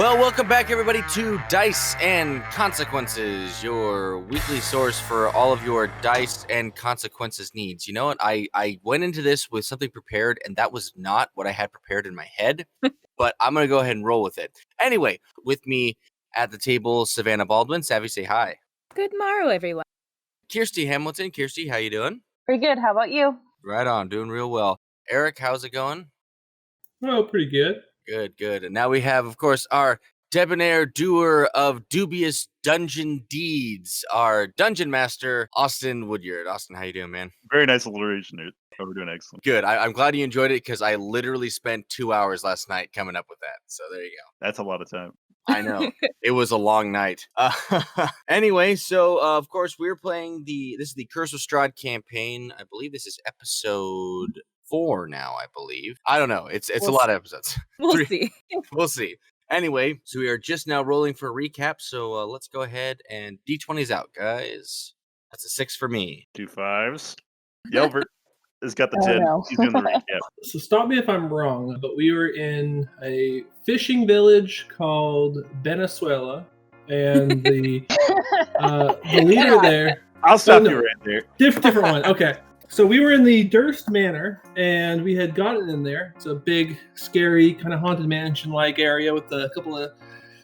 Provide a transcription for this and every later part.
Well, welcome back, everybody, to Dice and Consequences, your weekly source for all of your dice and consequences needs. You know what? I went into this with something prepared, and that was not what I had prepared in my head, but I'm going to go ahead and roll with it. Anyway, with me at the table, Savannah Baldwin. Savvy, say hi. Good morrow, everyone. Kirsty Hamilton. Kirsty, how you doing? Pretty good. How about you? Right on. Doing real well. Eric, how's it going? Oh, pretty good. Good. And now we have, of course, our debonair doer of dubious dungeon deeds, our dungeon master, Austin Woodyard. Austin, how you doing, man? Very nice alliteration, dude. Oh, we're doing excellent. Good. I'm glad you enjoyed it because I literally spent 2 hours last night coming up with that. So there you go. That's a lot of time. I know. It was a long night. Anyway, so of course we're playing this is the Curse of Strahd campaign. I believe this is episode 4 now, I believe. I don't know. It's a lot of episodes. We'll see. We'll see. Anyway, so we are just now rolling for a recap. So let's go ahead and D20's out, guys. That's a 6 for me. 2 5s. Yelbert has got the 10. no. He's doing the recap. So stop me if I'm wrong, but we were in a fishing village called Venezuela, and the leader there. I'll stop you right there. Different one. Okay. So we were in the Durst Manor, and we had gotten in there. It's a big, scary, kind of haunted mansion-like area with a couple of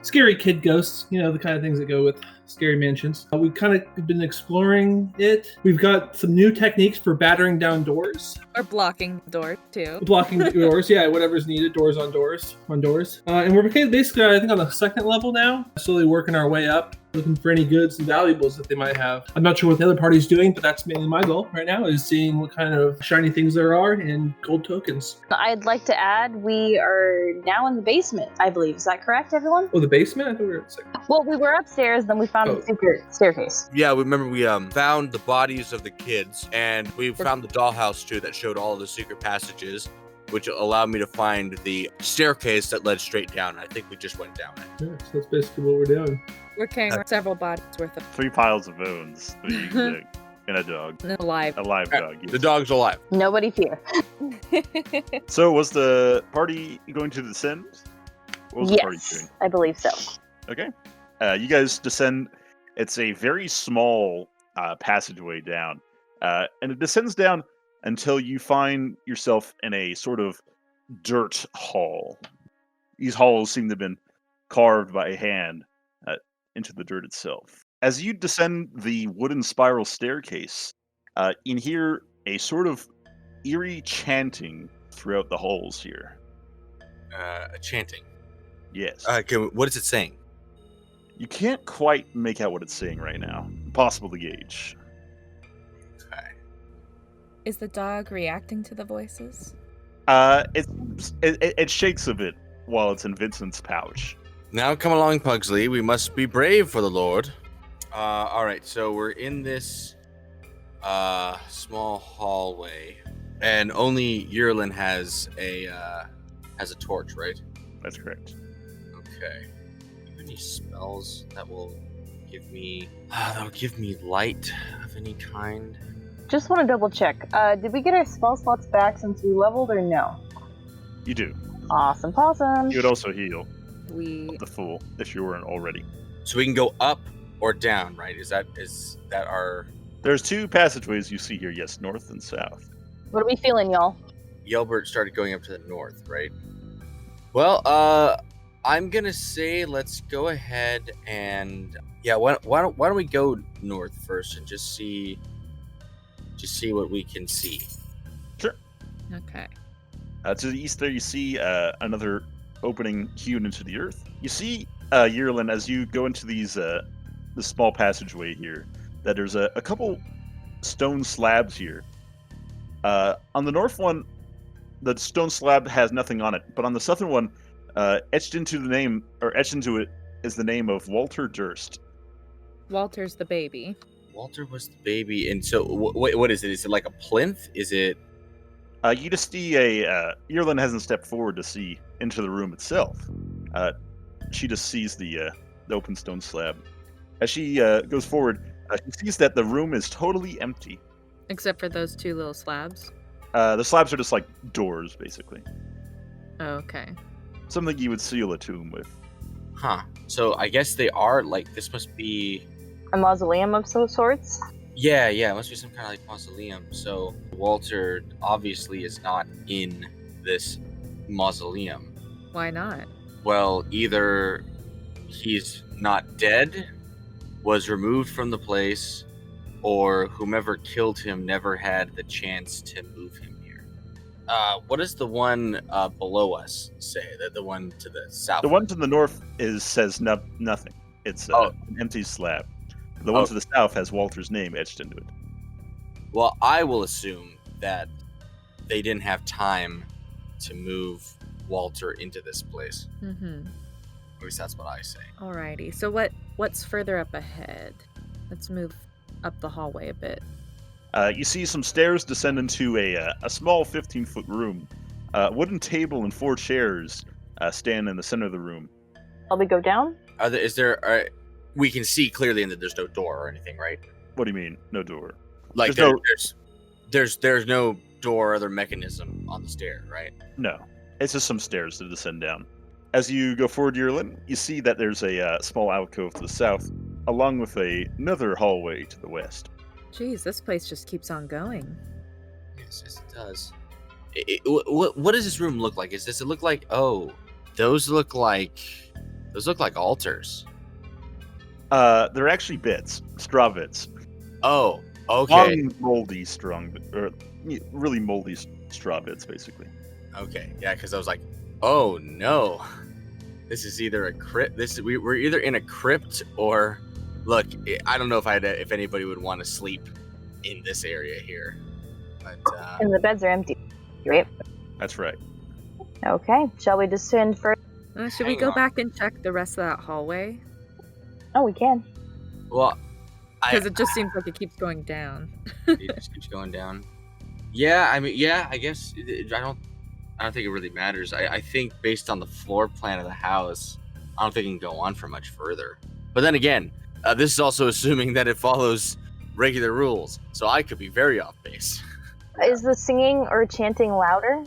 scary kid ghosts. You know, the kind of things that go with scary mansions. We kind of been exploring it. We've got some new techniques for battering down doors. Or blocking the door, too. Blocking the doors, yeah, whatever's needed. Doors. And we're basically, I think, on the second level now. Slowly working our way up, looking for any goods and valuables that they might have. I'm not sure what the other party's doing, but that's mainly my goal right now, is seeing what kind of shiny things there are and gold tokens. I'd like to add, we are now in the basement, I believe. Is that correct, everyone? Oh, the basement? I thought we were upstairs. Well, we were upstairs, then we found the secret staircase. Yeah, remember we found the bodies of the kids, and we found the dollhouse too that showed all of the secret passages, which allowed me to find the staircase that led straight down. I think we just went down it. Yeah, so that's basically what we're doing. We're carrying several bodies worth of 3 piles of bones. And a dog. alive. A live dog. Yes. The dog's alive. Nobody fear. So was the party going to descend? What was the party doing? Yes, I believe so. Okay. You guys descend. It's a very small passageway down. And it descends down until you find yourself in a sort of dirt hall. These halls seem to have been carved by hand into the dirt itself. As you descend the wooden spiral staircase, you can hear a sort of eerie chanting throughout the halls here. A chanting. Yes. What is it saying? You can't quite make out what it's saying right now. Impossible to gauge. Okay. Is the dog reacting to the voices? It shakes a bit while it's in Vincent's pouch. Now come along, Pugsley. We must be brave for the Lord. All right, so we're in this small hallway, and only Yerlin has a torch, right? That's correct. Okay. Any spells that will give me light of any kind? Just want to double check. Did we get our spell slots back since we leveled or no? You do. Awesome possum. You would also heal We the fool if you weren't already. So we can go up or down, right? Is that our... There's 2 passageways you see here, yes, north and south. What are we feeling, y'all? Yelbert started going up to the north, right? Well, I'm gonna say let's go ahead and why don't we go north first and just see what we can see. Sure. Okay. To the east there you see another opening hewn into the earth. You see, Yerlin, as you go into this small passageway here, that there's a couple stone slabs here. On the north one, the stone slab has nothing on it, but on the southern one, etched into it is the name of Walter Durst. Walter's the baby. Walter was the baby, and so what is it? Is it like a plinth? Is it? You just see Yerlin hasn't stepped forward to see into the room itself. She just sees the open stone slab. As she goes forward, she sees that the room is totally empty. Except for those 2 little slabs. The slabs are just like doors, basically. Oh, okay. Something you would seal a tomb with. Huh. So I guess they are, like, this must be... A mausoleum of some sorts? Yeah, it must be some kind of, like, mausoleum. So Walter obviously is not in this mausoleum. Why not? Well, either he's not dead, was removed from the place, or whomever killed him never had the chance to move him here. What does the one below us say? The one to the south? The one to the north says nothing. It's an empty slab. The one to the south has Walter's name etched into it. Well, I will assume that they didn't have time to move Walter into this place. Mm-hmm. At least that's what I say. Alrighty. So what's further up ahead? Let's move up the hallway a bit. You see some stairs descend into a small 15-foot room. A wooden table and 4 chairs stand in the center of the room. Shall we go down? We can see clearly that there's no door or anything, right? What do you mean, no door? Like there's no door or other mechanism on the stair, right? No, it's just some stairs to descend down. As you go forward, Yerlin, you see that there's a small alcove to the south, along with another hallway to the west. Jeez, this place just keeps on going. Yes, it does. What does this room look like? Does it look like? Oh, those look like altars. They're actually bits, straw bits. Oh, okay. Long, moldy, really moldy straw bits, basically. Okay, yeah, because I was like, oh no, this is either a crypt. We're either in a crypt or, look, I don't know if anybody would want to sleep in this area here, but And the beds are empty, right? That's right. Okay. Shall we descend first? Should we Hang go on. back and check the rest of that hallway? Oh, we can. well, Because it just seems like it keeps going down. it just keeps going down. Yeah, I mean, yeah, I guess I don't think it really matters. I think based on the floor plan of the house, I don't think it can go on for much further. But then again, this is also assuming that it follows regular rules, so I could be very off base. Is the singing or chanting louder?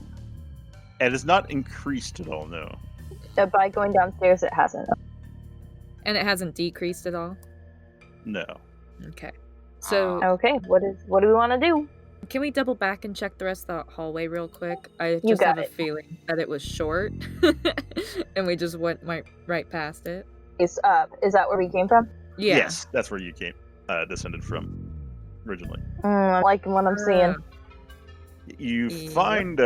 It is not increased at all, no. By going downstairs, it hasn't. And it hasn't decreased at all? No. Okay. So, Okay. What do we want to do? can we double back and check the rest of the hallway real quick? I You just got have a it. feeling that it was short, and we just went right past it. Is that where we came from? Yeah. Yes, that's where you descended from originally. I like what I'm seeing. You Yep. find,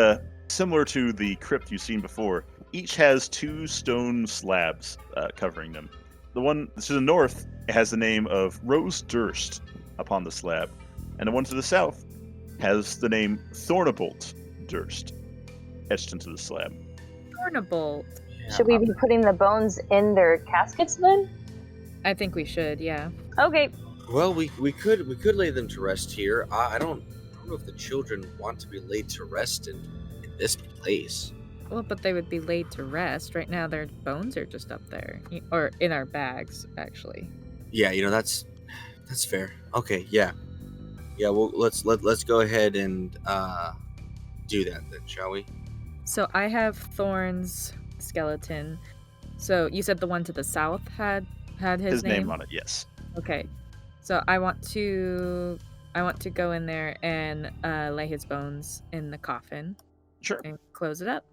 similar to the crypt you've seen before, each has 2 stone slabs covering them. The one to the north has the name of Rose Durst upon the slab, and the one to the south has the name Thornabolt Durst etched into the slab. Thornabolt. Should we be putting the bones in their caskets then? I think we should, yeah. Okay. Well, we could lay them to rest here. I don't know if the children want to be laid to rest in this place. Well, but they would be laid to rest. Right now, their bones are just up there. Or in our bags, actually. Yeah, that's fair. Okay, yeah. Yeah, well, let's go ahead and do that then, shall we? So I have Thorn's skeleton. So you said the one to the south had his name on it, yes. Okay. So I want to go in there and lay his bones in the coffin Sure. and close it up.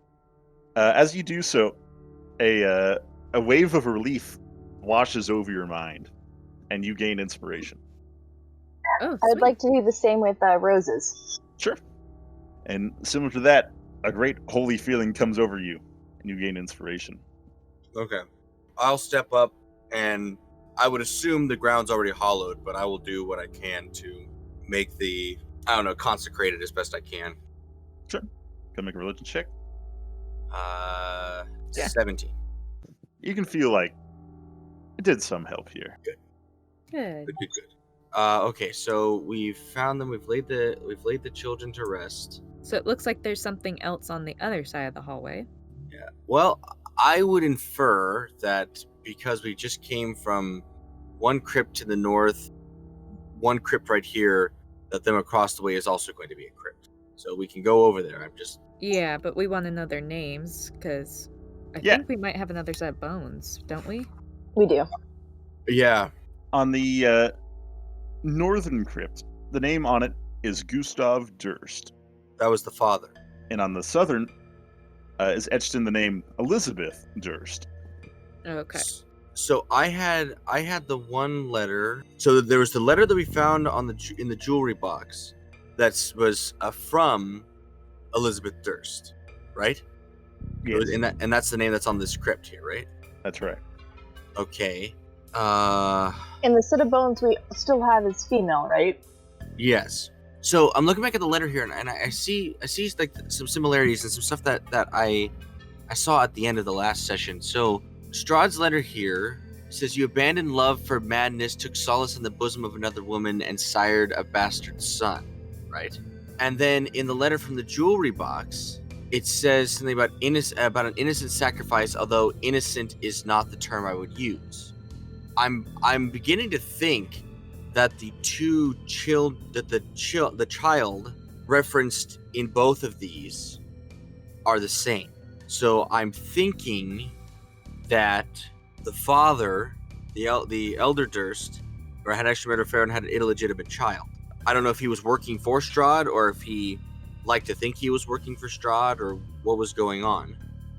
As you do so, a wave of relief washes over your mind, and you gain inspiration. Oh, I would sweet. like to do the same with roses. Sure. And similar to that, a great holy feeling comes over you, and you gain inspiration. Okay. I'll step up, and I would assume the ground's already hollowed, but I will do what I can to make consecrate it as best I can. Sure. Go make a religion check. Yeah. 17. You can feel like it did some help here. Good. Good. Okay, so we've found them. We've laid the children to rest. So it looks like there's something else on the other side of the hallway. Yeah. Well, I would infer that because we just came from one crypt to the north, one crypt right here, that them across the way is also going to be a crypt. So we can go over there. Yeah, but we want to know their names, because I Yeah. think we might have another set of bones, don't we? We do. Yeah. On the northern crypt, the name on it is Gustav Durst. That was the father. And on the southern is etched in the name Elizabeth Durst. Okay. So I had the one letter. So there was the letter that we found in the jewelry box that was from Elizabeth Durst, right? Yes, And that's the name that's on this crypt here, right? that's right. Okay. And the set of bones we still have is female, right? Yes. So I'm looking back at the letter here, and I see like some similarities and some stuff that I saw at the end of the last session. So Strahd's letter here says, "You abandoned love for madness, took solace in the bosom of another woman, and sired a bastard son." Right. And then in the letter from the jewelry box, it says something about an innocent sacrifice, although innocent is not the term I would use. I'm beginning to think that the child referenced in both of these are the same. So I'm thinking that the father, the elder Durst, or had actually married a pharaoh and had an illegitimate child. I don't know if he was working for Strahd or if he liked to think he was working for Strahd or what was going on.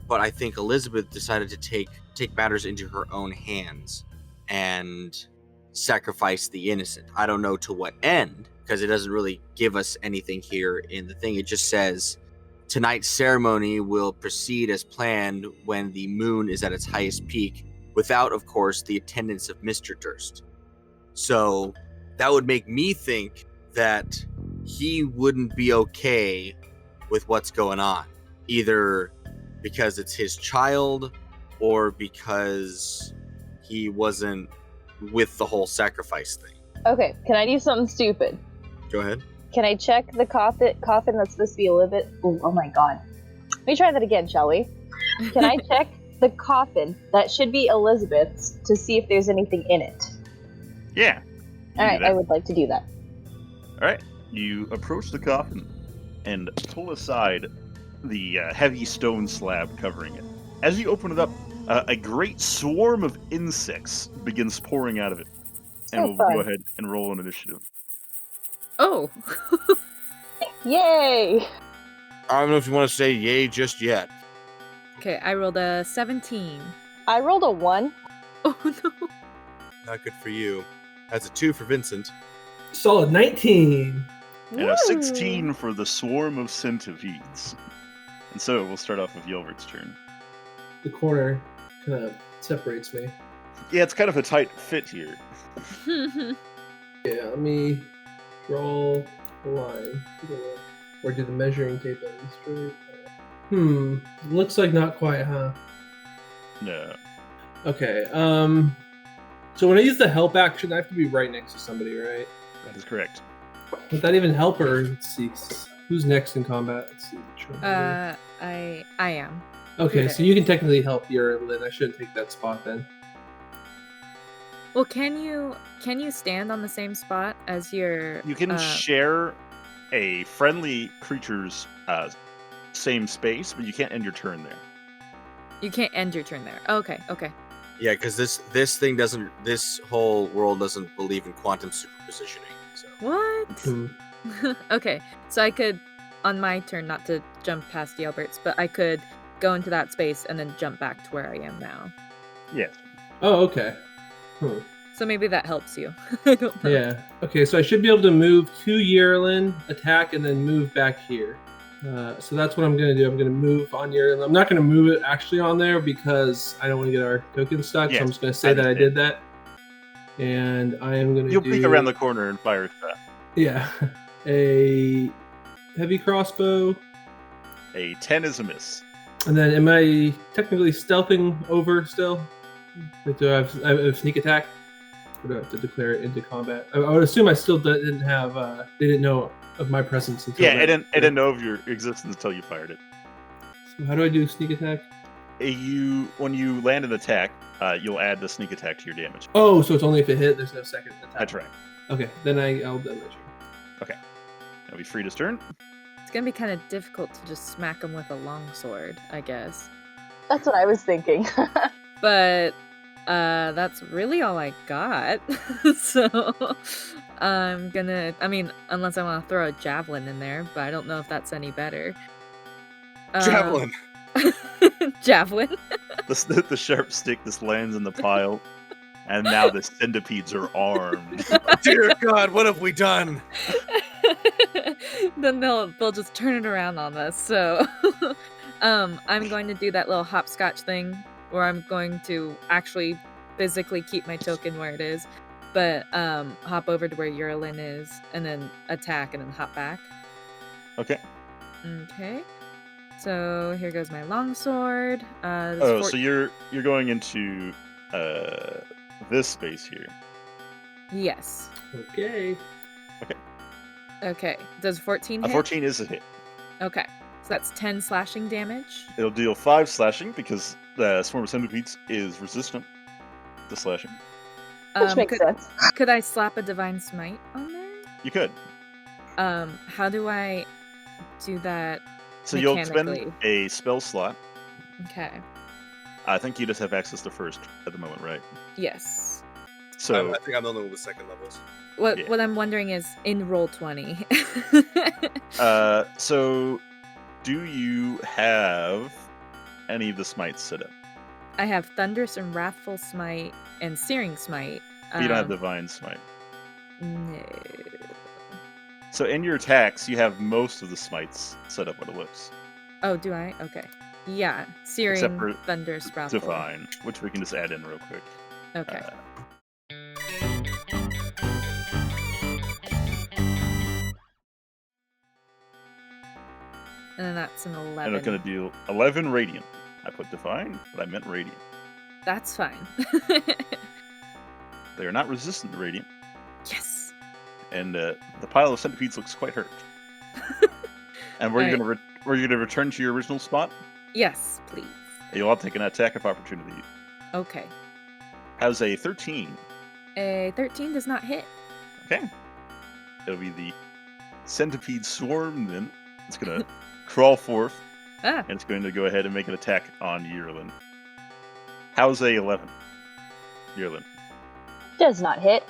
But I think Elizabeth decided to take matters into her own hands and sacrifice the innocent. I don't know to what end, because it doesn't really give us anything here in the thing. It just says, tonight's ceremony will proceed as planned when the moon is at its highest peak, without, of course, the attendance of Mr. Durst. So that would make me think that he wouldn't be okay with what's going on, either because it's his child or because he wasn't with the whole sacrifice thing. Okay, can I do something stupid? Go ahead. Can I check the coffin that's supposed to be Elizabeth? Oh my god. Let me try that again, shall we? Can I check the coffin that should be Elizabeth's to see if there's anything in it? Yeah. Alright, I would like to do that. Alright, you approach the coffin and pull aside the heavy stone slab covering it. As you open it up, a great swarm of insects begins pouring out of it. And we'll fun. go ahead and roll an initiative. Oh. Yay! I don't know if you want to say yay just yet. Okay, I rolled a 17. I rolled a 1. Oh no. Not good for you. That's a 2 for Vincent. Solid 19. And a 16 for the swarm of centipedes. And so we'll start off with Yelvert's turn. The corner kind of separates me. Yeah, it's kind of a tight fit here. Yeah, let me draw a line. Or do the measuring tape on the straight? Looks like not quite, huh? No. Okay, so when I use the help action, I have to be right next to somebody, right? That is correct. Would that even help, or let's see, who's next in combat? Let's see. I am. Okay, so you can technically help your Lynn. I shouldn't take that spot then. Well, can you stand on the same spot as your? You can share a friendly creature's same space, but you can't end your turn there. You can't end your turn there. Okay. Yeah, because this whole world doesn't believe in quantum superpositioning. So. What? Okay, so I could, on my turn, not to jump past the Alberts, but I could go into that space and then jump back to where I am now. Yes. Oh, okay. So maybe that helps you. I don't know. Yeah. Okay, so I should be able to move to Yerlin, attack, and then move back here. So that's what I'm going to do. I'm going to move on Yerlin. I'm not going to move it actually on there because I don't want to get our token stuck. Yes, so I'm just going to say that I did that. And I am going to You'll peek around the corner and fire stuff. Yeah. A heavy crossbow. A 10 is a miss. And then am I technically stealthing over still? Do I have a sneak attack? Or do I have to declare it into combat? I would assume I still didn't have, they didn't know of my presence until Yeah, it didn't know of your existence until you fired it. So how do I do sneak attack? When you land an attack, you'll add the sneak attack to your damage. Oh, so it's only if it hit, there's no second attack. That's right. Okay, then I'll do my turn. Okay. Now be free to turn. It's gonna be kind of difficult to just smack him with a longsword, I guess. That's what I was thinking. But that's really all I got. So I'm gonna, I mean, unless I want to throw a javelin in there, but I don't know if that's any better. Javelin. Javelin. The sharp stick just lands in the pile, and now the centipedes are armed. Dear God, what have we done? Then they'll just turn it around on us. So I'm going to do that little hopscotch thing where I'm going to actually physically keep my token where it is, but hop over to where Urlin is and then attack and then hop back. Okay. Okay. So here goes my longsword. So you're going into this space here. Yes. Okay. Okay. Does 14 hit? 14 is a hit. Okay. So that's 10 slashing damage. It'll deal 5 slashing because the swarm of centipedes is resistant to slashing. Which makes sense. Could I slap a divine smite on there? You could. How do I do that? So you'll mechanically? spend a spell slot. Okay. I think you just have access to first at the moment, right? Yes. So I think I'm the only one with second levels. What I'm wondering is in roll 20. so do you have any of the smites set up? I have Thunderous and Wrathful Smite and Searing Smite. You don't have Divine Smite. No. So in your attacks, you have most of the smites set up what it looks. Oh, do I? Okay. Yeah. Searing, Except for Thunderous, Wrathful. Divine, which we can just add in real quick. Okay. And then that's an 11. And it's going to deal 11 radiant. I put Divine, but I meant radiant. That's fine. They are not resistant to radiant. Yes. And the pile of centipedes looks quite hurt. And were you going to return to your original spot? Yes, please. You'll all take an attack of opportunity. Okay. How's a 13? A 13 does not hit. Okay. It'll be the centipede swarm then. It's going to crawl forth. And it's going to go ahead and make an attack on Urlin. How's a 11? Urlin. Does not hit.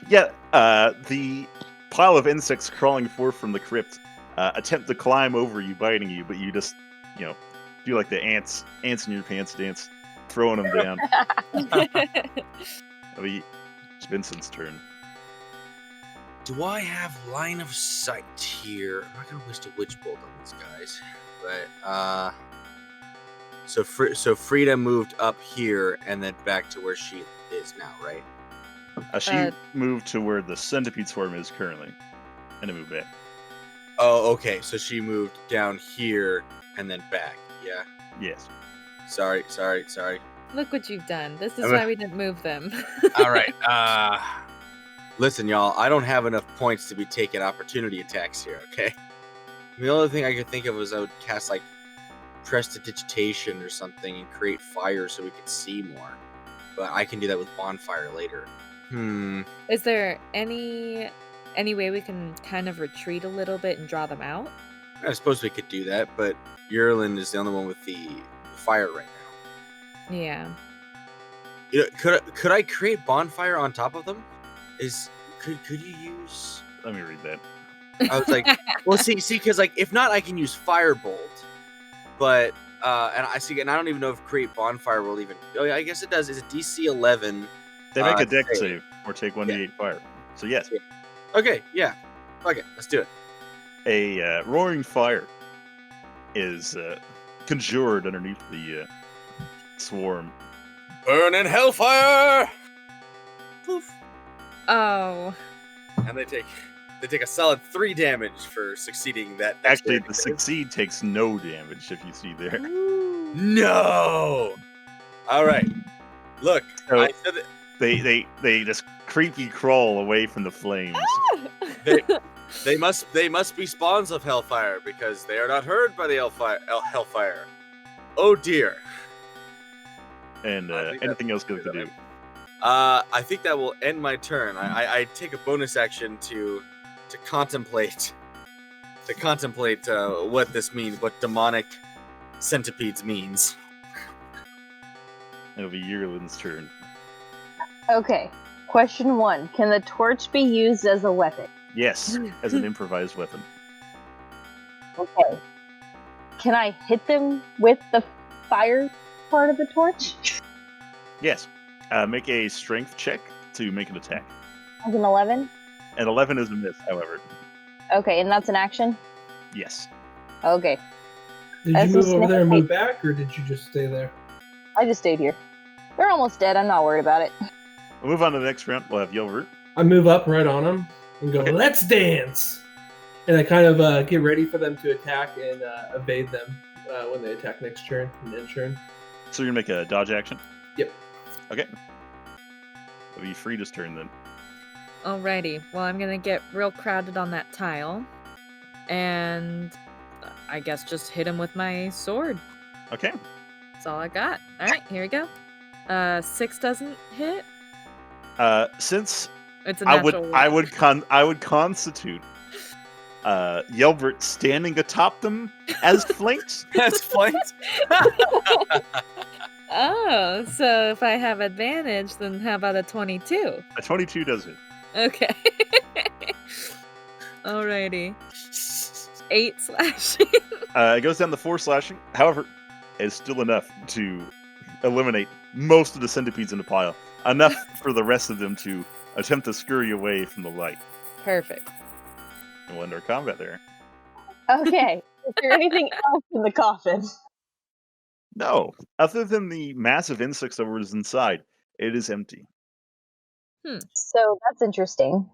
Yeah, the pile of insects crawling forth from the crypt attempt to climb over you, biting you, but you just, do like the ants in your pants dance, throwing them down. It'll be Vincent's turn. Do I have line of sight here? I'm not gonna waste a witch bolt on these guys, but so Frida moved up here and then back to where she is now, right? She moved to where the centipede swarm is currently, and then moved back. Oh, okay. So she moved down here and then back. Yeah. Yes. Sorry. Look what you've done. This is why we didn't move them. All right. Listen, y'all. I don't have enough points to be taking opportunity attacks here. Okay. The only thing I could think of was I would cast like prestidigitation or something and create fire so we could see more. But I can do that with bonfire later. Is there any way we can kind of retreat a little bit and draw them out? I suppose we could do that, but Urlin is the only one with the fire right now. Yeah. Could I create bonfire on top of them? Could you use? Let me read that. I was like, well, see, because like if not, I can use firebolt, but and I don't even know if create bonfire will even. Oh yeah, I guess it does. It's a DC 11. They make a deck save or take 1d8 fire. So yes. Okay, yeah. Okay, let's do it. A roaring fire is conjured underneath the swarm. Burn in hellfire! Poof. Oh. And they take a solid 3 damage for succeeding that. Actually, the succeed takes no damage if you see there. No. All right. Look, So I said that they just creepy crawl away from the flames. they must be spawns of hellfire because they are not heard by the hellfire. Oh dear. And anything else good to do? I think that will end my turn. I take a bonus action to contemplate what this means, what demonic centipedes means. It'll be Yearlin's turn. Okay. Question 1. Can the torch be used as a weapon? Yes, as an improvised weapon. Okay. Can I hit them with the fire part of the torch? Yes. Make a strength check to make an attack. As an 11? And 11 is a miss, however. Okay, and that's an action? Yes. Okay. Did As you a move over there and snake. move back, or did you just stay there? I just stayed here. They're almost dead. I'm not worried about it. We'll move on to the next round. We'll have Yelvert. I move up right on them and go, Okay. let's dance! And I kind of get ready for them to attack and evade them when they attack next turn and end turn. So you're going to make a dodge action? Yep. Okay. It'll be Frida's turn then. Alrighty. Well, I'm gonna get real crowded on that tile, and I guess just hit him with my sword. Okay. That's all I got. All right, here we go. 6 doesn't hit. Since It's a I natural would constitute Yelvert standing atop them as flanks. That's flanked. Oh, so if I have advantage, then how about a 22? A 22 does hit. Okay. Alrighty. 8 slashing. It goes down to 4 slashing. However, it's still enough to eliminate most of the centipedes in the pile. Enough for the rest of them to attempt to scurry away from the light. Perfect. And we'll end our combat there. Okay. Is there anything else in the coffin? No. Other than the massive insects that was inside, it is empty. So that's interesting.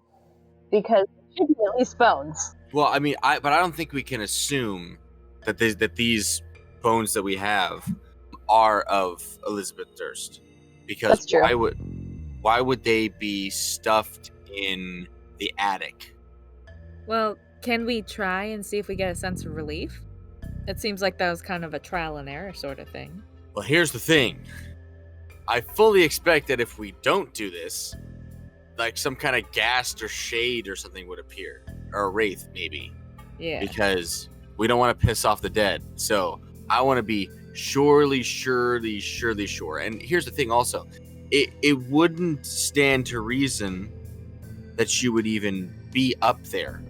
Because it should be at least bones. Well, I mean, but I don't think we can assume that these bones that we have are of Elizabeth Durst, because That's true. why would they be stuffed in the attic? Well, can we try and see if we get a sense of relief? It seems like that was kind of a trial and error sort of thing. Well, here's the thing. I fully expect that if we don't do this, like some kind of ghast or shade or something would appear, or a wraith maybe, Yeah. because we don't want to piss off the dead. So I want to be surely sure. And here's the thing also, it wouldn't stand to reason that you would even be up there,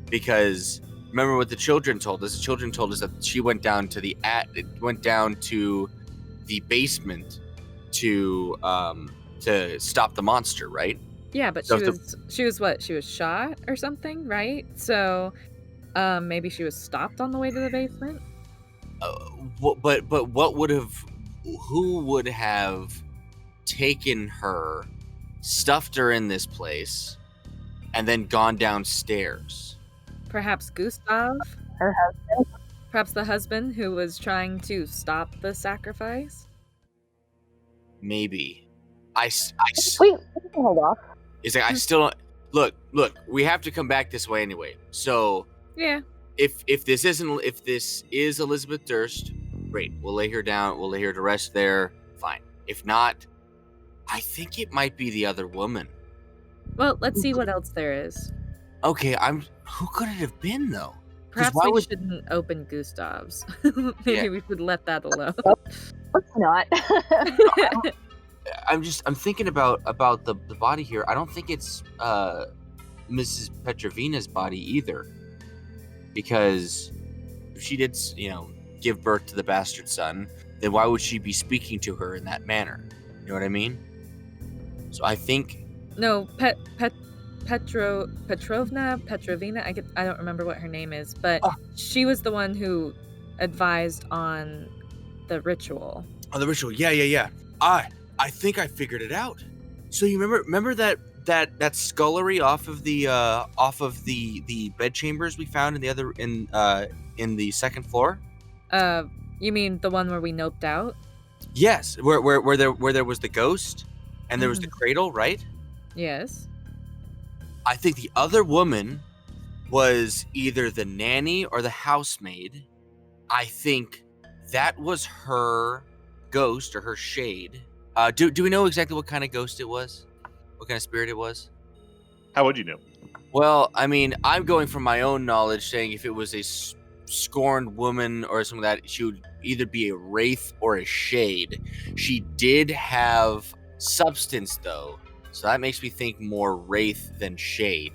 because remember what the children told us. The children told us that she went down to the basement to stop the monster, right? Yeah, but So she was what? She was shot or something, right? So maybe she was stopped on the way to the basement? But who would have taken her, stuffed her in this place, and then gone downstairs? Perhaps Gustav? Her husband? Perhaps the husband who was trying to stop the sacrifice? Maybe. We can hold off. It's like I still don't look. We have to come back this way anyway. So Yeah. if this is Elizabeth Durst, great. We'll lay her down. We'll lay her to rest there. Fine. If not, I think it might be the other woman. Well, let's see what else there is. Okay, who could it have been though? Perhaps why we would- shouldn't open Gustav's. Maybe Yeah. we should let that alone. Let's not. I'm thinking about the body here. I don't think it's Mrs. Petrovina's body either, because if she did, give birth to the bastard son, then why would she be speaking to her in that manner? You know what I mean? So I think No, Petrovina. I don't remember what her name is, but she was the one who advised on the ritual. on the ritual. Yeah. I think I figured it out. So you remember that scullery off of the bed chambers we found in the second floor? You mean the one where we noped out? Yes, where there was the ghost and there was the cradle, right? Yes. I think the other woman was either the nanny or the housemaid. I think that was her ghost or her shade. Do we know exactly what kind of ghost it was? What kind of spirit it was? How would you know? Well, I mean, I'm going from my own knowledge, saying if it was scorned woman or something like that, she would either be a wraith or a shade. She did have substance though, so that makes me think more wraith than shade.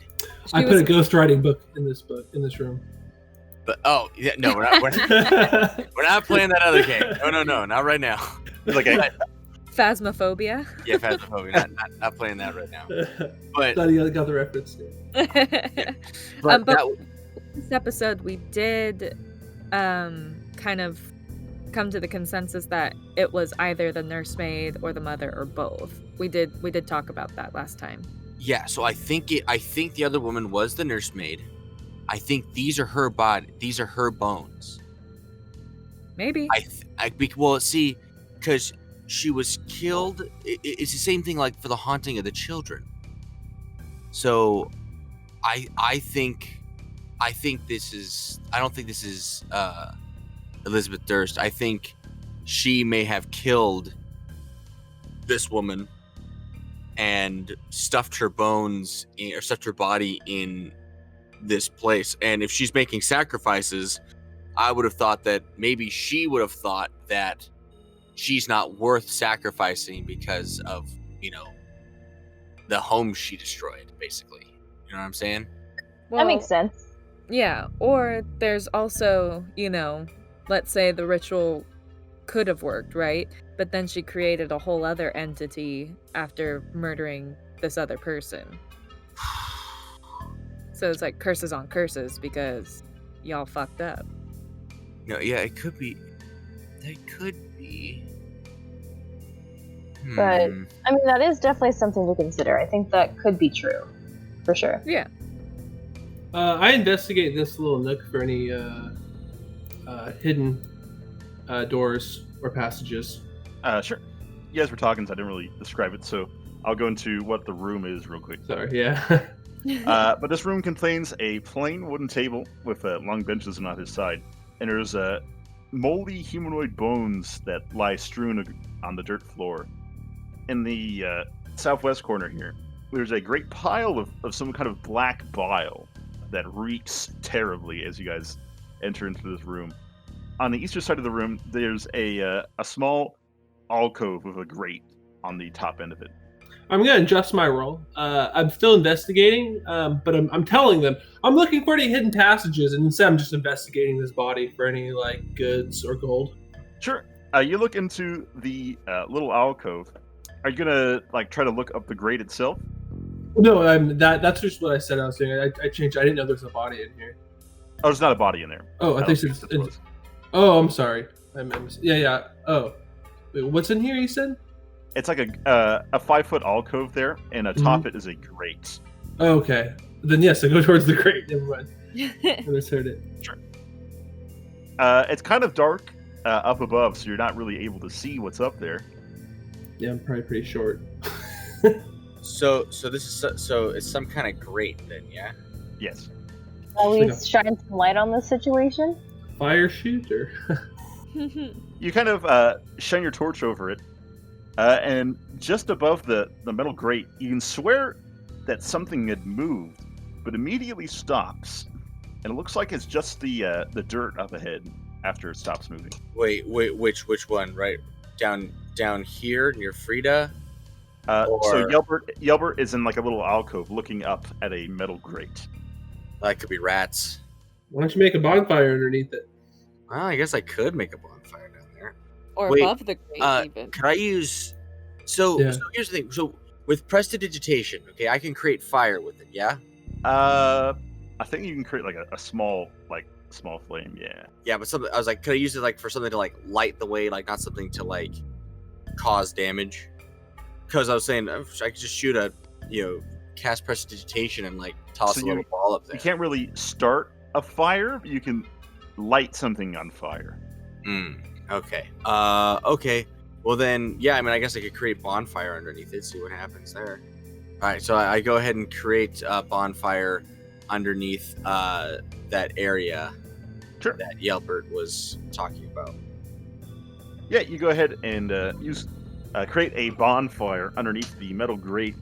I put a ghostwriting book in this room. But no, we're not we're not playing that other game. No, not right now. Like Phasmophobia. Yeah, Phasmophobia. Not playing that right now. But Glad you got the reference. but this episode we did kind of come to the consensus that it was either the nursemaid or the mother or both. We did talk about that last time. yeah, so I think the other woman was the nursemaid. I think these are her these are her bones. Maybe. Well, see, because she was killed. It's the same thing like for the haunting of the children. So, I think this is. I don't think this is Elizabeth Durst. I think she may have killed this woman and stuffed her bones or stuffed her body in this place. And if she's making sacrifices, I would have thought that maybe she would have thought that she's not worth sacrificing because of, the home she destroyed, basically. You know what I'm saying? Well, That makes sense. Yeah, or there's also, let's say the ritual could have worked, right? But then she created a whole other entity after murdering this other person. So it's like curses on curses because y'all fucked up. No, yeah, it could be. That could be. But I mean, that is definitely something to consider. I think that could be true, for sure. Yeah. I investigate this little nook for any hidden doors or passages. Sure. You guys were talking, so I didn't really describe it, so I'll go into what the room is real quick. Sorry, yeah. But this room contains a plain wooden table with long benches on either side, and there's moldy humanoid bones that lie strewn on the dirt floor. In the southwest corner here, there's a great pile of some kind of black bile that reeks terribly as you guys enter into this room. On the eastern side of the room, there's a small alcove with a grate on the top end of it. I'm gonna adjust my roll. I'm still investigating, but I'm telling them I'm looking for any hidden passages, and instead I'm just investigating this body for any goods or gold. Sure. You look into the little alcove. Are you gonna try to look up the grate itself? No, that's just what I said I was doing. I changed. I didn't know there was a body in here. Oh, there's not a body in there. Oh, I think it's. Oh, I'm sorry. Yeah. Oh, wait, what's in here? You said. It's like a 5-foot alcove there, and atop it is a grate. Oh, okay. Then yes, I go towards the grate. Never mind. I misheard it. Sure. It's kind of dark up above, so you're not really able to see what's up there. Yeah, I'm probably pretty short. So this is so it's some kind of grate then, yeah. Yes. Are we shine some light on this situation? Fire shooter. You kind of shine your torch over it, and just above the metal grate, you can swear that something had moved, but immediately stops, and it looks like it's just the dirt up ahead after it stops moving. Wait, which one? Right down here near Frida. So Yelbert is in a little alcove looking up at a metal grate. That could be rats. Why don't you make a bonfire underneath it? Well, I guess I could make a bonfire down there. Or Wait, above the grate, even. Could I use? So here's the thing. So with prestidigitation, okay, I can create fire with it. Yeah. I think you can create a small flame. Yeah. Yeah, but something I was like, could I use it for something to light the way, not something to cause damage? Because I was saying I could just shoot a cast prestidigitation and toss a little ball up there. You can't really start a fire, but you can light something on fire. Okay. Okay. Well then, yeah. I mean, I guess I could create bonfire underneath it. See what happens there. All right. So I go ahead and create a bonfire underneath that area that Yelbert was talking about. Yeah, you go ahead and create a bonfire underneath the metal grate.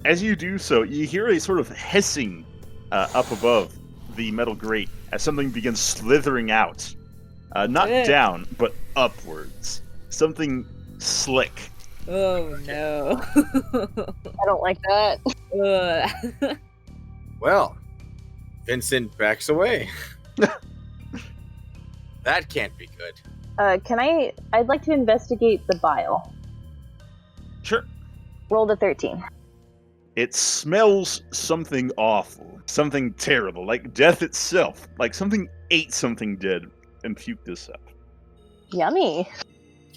As you do so, you hear a sort of hissing up above the metal grate as something begins slithering out. Not Good. down, but upwards. Something slick. Oh no. I don't like that. Ugh. Well, Vincent backs away. That can't be good. I'd like to investigate the vial. Sure. Roll to 13. It smells something awful. Something terrible. Like death itself. Like something ate something dead and puked this up. Yummy.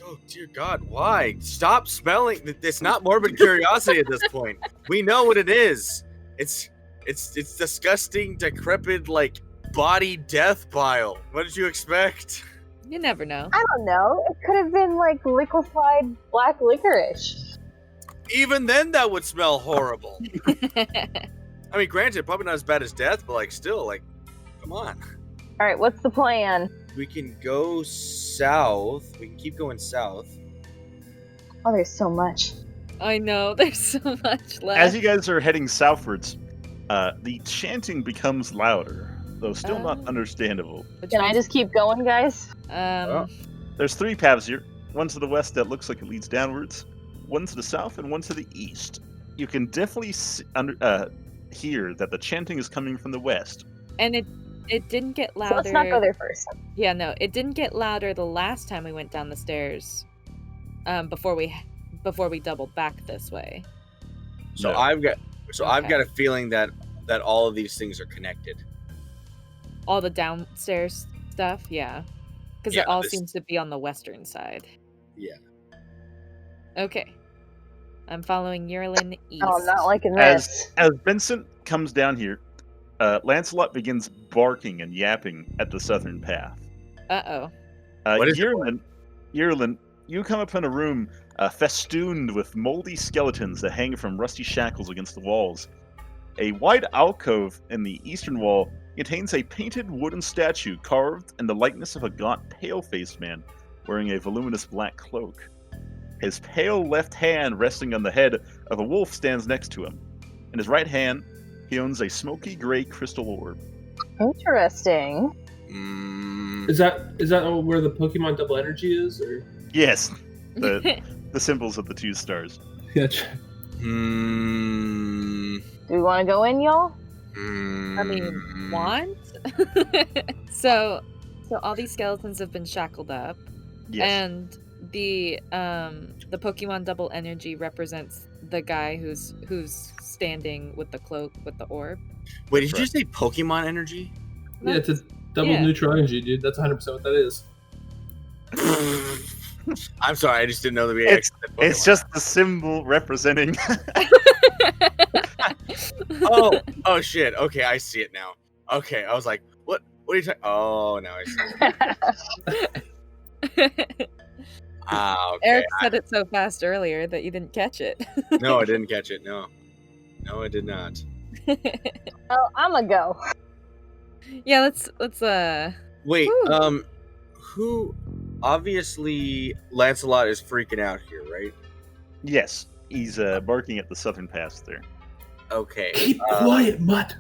Oh dear God, why? Stop smelling. It's not morbid curiosity at this point. We know what it is. It's disgusting, decrepit, like body death bile. What did you expect? You never know. I don't know. It could have been like liquefied black licorice. Even then, that would smell horrible. I mean, granted, probably not as bad as death, but like still, like, come on. All right, what's the plan? We can go south. We can keep going south. Oh, there's so much. I know, there's so much left. As you guys are heading southwards, the chanting becomes louder, though still not Oh. understandable. Can I just keep going, guys? There's 3 paths here. One to the west that looks like it leads downwards, one to the south, and one to the east. You can definitely hear that the chanting is coming from the west. And it didn't get So louder. let's not go there first. Yeah, no, it didn't get louder the last time we went down the stairs. Before we doubled back this way. So No. I've got Okay. a feeling that all of these things are connected. All the downstairs stuff, yeah. Because Yeah, it all this- seems to be on the western side. Yeah. Okay. I'm following Yerlin east. Oh, I'm not liking this. As Vincent comes down here, Lancelot begins barking and yapping at the southern path. Uh-oh. What is it? Yerlin, you come upon a room festooned with moldy skeletons that hang from rusty shackles against the walls. A wide alcove in the eastern wall contains a painted wooden statue carved in the likeness of a gaunt, pale-faced man wearing a voluminous black cloak. His pale left hand resting on the head of a wolf stands next to him. In his right hand, he owns a smoky gray crystal orb. Interesting. Mm, Is that where the Pokemon double energy is? Or Yes, the symbols of the 2 stars. yeah, mm, Do we want to go in, y'all? I mean, want? So all these skeletons have been shackled up. Yes. And the Pokemon double energy represents the guy who's standing with the cloak with the orb. Wait, did you say Pokemon energy? yeah, it's a double Yeah. neutral energy, dude. That's 100% what that is. I'm sorry, I just didn't know that we It's- actually said It's Pokemon. just the symbol representing. Oh shit. Okay, I see it now. Okay, I was like, what are you talking? Oh, now I see. Ah, okay. Eric said it so fast earlier that you didn't catch it. No, I didn't catch it. No, I did not. Well, I'm gonna go. Yeah, let's Wait, Whew. who? Obviously, Lancelot is freaking out here, right? Yes, he's barking at the southern pass there. Okay. Keep quiet, mutt.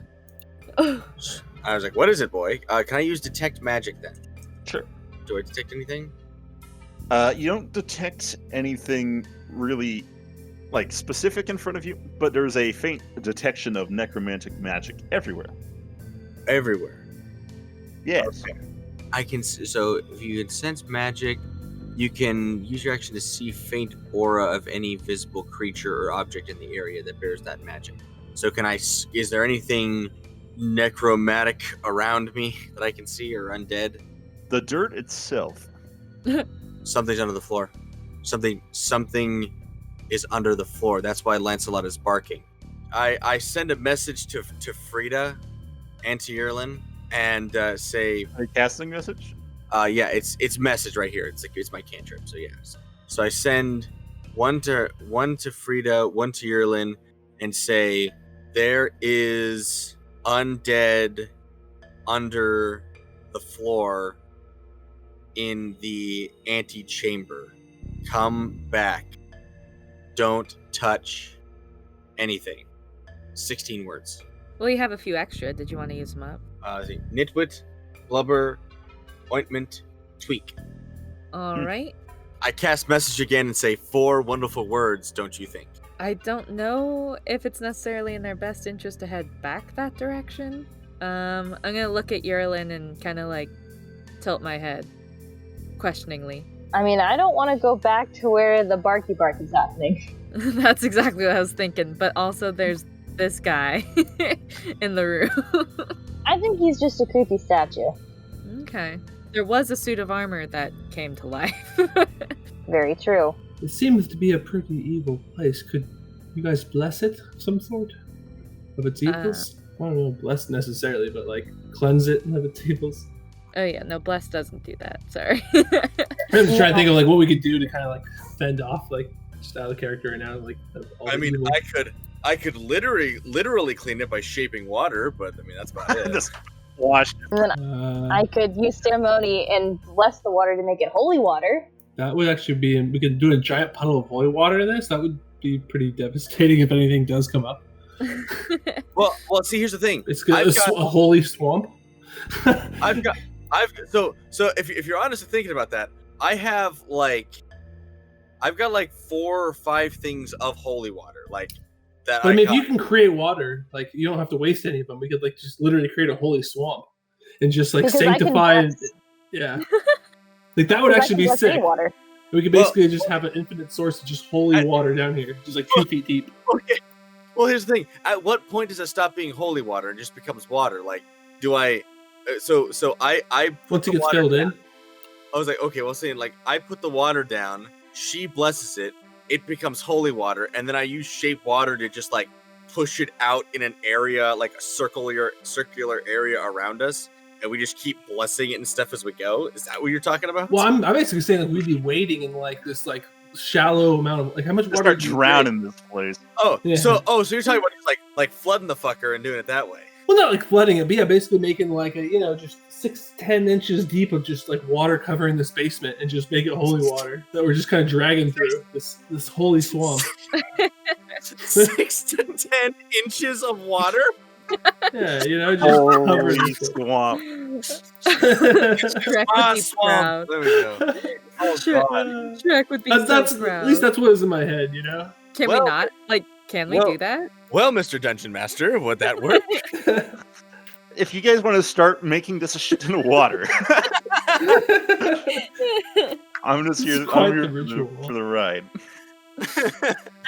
I was like, what is it, boy? Can I use detect magic then? Sure. Do I detect anything? You don't detect anything really like specific in front of you, but there's a faint detection of necromantic magic everywhere. Everywhere. Yes. Okay. I can. So if you can sense magic, you can use your action to see faint aura of any visible creature or object in the area that bears that magic. So can I? Is there anything necromantic around me that I can see, or undead? The dirt itself. Something's under the floor. Something is under the floor. That's why Lancelot is barking. I send a message to Frida and to Yerlin and say, A casting message? yeah, it's message right here. It's my cantrip. So yeah. So I send one to Frida, one to Yerlin, and say there is undead under the floor in the antechamber. Come back. Don't touch anything. 16 words. Well, you have a few extra. Did you want to use them up? Nitwit, Blubber, Ointment, Tweak. All right. I cast message again and say 4 wonderful words, don't you think? I don't know if it's necessarily in their best interest to head back that direction. I'm gonna look at Yerlin and kind of like tilt my head questioningly. I mean, I don't want to go back to where the barky bark is happening. That's exactly what I was thinking, but also there's this guy in the room. I think he's just a creepy statue. Okay. There was a suit of armor that came to life. Very true. It seems to be a pretty evil place. Could you guys bless it of some sort? Of its evils? I don't know, bless necessarily, but like cleanse it of its evils. Oh yeah, no, Bless doesn't do that. Sorry. I'm just trying to think of like what we could do to kind of like fend off like just out of the character right now. Like, all I the mean, evil. I could literally clean it by shaping water, but I mean that's about it. Just wash. And then I could use ceremony and bless the water to make it holy water. That would actually be. We could do a giant puddle of holy water in this. That would be pretty devastating if anything does come up. Well, see, here's the thing. It's a holy swamp. So if you're honestly thinking about that, I've got like 4 or 5 things of holy water, like that. But I mean, if you can create water, like you don't have to waste any of them. We could like just literally create a holy swamp and just like Because sanctify. Yeah, like that would actually be sick. Water. We could basically just have an infinite source of just holy water down here, just like 2 feet deep. Okay. Well, here's the thing. At what point does it stop being holy water and just becomes water? Like, do I? So I Once it gets filled in. I was like, okay, well, saying like I put the water down, she blesses it, it becomes holy water, and then I use shape water to just like push it out in an area, like a circular area around us, and we just keep blessing it and stuff as we go. Is that what you're talking about? Well, I'm basically saying that we'd be waiting in like this like shallow amount of like how much water? Start drowning this place. Oh, Yeah. so you're talking about just like flooding the fucker and doing it that way. Well, not like flooding it, but yeah, basically making like a just 6-10 inches deep of just like water covering this basement and just make it holy water that we're just kind of dragging through this holy swamp. 6 to 10 inches of water. Yeah, just Holy cover this. swamp. Shrek would be Swamp. proud. There we go. Oh god. Shrek would be That's so proud. at least that's what is in my head, Can Well- we not? Like, can we well- do that? Well, Mr. Dungeon Master, would that work? If you guys want to start making this a shit ton of water, I'm just here. It's quite I'm here the ritual. for the ride.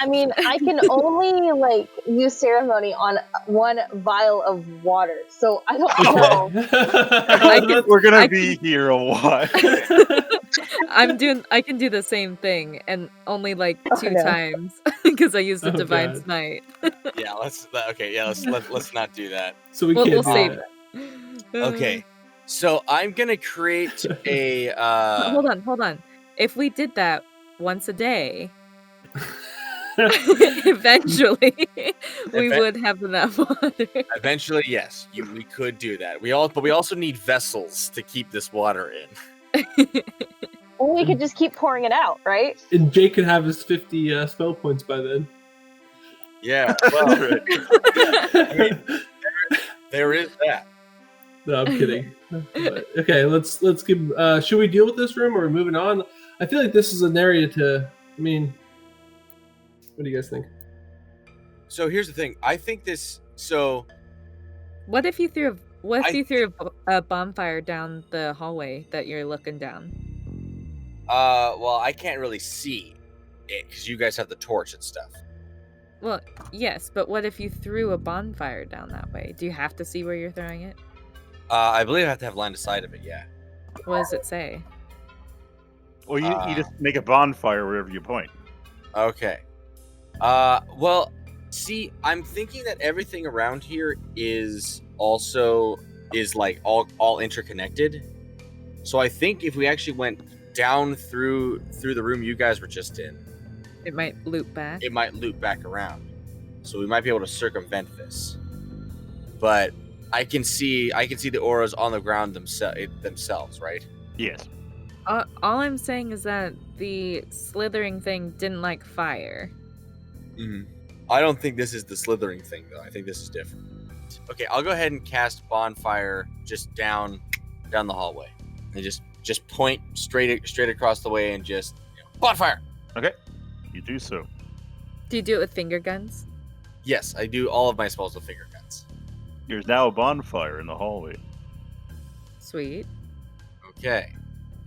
I mean, I can only like use ceremony on 1 vial of water, so I don't know. We're gonna I be here a while. I can do the same thing, and only like 2 no. times because I used the Oh, Divine God. Smite. Yeah, let's not do that. So we We'll can't do save that. it. Okay. So I'm gonna create a Hold on. If we did that once a day, eventually we would have enough water. eventually, yes, we could do that. But we also need vessels to keep this water in. Or we could just keep pouring it out, right? And Jake could have his 50 spell points by then. Yeah. Well, I mean, there is that. No, I'm kidding. But, okay, let's give. Should we deal with this room or are we moving on? I feel like this is an area to. I mean, what do you guys think? So here's the thing. I think this. So What if you threw a bonfire down the hallway that you're looking down? well, I can't really see it because you guys have the torch and stuff. Well, yes, but what if you threw a bonfire down that way? Do you have to see where you're throwing it? I believe I have to have line of sight of it. Yeah. What does it say? Well, you just make a bonfire wherever you point. Okay. Well, see, I'm thinking that everything around here is like all interconnected. So I think if we actually went down through the room you guys were just in, It might loop back. it might loop back around. So we might be able to circumvent this. But I can see the auras on the ground themselves, right? Yes. All I'm saying is that the slithering thing didn't like fire. Mm-hmm. I don't think this is the slithering thing, though. I think this is different. Okay, I'll go ahead and cast bonfire just down the hallway, and just point straight across the way and just bonfire. Okay, you do so. Do you do it with finger guns? Yes, I do all of my spells with finger guns. There's now a bonfire in the hallway. Sweet. Okay,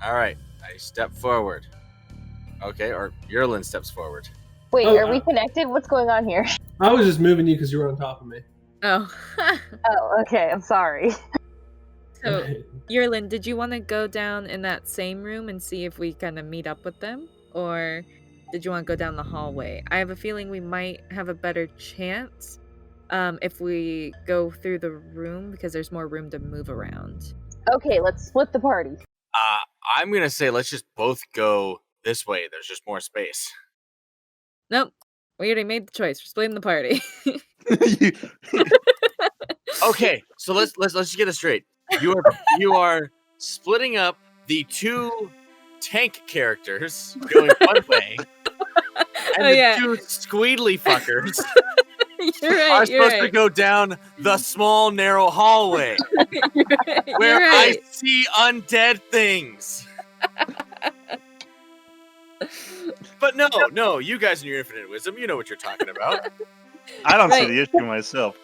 all right. I step forward. Okay, or Yerlin steps forward. Wait, Oh, are we connected? What's going on here? I was just moving you because you were on top of me. Oh. Oh, okay. I'm sorry. So, Yerlin, did you want to go down in that same room and see if we kind of meet up with them? Or did you want to go down the hallway? I have a feeling we might have a better chance if we go through the room because there's more room to move around. Okay, let's split the party. I'm gonna say let's just both go this way. There's just more space. Nope. We already made the choice. We're splitting the party. Okay, so let's just get this straight. You are splitting up the two tank characters going one way, and the two squeedly fuckers are supposed to go down the small narrow hallway where I see undead things. But no, you guys in your infinite wisdom, you know what you're talking about. I don't see the issue myself.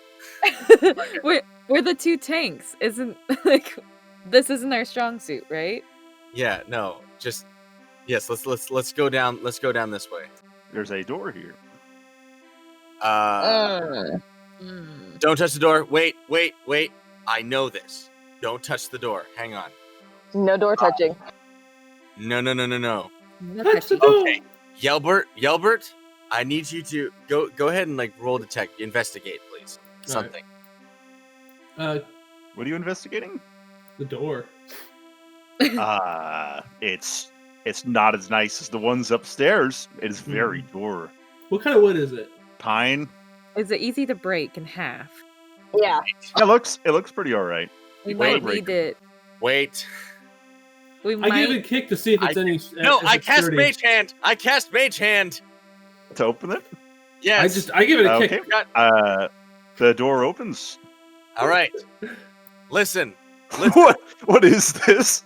We're the two tanks. This isn't our strong suit, right? Yeah, no, just yes. Let's go down. Let's go down this way. There's a door here. Don't touch the door. Wait. I know this. Don't touch the door. Hang on. No door touching. No. Touch the door. Okay, Yelbert, I need you to go ahead and roll detect, investigate, please. Something. Right. What are you investigating? The door. It's not as nice as the ones upstairs. It is very door. What kind of wood is it? Pine. Is it easy to break in half? Yeah. It looks pretty alright. We Wait, might need it. Wait. We I might. give it a kick to see if it's any. No, if I it's cast sturdy. Mage Hand. I cast Mage Hand. To open it? Yes. I give it a Okay. kick. The door opens. All right. Listen. What is this?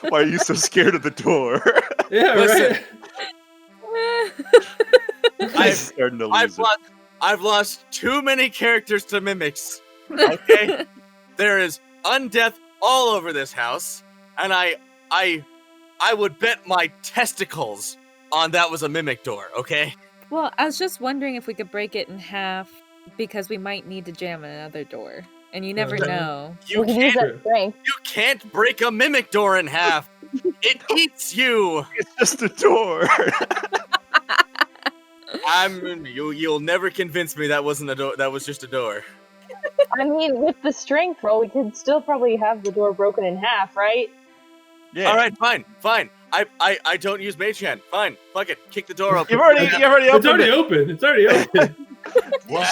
Why are you so scared of the door? Yeah, Listen. right. I've lost too many characters to mimics. Okay? There is undeath all over this house, and I would bet my testicles on that was a mimic door, okay? Well, I was just wondering if we could break it in half because we might need to jam another door. And you never Okay. know. You We can use can't that strength. you can't break a mimic door in half. It eats you. It's just a door. You'll never convince me that wasn't a door. That was just a door. I mean, with the strength roll, we could still probably have the door broken in half, right? Yeah. All right, fine. I don't use Mage Hand. Fine, fuck it. Kick the door open. You've already It's opened already it. open. It's already open. Wow.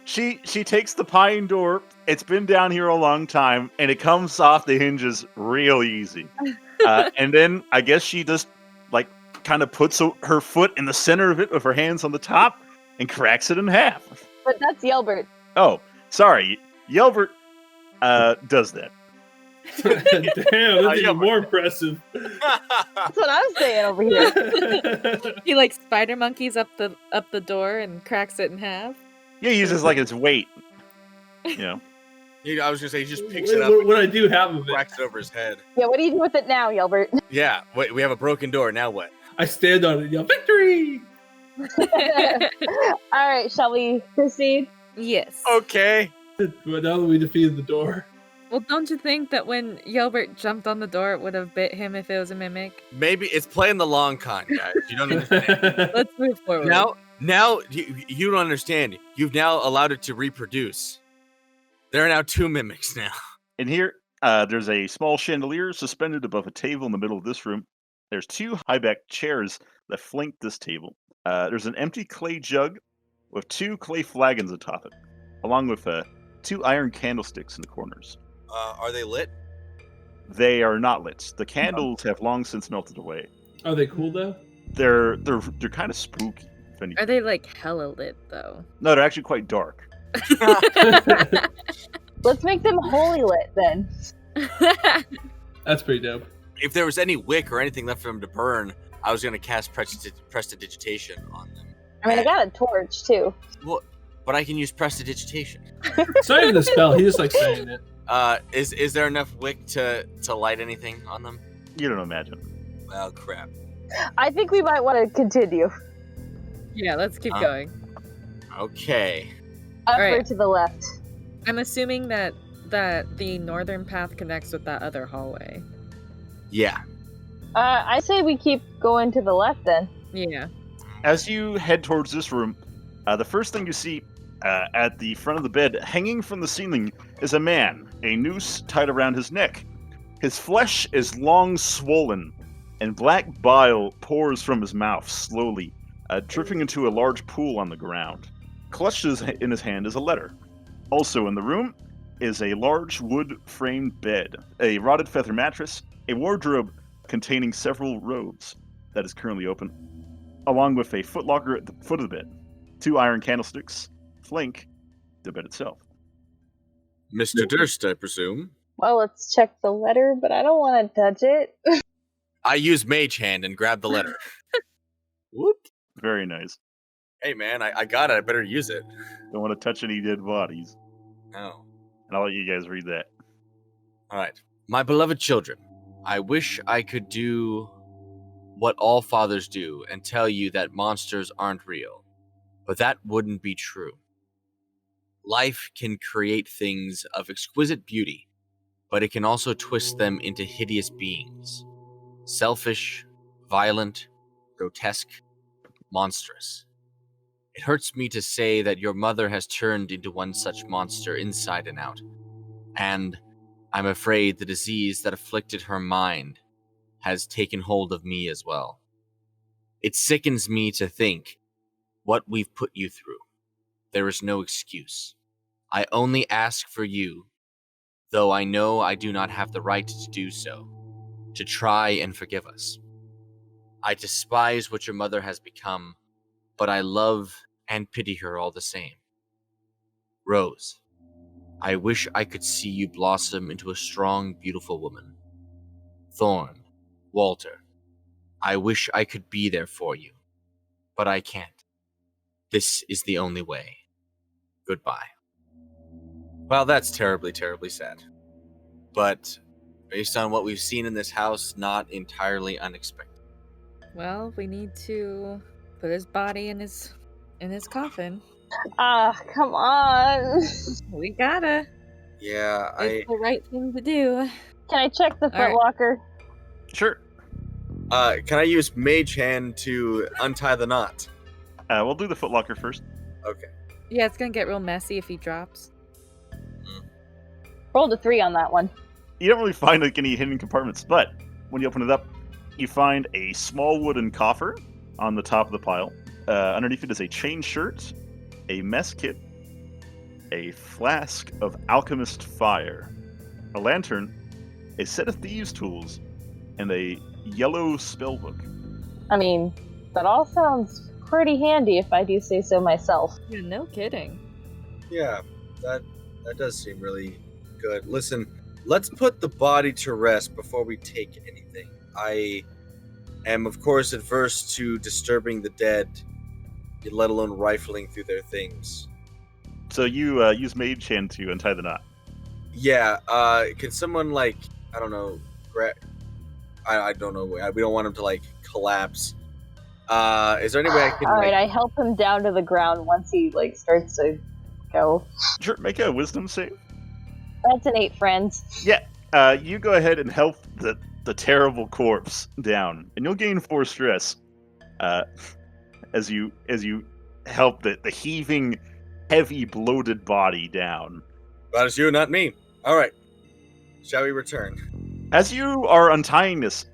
She takes the pine door. It's been down here a long time, and it comes off the hinges real easy. And then I guess she just kind of puts her foot in the center of it with her hands on the top and cracks it in half. But that's Yelbert. Oh, sorry, Yelbert does that. Damn, that's Yeah, even more impressive. That's what I'm saying over here. He spider monkeys up the door and cracks it in half. Yeah, he uses its weight. You know. I was gonna say he just picks it up What I do have of and it, whacks it over his head. Yeah, what do you do with it now, Yelbert? Yeah. Wait, we have a broken door. Now what? I stand on it and yell, "Victory!" Alright, shall we proceed? Yes. Okay. But now that we defeated the door, Well, don't you think that when Yelbert jumped on the door, it would have bit him if it was a mimic? Maybe it's playing the long con, guys. You don't understand. Let's move forward. Now you don't understand. You've now allowed it to reproduce. There are now two mimics now. In here, there's a small chandelier suspended above a table in the middle of this room. There's two high-backed chairs that flank this table. There's an empty clay jug with two clay flagons atop it, along with two iron candlesticks in the corners. Are they lit? They are not lit. The candles have long since melted away. are they cool though? They're kind of spooky. If anything. Are they hella lit though? No, they're actually quite dark. Let's make them holy lit then. That's pretty dope. If there was any wick or anything left for them to burn, I was gonna cast prestidigitation on them. I mean, I got a torch too. Well, but I can use prestidigitation. It's not even the spell. He's just like saying it. Is there enough wick to light anything on them? You don't imagine. Well, crap. I think we might want to continue. Yeah, let's keep going. Okay. Upward Alright. to the left. I'm assuming that the northern path connects with that other hallway. Yeah. I say we keep going to the left then. Yeah. As you head towards this room, the first thing you see at the front of the bed, hanging from the ceiling, is a man, a noose tied around his neck. His flesh is long swollen, and black bile pours from his mouth slowly, dripping into a large pool on the ground. Clutched in his hand is a letter. Also in the room is a large wood-framed bed, a rotted feather mattress, a wardrobe containing several robes that is currently open, along with a footlocker at the foot of the bed, 2 iron candlesticks flank the bed itself. Mr. Durst, I presume. Well, let's check the letter, but I don't want to touch it. I use Mage Hand and grab the letter. Whoop. Very nice. Hey, man, I got it. I better use it. Don't want to touch any dead bodies. No. And I'll let you guys read that. All right. My beloved children, I wish I could do what all fathers do and tell you that monsters aren't real, but that wouldn't be true. Life can create things of exquisite beauty, but it can also twist them into hideous beings. Selfish, violent, grotesque, monstrous. It hurts me to say that your mother has turned into one such monster inside and out, and I'm afraid the disease that afflicted her mind has taken hold of me as well. It sickens me to think what we've put you through. There is no excuse. I only ask for you, though I know I do not have the right to do so, to try and forgive us. I despise what your mother has become, but I love and pity her all the same. Rose, I wish I could see you blossom into a strong, beautiful woman. Thorn, Walter, I wish I could be there for you, but I can't. This is the only way. Goodbye. Well, that's terribly, terribly sad. But based on what we've seen in this house, not entirely unexpected. Well, we need to put his body in his coffin. Ah, come on. We gotta. Yeah, It's the right thing to do. Can I check the Alright. footlocker? Sure. Can I use Mage Hand to untie the knot? We'll do the footlocker first. Okay. Yeah, it's gonna get real messy if he drops. Rolled a 3 on that one. You don't really find like any hidden compartments, but when you open it up, you find a small wooden coffer on the top of the pile. Underneath it is a chain shirt, a mess kit, a flask of alchemist fire, a lantern, a set of thieves' tools, and a yellow spellbook. I mean, that all sounds pretty handy if I do say so myself. Yeah, no kidding. Yeah, that does seem really good. Listen, let's put the body to rest before we take anything. I am, of course, adverse to disturbing the dead, let alone rifling through their things. So you use Mage Hand to untie the knot. Yeah, can someone, like, I don't know, I don't know, we don't want him to, like, collapse. Is there any way I can, Alright, like... I help him down to the ground once he, like, starts to go. Sure, make a wisdom save. That's an 8, friends. Yeah, you go ahead and help the terrible corpse down, and you'll gain 4 stress as you help the heaving, heavy, bloated body down. That is you, not me. All right. Shall we return? As you are untying this,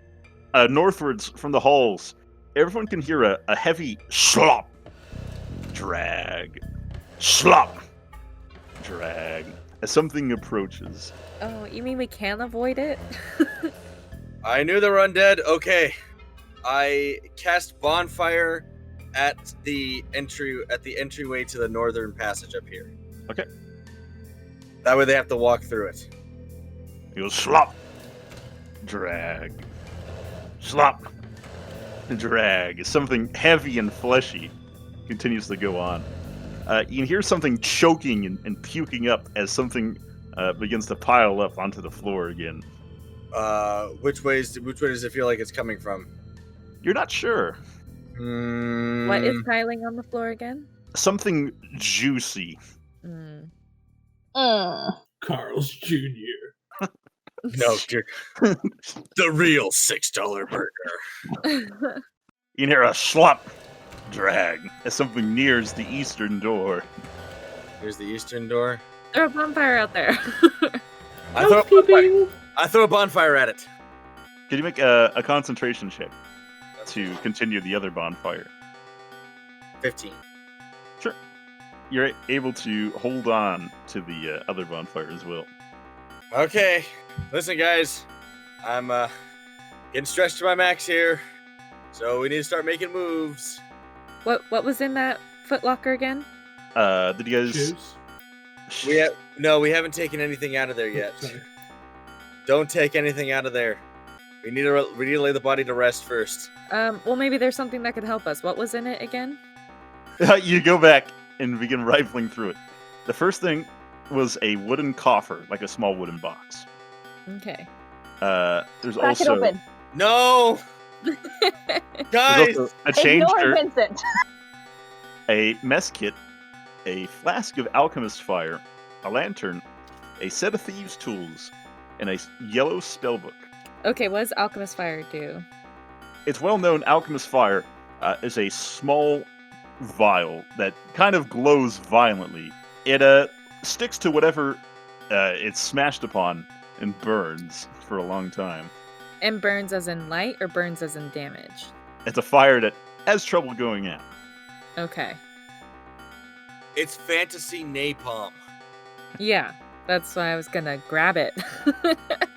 northwards from the halls, everyone can hear a heavy slop, drag, slop, drag, as something approaches. Oh, you mean we can't avoid it? I knew they were undead. Okay. I cast bonfire at the entryway to the northern passage up here. Okay. That way they have to walk through it. He goes slop, drag, slop, drag. As something heavy and fleshy continues to go on. You can hear something choking and puking up as something begins to pile up onto the floor again. Which way does it feel like it's coming from? You're not sure. What is piling on the floor again? Something juicy. Carl's Jr. No, dear. The real $6 burger. You can hear a slop, drag, as something nears the eastern door. Here's the eastern door. Throw a bonfire out there. I throw a bonfire at it. Can you make a concentration check to continue the other bonfire? 15. Sure. You're able to hold on to the other bonfire as well. Okay. Listen, guys. I'm getting stretched to my max here. So we need to start making moves. What was in that footlocker again? Did you guys... Shoes. We haven't taken anything out of there yet. Sorry. Don't take anything out of there. We need to lay the body to rest first. Well, maybe there's something that could help us. What was in it again? You go back and begin rifling through it. The first thing was a wooden coffer, like a small wooden box. Okay. There's Crack it also open. No, guys. there's also a chain Ignore shirt, Vincent. a mess kit, a flask of alchemist fire, a lantern, a set of thieves' tools, and a yellow spellbook. Okay, what does Alchemist Fire do? It's well known alchemist fire is a small vial that kind of glows violently. It sticks to whatever it's smashed upon and burns for a long time. And burns as in light or burns as in damage? It's a fire that has trouble going out. Okay. It's fantasy napalm. Yeah, that's why I was gonna grab it.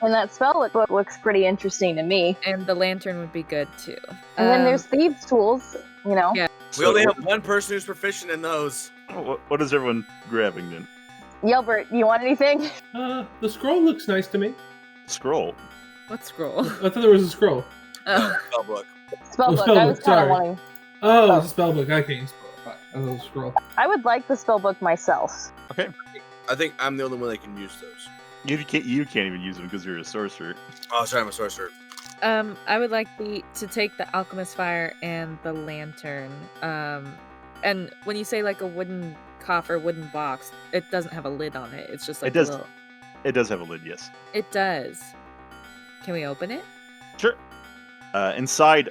And that spell looks pretty interesting to me. And the lantern would be good too. And then there's thieves' tools, you know. Yeah. We only have one person who's proficient in those. What is everyone grabbing then? Yelbert, you want anything? The scroll looks nice to me. Scroll. What scroll? I thought there was a scroll. Oh. Spellbook. Spellbook. spellbook, I was kind sorry. of wanting. Oh, it's a spellbook. I can't use spellbook. I thought it was a scroll. I would like the spellbook myself. I think I'm the only one that can use those. You can't even use them because you're a sorcerer. Oh, sorry, I'm a sorcerer. I would like to take the alchemist fire and the lantern. And when you say like a wooden coffer, wooden box, it doesn't have a lid on it. It's just like It does. a little... It does have a lid, yes. It does. Can we open it? Sure. Inside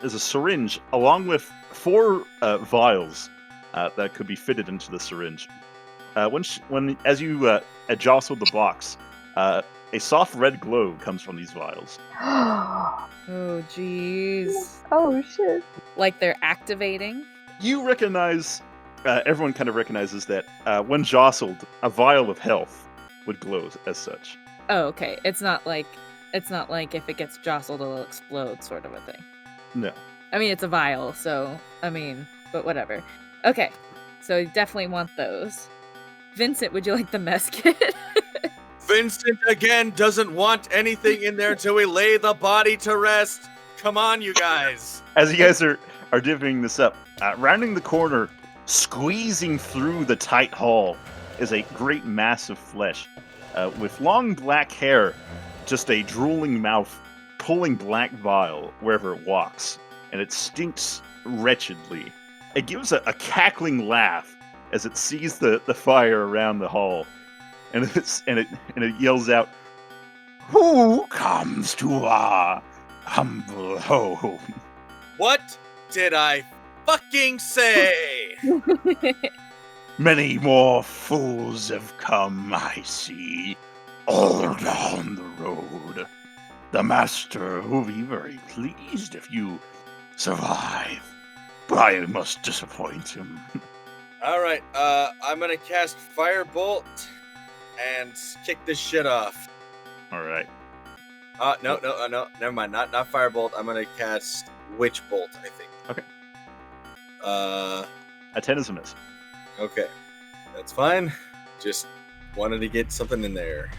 is a syringe along with 4 vials that could be fitted into the syringe. As you jostle the box, a soft red glow comes from these vials. Oh Oh, jeez. shit. Like they're activating? You recognize, everyone kind of recognizes that when jostled, a vial of health would glow as such. Oh, okay. It's not like if it gets jostled, it'll explode sort of a thing. No. I mean, it's a vial, so, but whatever. Okay, so you definitely want those. Vincent, would you like the mess kit? Vincent, again, doesn't want anything in there until we lay the body to rest. Come on, you guys. As you guys are divvying this up, rounding the corner, squeezing through the tight hall, is a great mass of flesh. With long black hair, just a drooling mouth, pulling black bile wherever it walks, and it stinks wretchedly. It gives a cackling laugh as it sees the fire around the hall, and it yells out, "Who comes to our humble home?" What did I fucking say? Many more fools have come, I see, all down the road. The master will be very pleased if you survive, but I must disappoint him. All right, I'm gonna cast Firebolt and kick this shit off. All right. No, never mind. Not Firebolt. I'm gonna cast Witch Bolt, I think. Okay. Uh, A 10 is a miss. okay. That's fine. Just wanted to get something in there.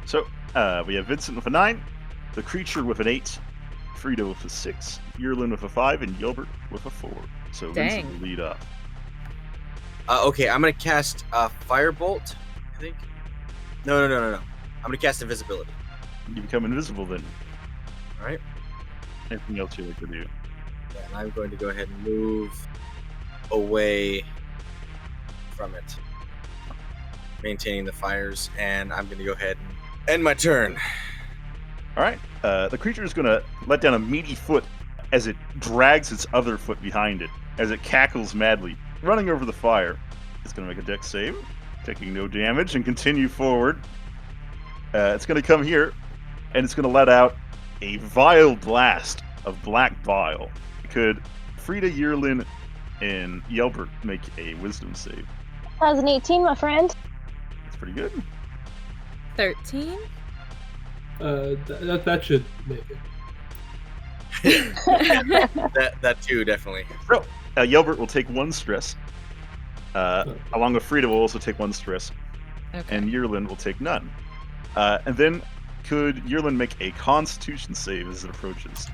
So we have Vincent with a 9, the creature with an 8, Frida with a 6, Yerlin with a 5, and Yelbert with a 4. So Vincent Dang. will lead off. Okay, I'm gonna cast Firebolt. I think. No. I'm gonna cast Invisibility. You become invisible then. All right. Anything else you like to do? Yeah, and I'm going to go ahead and move away from it, maintaining the fires, and I'm going to go ahead and end my turn. All right. The creature is going to let down a meaty foot as it drags its other foot behind it, as it cackles madly, running over the fire. It's going to make a dex save, taking no damage, and continue forward. It's going to come here, and it's going to let out a vile blast of black bile. Could Frida, Yerlin, and Yelbert make a wisdom save? That was an 18, my friend. That's pretty good. 13? That should make it. that too, definitely. So, Yelbert will take 1 stress. Along with Frida will also take 1 stress. Okay. And Yerlin will take none. And then could Yerlin make a Constitution save as it approaches?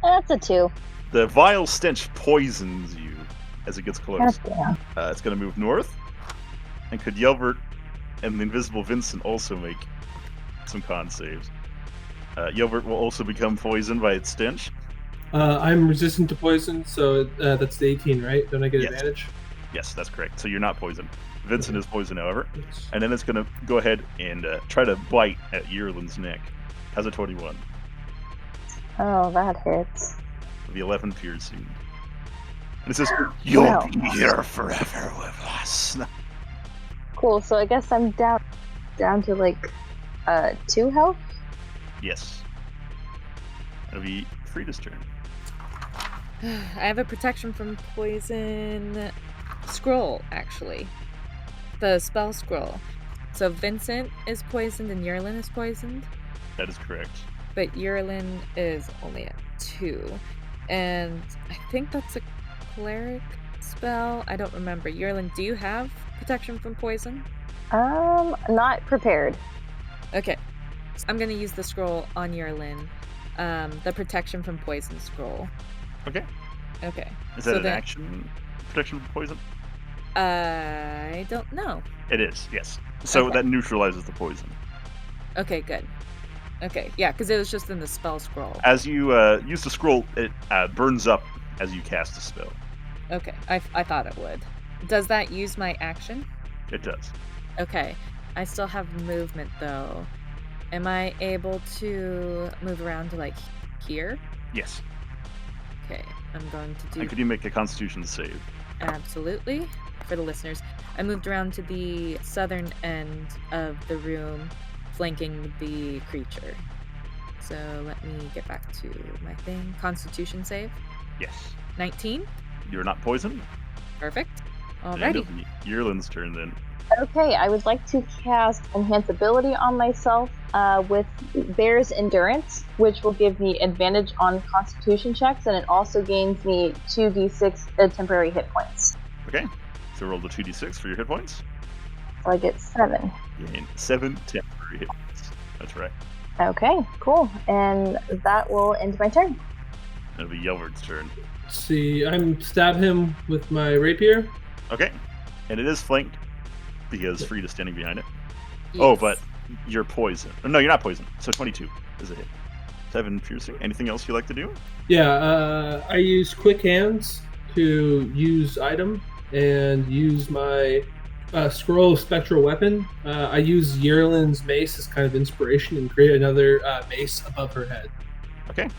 That's a 2. The vile stench poisons you as it gets close. Goddamn. It's going to move north. And could Yelbert and the invisible Vincent also make some con saves? Yelbert will also become poisoned by its stench. I'm resistant to poison, so that's the 18, right? Don't I get Yes. advantage? Yes, that's correct. So you're not poisoned. Vincent Okay. is poisoned, however. Yes. And then it's going to go ahead and try to bite at Yerlin's neck. Has a 21. Oh, that hits. The 11 piercing. And it says, "You'll Wow. be here forever with us." Cool, so I guess I'm down to like 2 health? Yes. It'll be Frida's turn. I have a protection from poison scroll, actually. The spell scroll. So Vincent is poisoned and Yerlin is poisoned, That is correct. but Yerlin is only at 2. And I think that's a cleric spell. I don't remember. Yerlin, do you have protection from poison? Not prepared. Okay. So I'm going to use the scroll on Yerlin. The protection from poison scroll. Okay. Okay. Is So that an then- action protection from poison? I don't know. It is, yes. So Okay. that neutralizes the poison. Okay, good. Okay, yeah, because it was just in the spell scroll. As you use the scroll, it burns up as you cast a spell. Okay, I thought it would. Does that use my action? It does. Okay, I still have movement though. Am I able to move around to like here? Yes. Okay, I'm going to do And could you make a Constitution save? absolutely. For the listeners, I moved around to the southern end of the room, flanking the creature. So let me get back to my thing. Constitution save. Yes. 19. You're not poisoned. Perfect. And Alrighty. it'll be Yerlin's turn then. Okay, I would like to cast Enhance Ability on myself with Bear's Endurance, which will give me advantage on Constitution checks, and it also gains me 2d6 temporary hit points. Okay. So roll the 2d6 for your hit points. So I get 7. You gain 7 temporary hit points. That's right. Okay, cool. And that will end my turn. It'll be Yelvert's turn. Let's see, I'm stab him with my rapier. Okay. And it is flanked because Frida's standing behind it. Oh, Yes. but you're poisoned. No, you're not poisoned. So 22 is a hit. 7 piercing. Anything else you like to do? Yeah, I use quick hands to use item and use my scroll of spectral weapon. I use Yerlin's mace as kind of inspiration and create another mace above her head. Okay.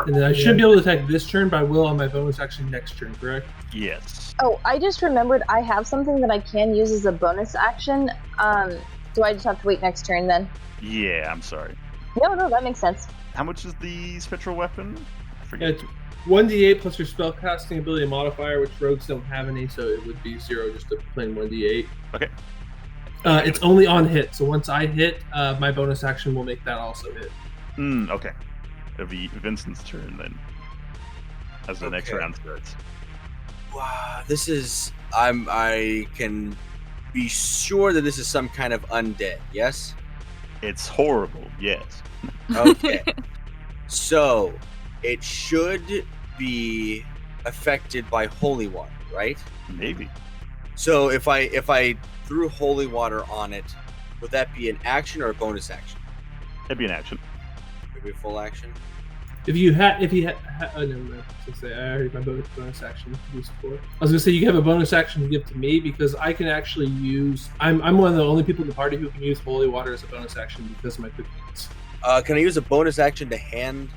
And then I should be able to attack this turn, but I will on my bonus action next turn, correct? Yes. Oh, I just remembered I have something that I can use as a bonus action. Do I just have to wait next turn then? Yeah, I'm sorry. No, that makes sense. How much is the spectral weapon? I forget. It's 1d8 plus your spellcasting ability modifier, which rogues don't have any, so it would be 0 just a plain 1d8. Okay. It's only on hit, so once I hit, my bonus action will make that also hit. Okay. It'll be Vincent's turn then. As the next Okay. round starts. Wow, this is I can be sure that this is some kind of undead, yes? It's horrible, yes. Okay. So, it should be affected by holy water, right? Maybe. So if I threw holy water on it, would that be an action or a bonus action? That'd be an action. Maybe a full action? If you had, oh, never mind. I was gonna say, I already my bonus action to do support. I was gonna say you have a bonus action to give to me because I can actually use. I'm one of the only people in the party who can use holy water as a bonus action because of my quick hands. Can I use a bonus action to hand?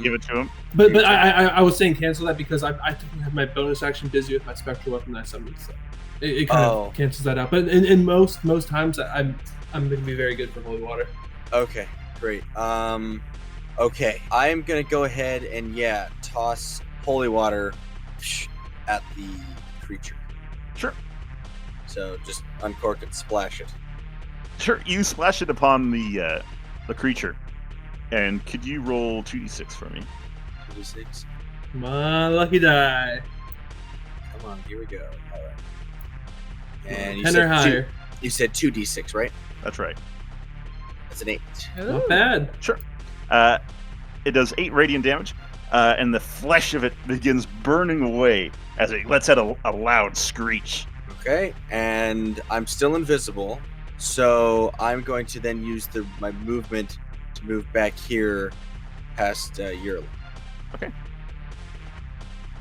Give it to him. But I was saying cancel that because I didn't have my bonus action busy with my spectral weapon that I summoned. So it kind of cancels that out. But in most times I'm gonna be very good for holy water. Okay, great. Okay, I'm gonna go ahead and toss holy water at the creature. Sure. So just uncork it, splash it. Sure, you splash it upon the creature. And could you roll 2d6 for me? 2d6. Come on, lucky die. Come on, here we go. All right. And you 10 said or higher. You said 2d6, right? That's right. That's an 8. Not bad. Sure. It does 8 radiant damage, and the flesh of it begins burning away as it lets out a loud screech. Okay, and I'm still invisible, so I'm going to then use my movement to move back here past Yearling. Okay.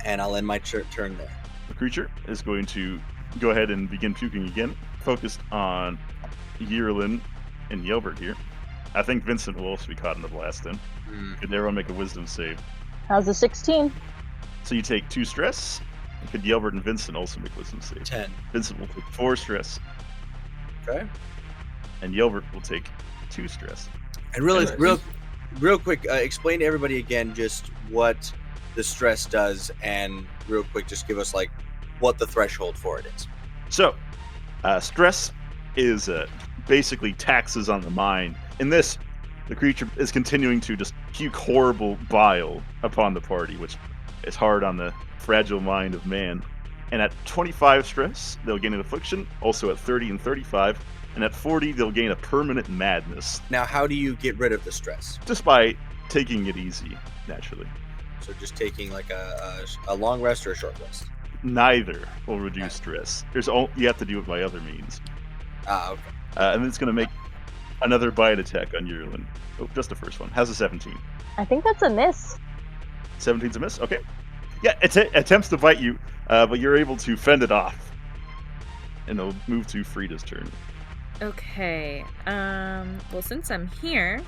And I'll end my turn there. The creature is going to go ahead and begin puking again, focused on Yearling and Yelbert here. I think Vincent will also be caught in the blast then. Could everyone make a wisdom save? How's the 16? So you take 2 stress. Could Yelbert and Vincent also make wisdom save? 10. Vincent will take 4 stress. Okay. And Yelbert will take 2 stress. And real quick, explain to everybody again just what the stress does, and real quick, just give us like what the threshold for it is. So, stress is basically taxes on the mind. In this, the creature is continuing to just puke horrible bile upon the party, which is hard on the fragile mind of man. And at 25 stress, they'll gain an affliction. Also at 30 and 35. And at 40, they'll gain a permanent madness. Now, how do you get rid of the stress? Just by taking it easy, naturally. So just taking like a long rest or a short rest? Neither will reduce stress. You have to do it by other means. Okay. And it's going to make another bite attack on Yearling. Oh, just the first one. How's a 17? I think that's a miss. 17's a miss? Okay. Yeah, it attempts to bite you, but you're able to fend it off. And it'll move to Frida's turn. Okay. Well, since I'm here,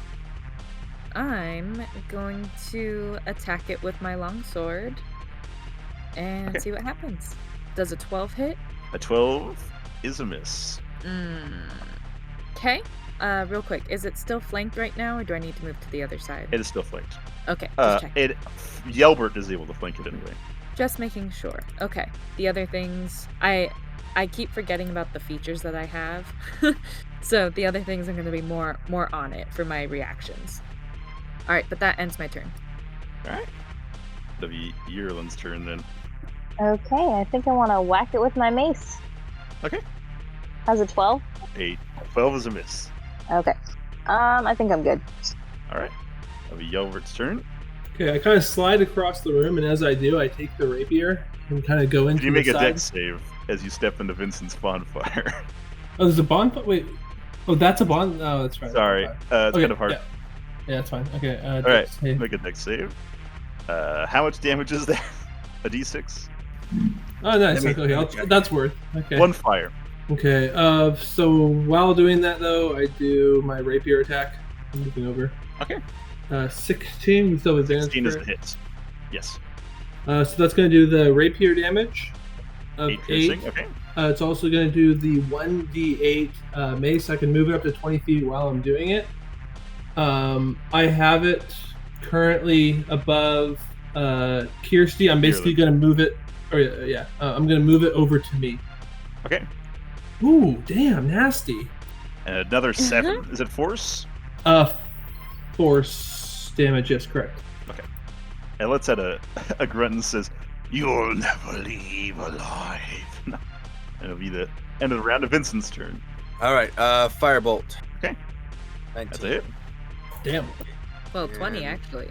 I'm going to attack it with my longsword and see what happens. Does a 12 hit? A 12 is a miss. Okay. Real quick, is it still flanked right now, or do I need to move to the other side? It is still flanked. Okay, just checking. Yelbert is able to flank it anyway. Just making sure. Okay. The other things, I keep forgetting about the features that I have. So the other things are going to be more on it for my reactions. All right, but that ends my turn. All right. That'll be Yearling's turn then. Okay, I think I want to whack it with my mace. Okay. How's a 12? 12 is a miss. Okay. I think I'm good. All right. That'll be Yelvert's turn. Okay, I kind of slide across the room, and as I do, I take the rapier and kind of go into the you make a side. dex save as you step into Vincent's bonfire. Oh, there's a bonfire? Wait. Oh, that's a bon... Oh, that's right. Sorry. It's kind of hard. Yeah, that's fine. Okay. All right. Make a dex save. How much damage is that? A d6? Oh, nice. Okay, that's worth. Okay. 1 fire. Okay. So while doing that, though, I do my rapier attack. I'm moving over. Okay. 16. We still have advantage. 16 is a hit. Yes. So that's going to do the rapier damage of 8. Piercing. Okay. It's also going to do the 1d8 mace. I can move it up to 20 feet while I'm doing it. I have it currently above Kirsty. I'm basically going to move it. I'm going to move it over to me. Okay. Ooh, damn, nasty. And another 7. Is it force? Force damage, yes, correct. Okay. And let's add a grunt and says, "You'll never leave alive." No. And it'll be the end of the round. To Vincent's turn. All right, firebolt. Okay. 19. That's a hit. Damn. Well, 20 actually.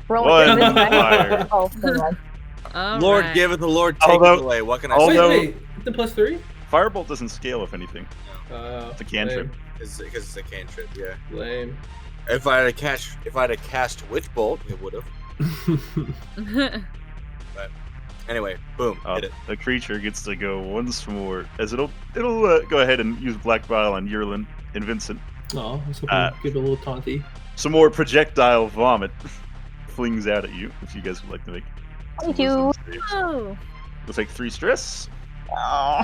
Roll One with this fire. Oh, hang on. All Lord right. giveth, the Lord taketh Although- away. What can I although- say? Wait, the +3? Firebolt doesn't scale if anything. It's a cantrip. Because it's a cantrip, yeah. Lame. If I had a cast Witch Bolt, it would have. Anyway, boom, hit it. The creature gets to go once more, as it'll go ahead and use Black Bile on Yerlin and Vincent. Oh, I was hoping to give it a little taunty. Some more projectile vomit flings out at you. If you guys would like to make. Thank you. Oh. You'll take 3 stress, Oh.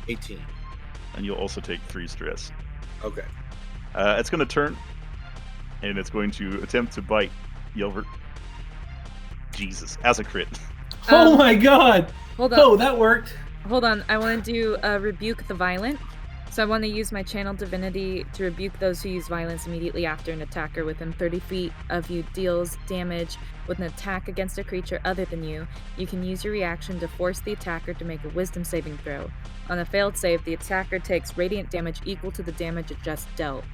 18. and you'll also take 3 stress. Okay. It's going to turn, and it's going to attempt to bite Yelvert. Jesus, as a crit. Oh my god! Hold on. Oh, that worked. Hold on. I want to do Rebuke the Violent. So I want to use my Channel Divinity to rebuke those who use violence immediately after an attacker within 30 feet of you deals damage with an attack against a creature other than you. You can use your reaction to force the attacker to make a Wisdom saving throw. On a failed save, the attacker takes radiant damage equal to the damage it just dealt.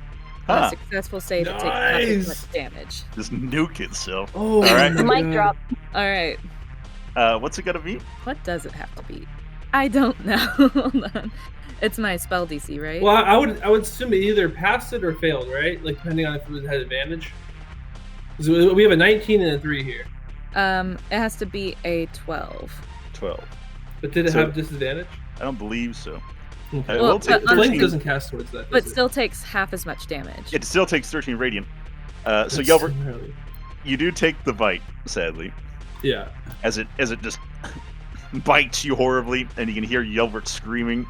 On a successful save, it takes half as much damage. Just nuke itself. Oh, all right. my Mic God. drop. All right. What's it got to beat? What does it have to beat? I don't know. Hold on. It's my spell DC, right? Well, I would assume it either passed it or failed, right? Like depending on if it had advantage. So we have a 19 and a 3 here. It has to be a 12. 12. But did it have disadvantage? I don't believe so. Okay. It Well, will take but Blink 13. doesn't cast towards that. But does it? still takes half as much damage. It still takes 13 radiant. So That's Yelvert, really- you do take the bite, sadly, Yeah. as it just bites you horribly, and you can hear Yelvert screaming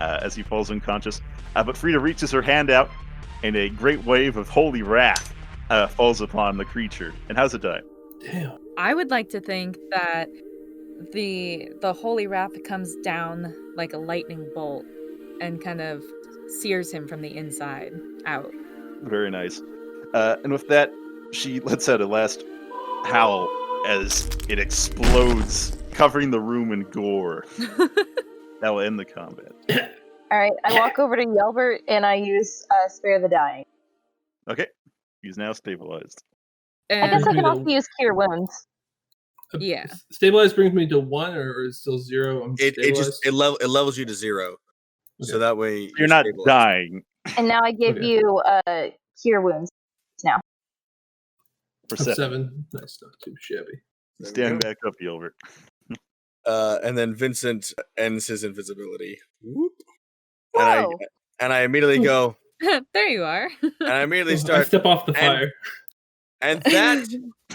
as he falls unconscious. But Frida reaches her hand out, and a great wave of holy wrath falls upon the creature. And how's it die? Damn. I would like to think that the holy wrath comes down like a lightning bolt and kind of sears him from the inside out. Very nice. And with that, she lets out a last howl as it explodes, covering the room in gore. That will end the combat. All right, I walk over to Yelbert and I use Spare the Dying. Okay, he's now stabilized. I guess I And can also use Cure Wounds. yeah. Stabilize brings me to 1 or is still 0? I'm It stabilized? it levels you to 0. So Okay. that way You're not stabilized. dying. And now I give Okay. you Cure Wounds now. For I'm 7. 7. That's not too shabby. There we Stand go. back up, Gilbert. And then Vincent ends his invisibility. Whoop. Whoa! And I immediately go, There you are. and I immediately I start, step off the and- fire. and that,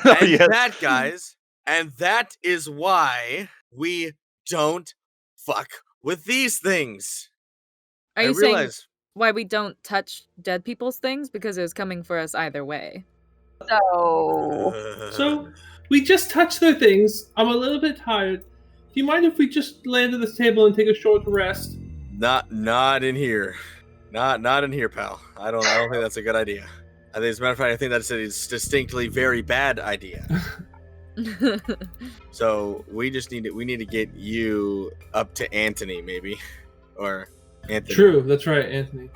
Oh, and yes. that, guys, and that is why we don't fuck with these things. Are I you saying realize, why we don't touch dead people's things? Because it was coming for us either way. So, So we just touched their things. I'm a little bit tired. Do you mind if we just land at this table and take a short rest? not in here, not in here, pal. I don't think that's a good idea. I think, as a matter of fact, I think that's a distinctly very bad idea. So we need to get you up to Anthony, maybe, or Anthony. True, that's right, Anthony.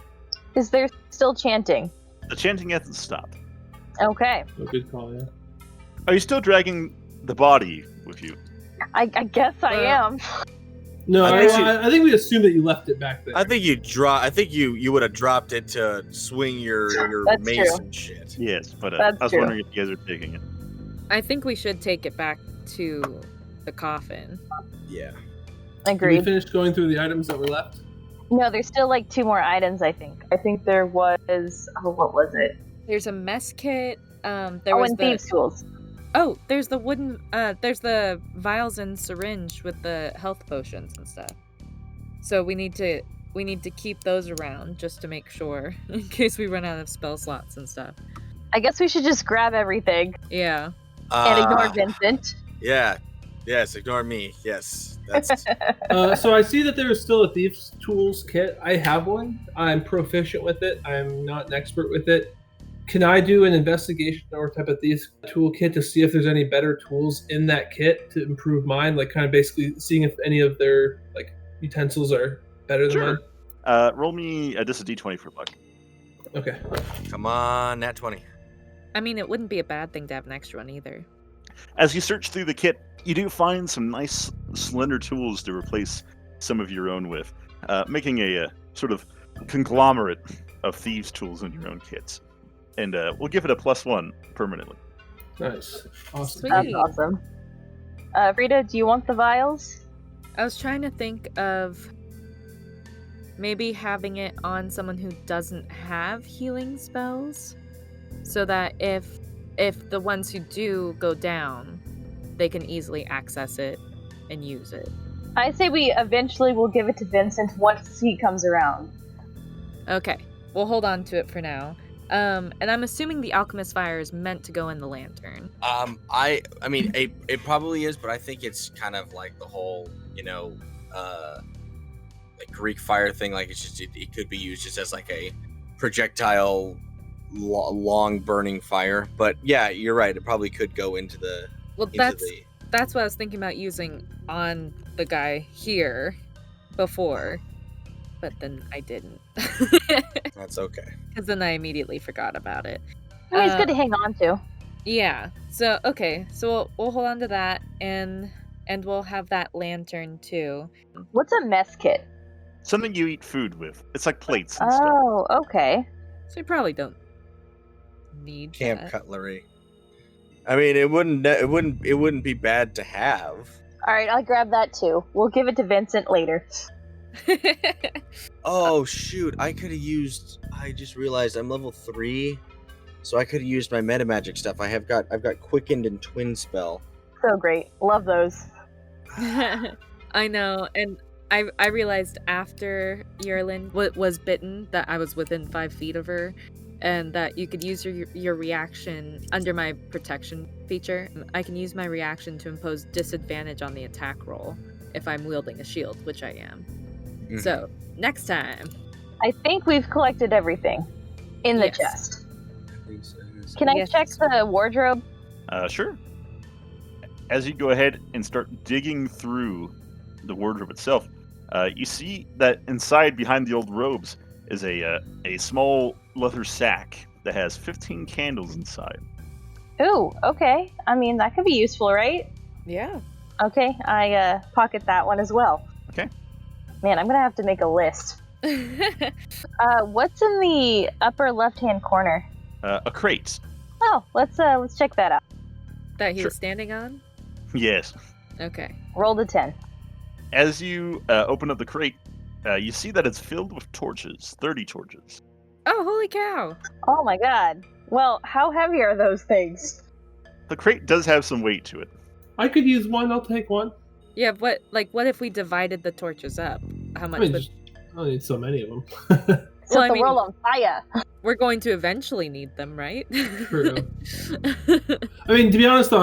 is there still chanting? The chanting hasn't stopped. Okay. Oh, good call, yeah. Are you still dragging the body with you? I guess I am. No, I think I think we assume that you left it back there. I think you would have dropped it to swing your That's mace true. and shit. Yes, but That's I was true. wondering if you guys are taking it. I think we should take it back to the coffin. Yeah. Did we Agreed. finished going through the items that were left? No, there's still like 2 more items, I think. I think there was... Oh, what was it? There's a mess kit. There Oh, was and the Thieves' Tools. oh, there's the wooden. There's the vials and syringe with the health potions and stuff. So we need to keep those around just to make sure in case we run out of spell slots and stuff. I guess we should just grab everything Yeah. and ignore Vincent. Yeah. Yes. Ignore me. Yes. That's So I see that there is still a Thieves' Tools kit. I have one. I'm proficient with it. I'm not an expert with it. Can I do an investigation or type of Thieves' Tool kit to see if there's any better tools in that kit to improve mine? Like kind of basically seeing if any of their utensils are better than Sure. mine? Roll me just a d20 for luck. Okay. Come on, nat 20. I mean, it wouldn't be a bad thing to have an extra one either. As you search through the kit, you do find some nice slender tools to replace some of your own with, making a sort of conglomerate of thieves' tools in your own kits. And we'll give it a +1 permanently. Nice. Awesome. Sweet. That's awesome. Rita, do you want the vials? I was trying to think of maybe having it on someone who doesn't have healing spells, so that if the ones who do go down, they can easily access it and use it. I say we eventually will give it to Vincent once he comes around. Okay, we'll hold on to it for now. And I'm assuming the alchemist fire is meant to go in the lantern. I mean, it probably is, but I think it's kind of like the whole, like Greek fire thing. Like it's just, it could be used just as like a projectile, long burning fire. But yeah, you're right. It probably could go into the. Well, that's what I was thinking about using on the guy here before, but then I didn't. That's okay. Because then I immediately forgot about it. Always good to hang on to. Yeah. So okay. So we'll hold on to that, and we'll have that lantern too. What's a mess kit? Something you eat food with. It's like plates and stuff. Oh, okay. So you probably don't need Camp that. cutlery. I mean, it wouldn't be bad to have. All right, I'll grab that too. We'll give it to Vincent later. Oh shoot! I could have used. I just realized I'm level 3, so I could have used my meta magic stuff. I've got quickened and twin spell. So great. Love those. I know, and I realized after Yerlin was bitten that I was within 5 feet of her, and that you could use your reaction under my protection feature. I can use my reaction to impose disadvantage on the attack roll if I'm wielding a shield, which I am. Mhm. So, next time. I think we've collected everything in the Yes. chest. I think so, yes. Can I Yes. check the wardrobe? Sure. As you go ahead and start digging through the wardrobe itself, you see that inside, behind the old robes, is a small leather sack that has 15 candles inside. Ooh, okay. I mean, that could be useful, right? Yeah. Okay, I pocket that one as well. Okay. Man, I'm gonna have to make a list. What's in the upper left-hand corner? A crate. Oh, let's check that out. That he Sure. was standing on? Yes. Okay. Roll to 10. As you open up the crate, you see that it's filled with torches, 30 torches. Oh, holy cow! Oh my god. Well, how heavy are those things? The crate does have some weight to it. I could use one. I'll take one. Yeah, what if we divided the torches up? How much I mean, would... I don't need so many of them. Set Well, I the mean- world on fire. We're going to eventually need them, right? True. I mean, to be honest, though,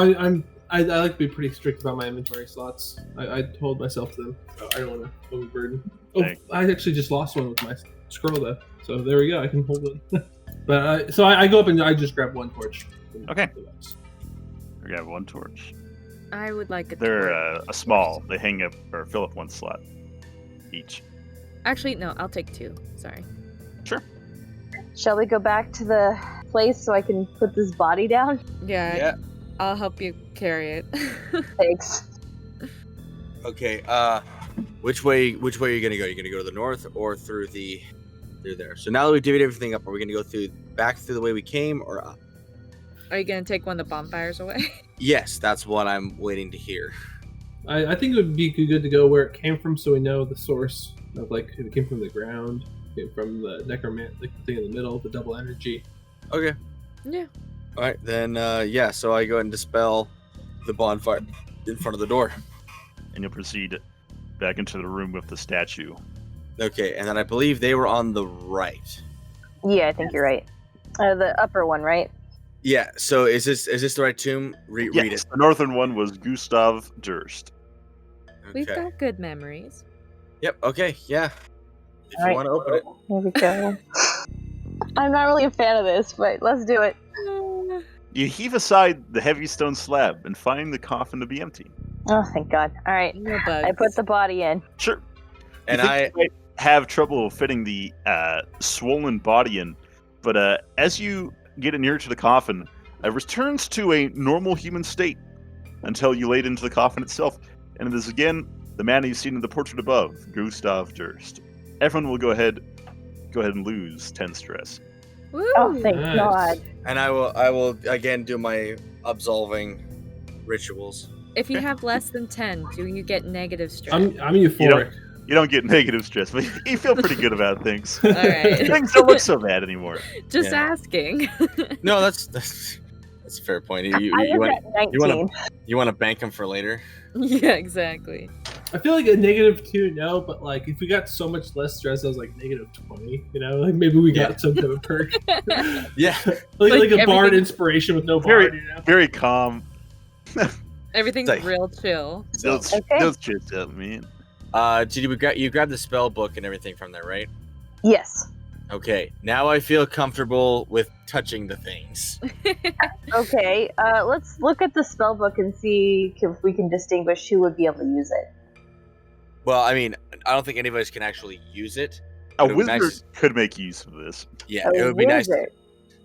I like to be pretty strict about my inventory slots. I told myself to them. I don't want to overburden. Oh, Dang. I actually just lost one with my scroll though. So there we go. I can hold it. But so I go up and I just grab one torch. Okay. We have one torch. I would like a They're torch. a small. They hang up or fill up one slot each. Actually, no, I'll take 2. Sorry. Sure. Shall we go back to the place so I can put this body down? Yeah. I'll help you carry it. Thanks. Okay. Which way are you gonna go? You're gonna go to the north or through there? So now that we've divvied everything up, are we gonna go back through the way we came or up? Are you gonna take one of the bonfires away? Yes, that's what I'm waiting to hear. I think it would be good to go where it came from, so we know the source of like if it came from the ground, came from the necromant, like the thing in the middle, the double energy. Okay. Yeah. All right, then. So I go ahead and dispel the bonfire in front of the door. And you'll proceed back into the room with the statue. Okay, and then I believe they were on the right. Yeah, I think you're right. The upper one, right? Yeah. So is this the right tomb? Read Yes, it. the northern one was Gustav Durst. We've Okay. got good memories. Yep. Okay. Yeah. If All you right. want to open it. Here we go. I'm not really a fan of this, but let's do it. You heave aside the heavy stone slab and find the coffin to be empty. Oh, thank God. All right. No bugs. I put the body in. Sure. And you think you might have trouble fitting the swollen body in, but as you get nearer to the coffin, it returns to a normal human state until you laid into the coffin itself, and it is again the man you've seen in the portrait above, Gustav Durst. Everyone will go ahead and lose 10 stress. Woo! Oh, thank Nice. God. And I will again do my absolving rituals. If you have less than 10, do you get negative stress? I'm euphoric. You don't get negative stress, but you feel pretty good about things. All right. Things don't look so bad anymore. Just Yeah. asking. No, that's a fair point. I was at 19. You want to bank them for later? Yeah, exactly. I feel like a -2, no, but like if we got so much less stress, I was like -20. You know, like maybe we got some type of perk. Yeah. like a bard everything- inspiration with no Very- bard. You know. Very calm. Everything's Like- real chill. Those Okay. those chits up, man. Did you grab the spell book and everything from there, right? Yes. Okay. Now I feel comfortable with touching the things. Okay, let's look at the spell book and see if we can distinguish who would be able to use it. Well, I mean, I don't think any of us can actually use it. A But it would be wizard nice- could make use of this. Yeah, A it would be nice. wizard.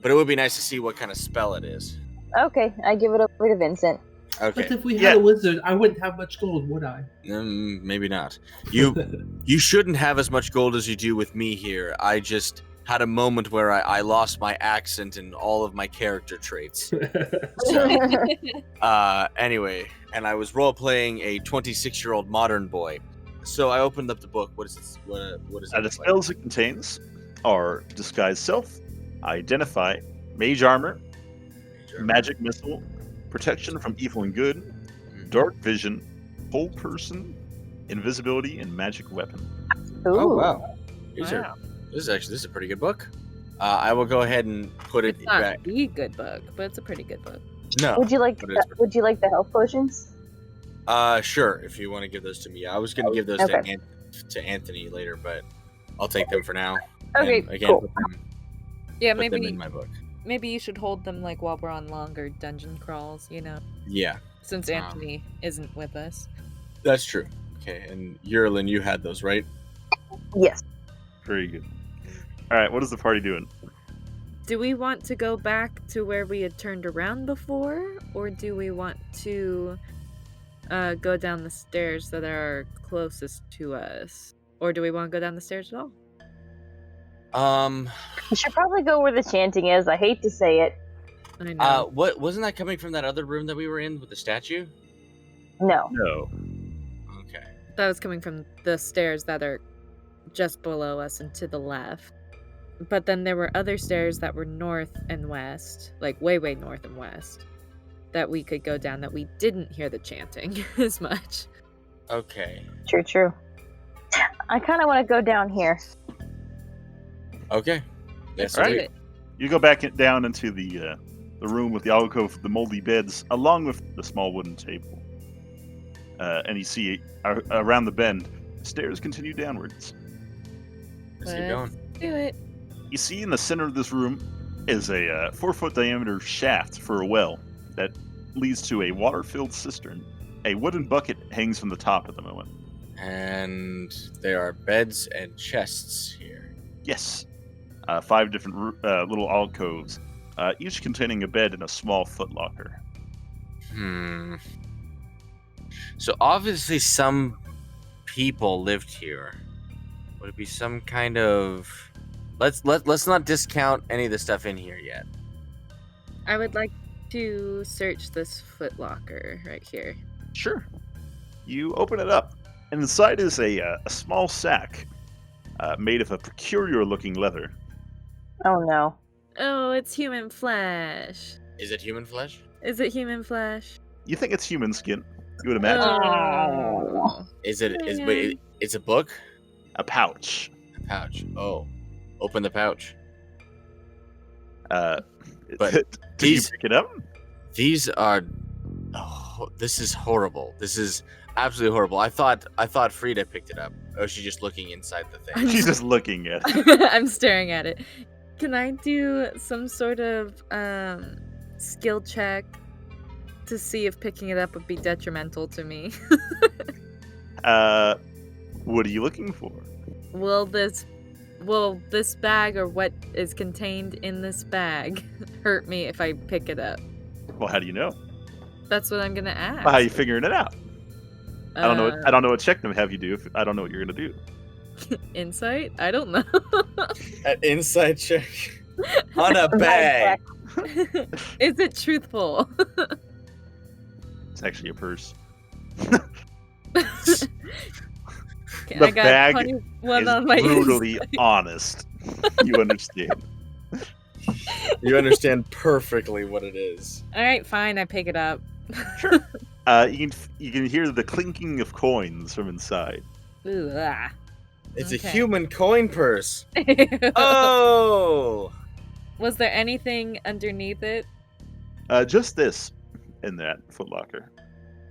But it would be nice to see what kind of spell it is. Okay, I give it over to Vincent. Okay. But if we Yeah. had a wizard, I wouldn't have much gold, would I? Maybe not. You shouldn't have as much gold as you do with me here. I just had a moment where I lost my accent and all of my character traits. Anyway, and I was role playing a 26-year-old modern boy. So I opened up the book. What is this? What is it? The look like? spells it contains are Disguise Self, Identify, Mage Armor, Magic Missile, Protection from Evil and Good, Dark Vision, Whole Person, Invisibility, and Magic Weapon. Ooh. Oh wow! This is a pretty good book. I will go ahead and put it It's not back. the good book, but it's a pretty good book. No. Would you like But it's- the health potions? Sure. If you want to give those to me, I was going to give those Okay. to Anthony later, but I'll take them for now. Okay, And again, cool. Yeah, put them maybe in my book. maybe you should hold them like while we're on longer dungeon crawls, you know, Yeah, since Anthony isn't with us. that's true. Okay, and Yerlin, you had those, right? Yes. Very good. All right, what is the party doing? Do we want to go back to where we had turned around before, or do we want to go down the stairs that are closest to us? Or do we want to go down the stairs at all? You should probably go where the chanting is. I hate to say it. I know. What wasn't that coming from that other room that we were in with the statue? No. No. Okay. That was coming from the stairs that are just below us and to the left. But then there were other stairs that were north and west, like way, way north and west, that we could go down that we didn't hear the chanting as much. Okay. True. I kind of want to go down here. Okay. Yes, All I right. do. You go back down into the room with the alcove, the moldy beds, along with the small wooden table. And you see around the bend, stairs continue downwards. Let's keep going. Do it. You see in the center of this room is a 4-foot diameter shaft for a well that leads to a water-filled cistern. A wooden bucket hangs from the top at the moment. And there are beds and chests here. Yes. 5 different little alcoves, each containing a bed and a small footlocker. So obviously some people lived here. Would it be some kind of... Let's not discount any of the stuff in here yet. I would like to search this footlocker right here. Sure. You open it up, and inside is a small sack made of a peculiar-looking leather. Oh no. Oh, it's human flesh. Is it human flesh? Is it human flesh? You think it's human skin, you would imagine. Oh. Is it? Is Yeah. wait? It's a book? A pouch. A pouch. Oh, open the pouch. But But did you these- pick it up? These are. Oh, this is horrible. This is absolutely horrible. I thought Frida picked it up. Oh, she's just looking inside the thing. She's just looking at it. I'm staring at it. Can I do some sort of skill check to see if picking it up would be detrimental to me? What are you looking for? Will this bag or what is contained in this bag hurt me if I pick it up? Well, how do you know? That's what I'm gonna ask. Well, how are you figuring it out? I don't know. I don't know what check to have you do. If I don't know what you're gonna do. Insight? I don't know. An insight check on a bag. Is it truthful? It's actually a purse. Okay, The I got bag 21 is on my brutally insight. honest. You understand? You understand perfectly what it is. All right, fine. I pick it up. Sure. You can hear the clinking of coins from inside. Ooh, ah. It's Okay. a human coin purse. Oh! Was there anything underneath it? Just this in that footlocker.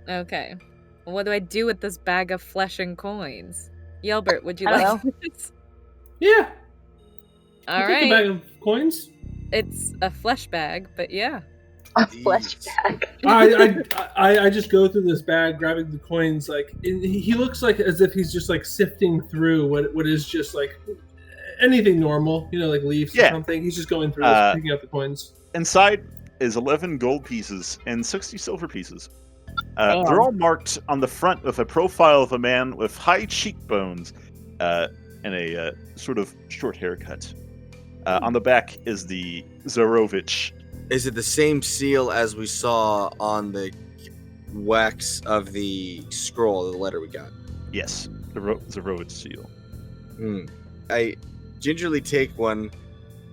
Okay. What do I do with this bag of flesh and coins? Yelbert, would you I don't like this? Yeah. All I'll take a right. bag of coins. It's a flesh bag, but yeah. A flesh bag. I just go through this bag, grabbing the coins. Like he looks like as if he's just like sifting through what is just like anything normal, like leaves or Yeah. something. He's just going through this, picking up the coins. Inside is 11 gold pieces and 60 silver pieces. Damn. They're all marked on the front with a profile of a man with high cheekbones and a sort of short haircut. On the back is the Zarovich. Is it the same seal as we saw on the wax of the scroll, the letter we got? Yes, the Zarovich seal. I gingerly take one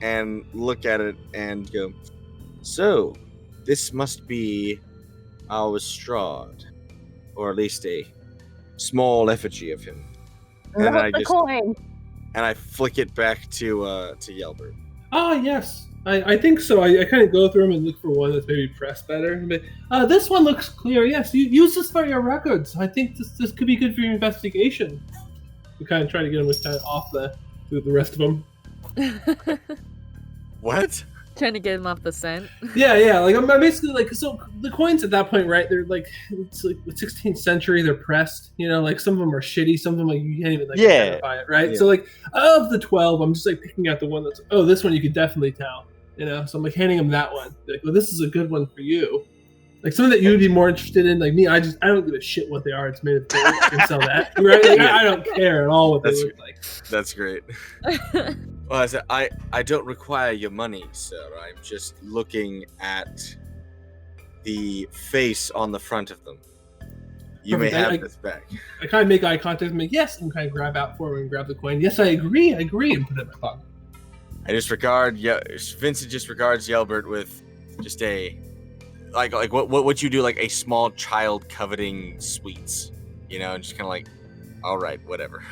and look at it and go, so, this must be our Strahd, or at least a small effigy of him. And Not I the just coin. and I flick it back to Yelbert. Ah, yes. I think so. I kind of go through them and look for one that's maybe pressed better. But, this one looks clear. Yes, you use this for your records. I think this could be good for your investigation. We kind of try to get him kind of off the rest of them. What? Trying to get him off the scent. Yeah. Like I'm basically like, so the coins at that point, right? They're like, it's like the 16th century. They're pressed. Like some of them are shitty. Some of them like you can't even identify it, right? Yeah. So like of the 12, I'm just like picking out the one that's this one you could definitely tell. So I'm like handing him that one. They're like, well, this is a good one for you. Like something that you would be more interested in. Like me, I don't give a shit what they are. It's made of gold. I can sell that, right? Like, I don't care at all what they look like. That's great. Well, I said, I don't require your money, sir. I'm just looking at the face on the front of them. You may Perfect. have this back. I kind of make eye contact and make yes, and kind of grab out for him and grab the coin. Yes, I agree, and put it in my pocket. I just Vincent just regards Yelbert with just a like what you do, like a small child coveting sweets, and just kind of like, all right, whatever.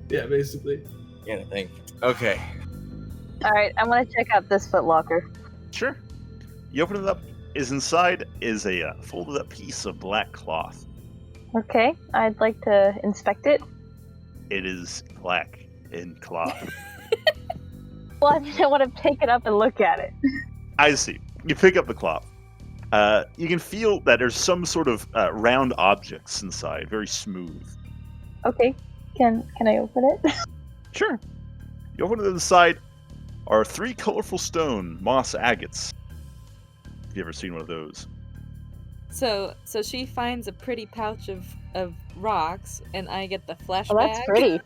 Yeah, basically. Yeah, thank. Okay. All right, I'm gonna check out this footlocker. Sure. You open it up. Inside is a folded up piece of black cloth. Okay, I'd like to inspect it. It is black in cloth. Well, I want to pick it up and look at it. I see. You pick up the cloth. You can feel that there's some sort of round objects inside, very smooth. Okay, can I open it? Sure. You open it inside are 3 colorful stone moss agates. Have you ever seen one of those? So she finds a pretty pouch of rocks, and I get the flesh Oh, that's bag. pretty.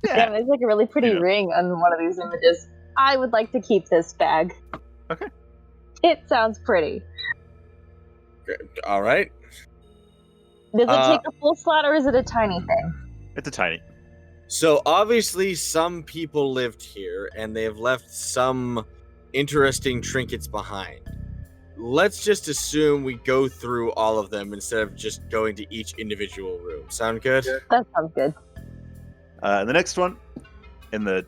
Yeah, there's like a really pretty Yeah. ring on one of these images. I would like to keep this bag. Okay. It sounds pretty. All right. Does it take a full slot or is it a tiny thing? It's a tiny. So obviously some people lived here and they have left some interesting trinkets behind. Let's just assume we go through all of them instead of just going to each individual room. Sound good? That sounds good. The next one in the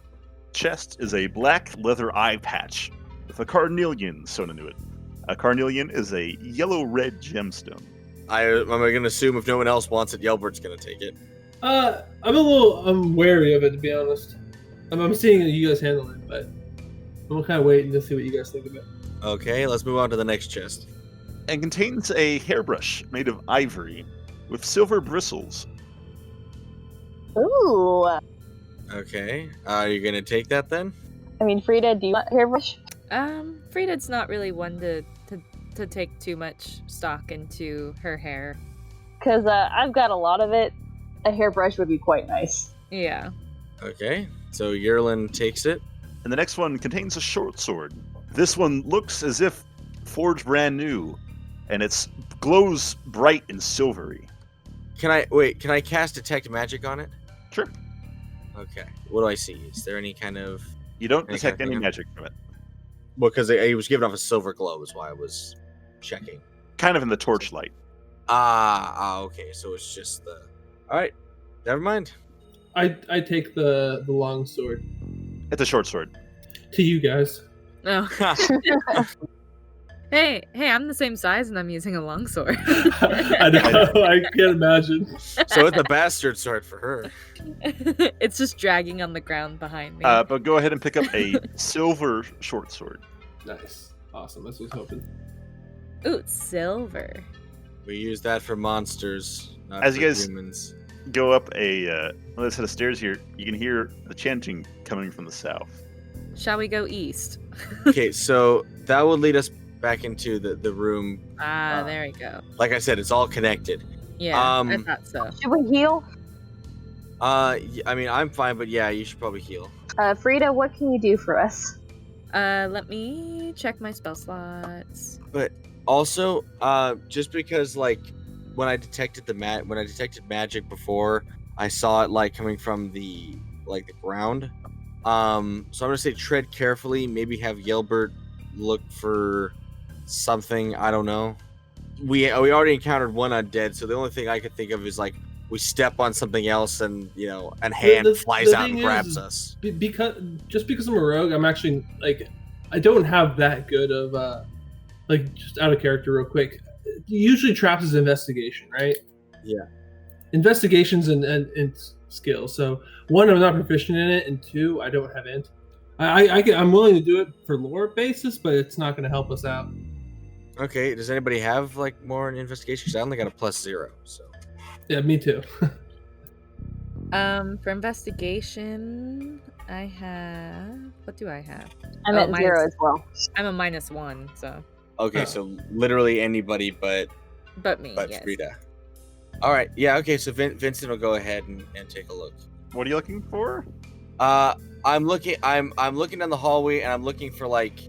chest is a black leather eye patch with a carnelian sewn into it. A carnelian is a yellow-red gemstone. I'm going to assume if no one else wants it, Yelbert's going to take it. I'm a little wary of it, to be honest. I'm seeing you guys handle it, but I'm kind of waiting to see what you guys think of it. Okay, let's move on to the next chest. And contains a hairbrush made of ivory with silver bristles. Ooh. Okay. Are you gonna take that then? I mean, Frida, do you want a hairbrush? Frida's not really one to take too much stock into her hair. Because I've got a lot of it. A hairbrush would be quite nice. Yeah. Okay. So Yerlin takes it. And the next one contains a short sword. This one looks as if forged brand new, and it glows bright and silvery. Can I cast Detect Magic on it? Sure. Okay. What do I see? Is there any kind of... You don't Any detect kind of any thing? magic from it. Well, because it was giving off a silver glow is why I was checking. Kind of in the torchlight. Okay. So it's just the... Alright. Never mind. I take the long sword. It's a short sword. To you guys. Oh. Hey, I'm the same size and I'm using a longsword. I know. I can't imagine. So it's a bastard sword for her. It's just dragging on the ground behind me. But go ahead and pick up a silver short sword. Nice. Awesome. That's what I was hoping. Ooh, it's silver. We use that for monsters, not As for you guys- humans. Go up a set of stairs here. You can hear the chanting coming from the south. Shall we go east? Okay, so that would lead us back into the room. There we go. Like I said, it's all connected. Yeah, I Um, thought so. Should we heal? I mean, I'm fine, but yeah, you should probably heal. Frida, what can you do for us? Let me check my spell slots. But also, just because like when I detected magic before, I saw it like coming from the ground. So I'm gonna say tread carefully. Maybe have Yelbert look for something. I don't know. We already encountered one undead, so the only thing I could think of is like we step on something else, and a hand flies out and grabs us. Because I'm a rogue, I'm actually like I don't have that good of just out of character real quick. Usually traps is investigation, right? Yeah. Investigations and skills. So one, I'm not proficient in it, and two, I don't have int. I'm willing to do it for lore basis, but it's not going to help us out. Okay. Does anybody have like more in investigation? Because I only got a +0. So. Yeah, me too. For investigation, I have. What do I have? I'm at 0 as well. I'm a -1, so. Okay, so literally anybody but me. Yes. Frida. All right. Yeah. Okay. So Vincent will go ahead and take a look. What are you looking for? I'm looking down the hallway and I'm looking for like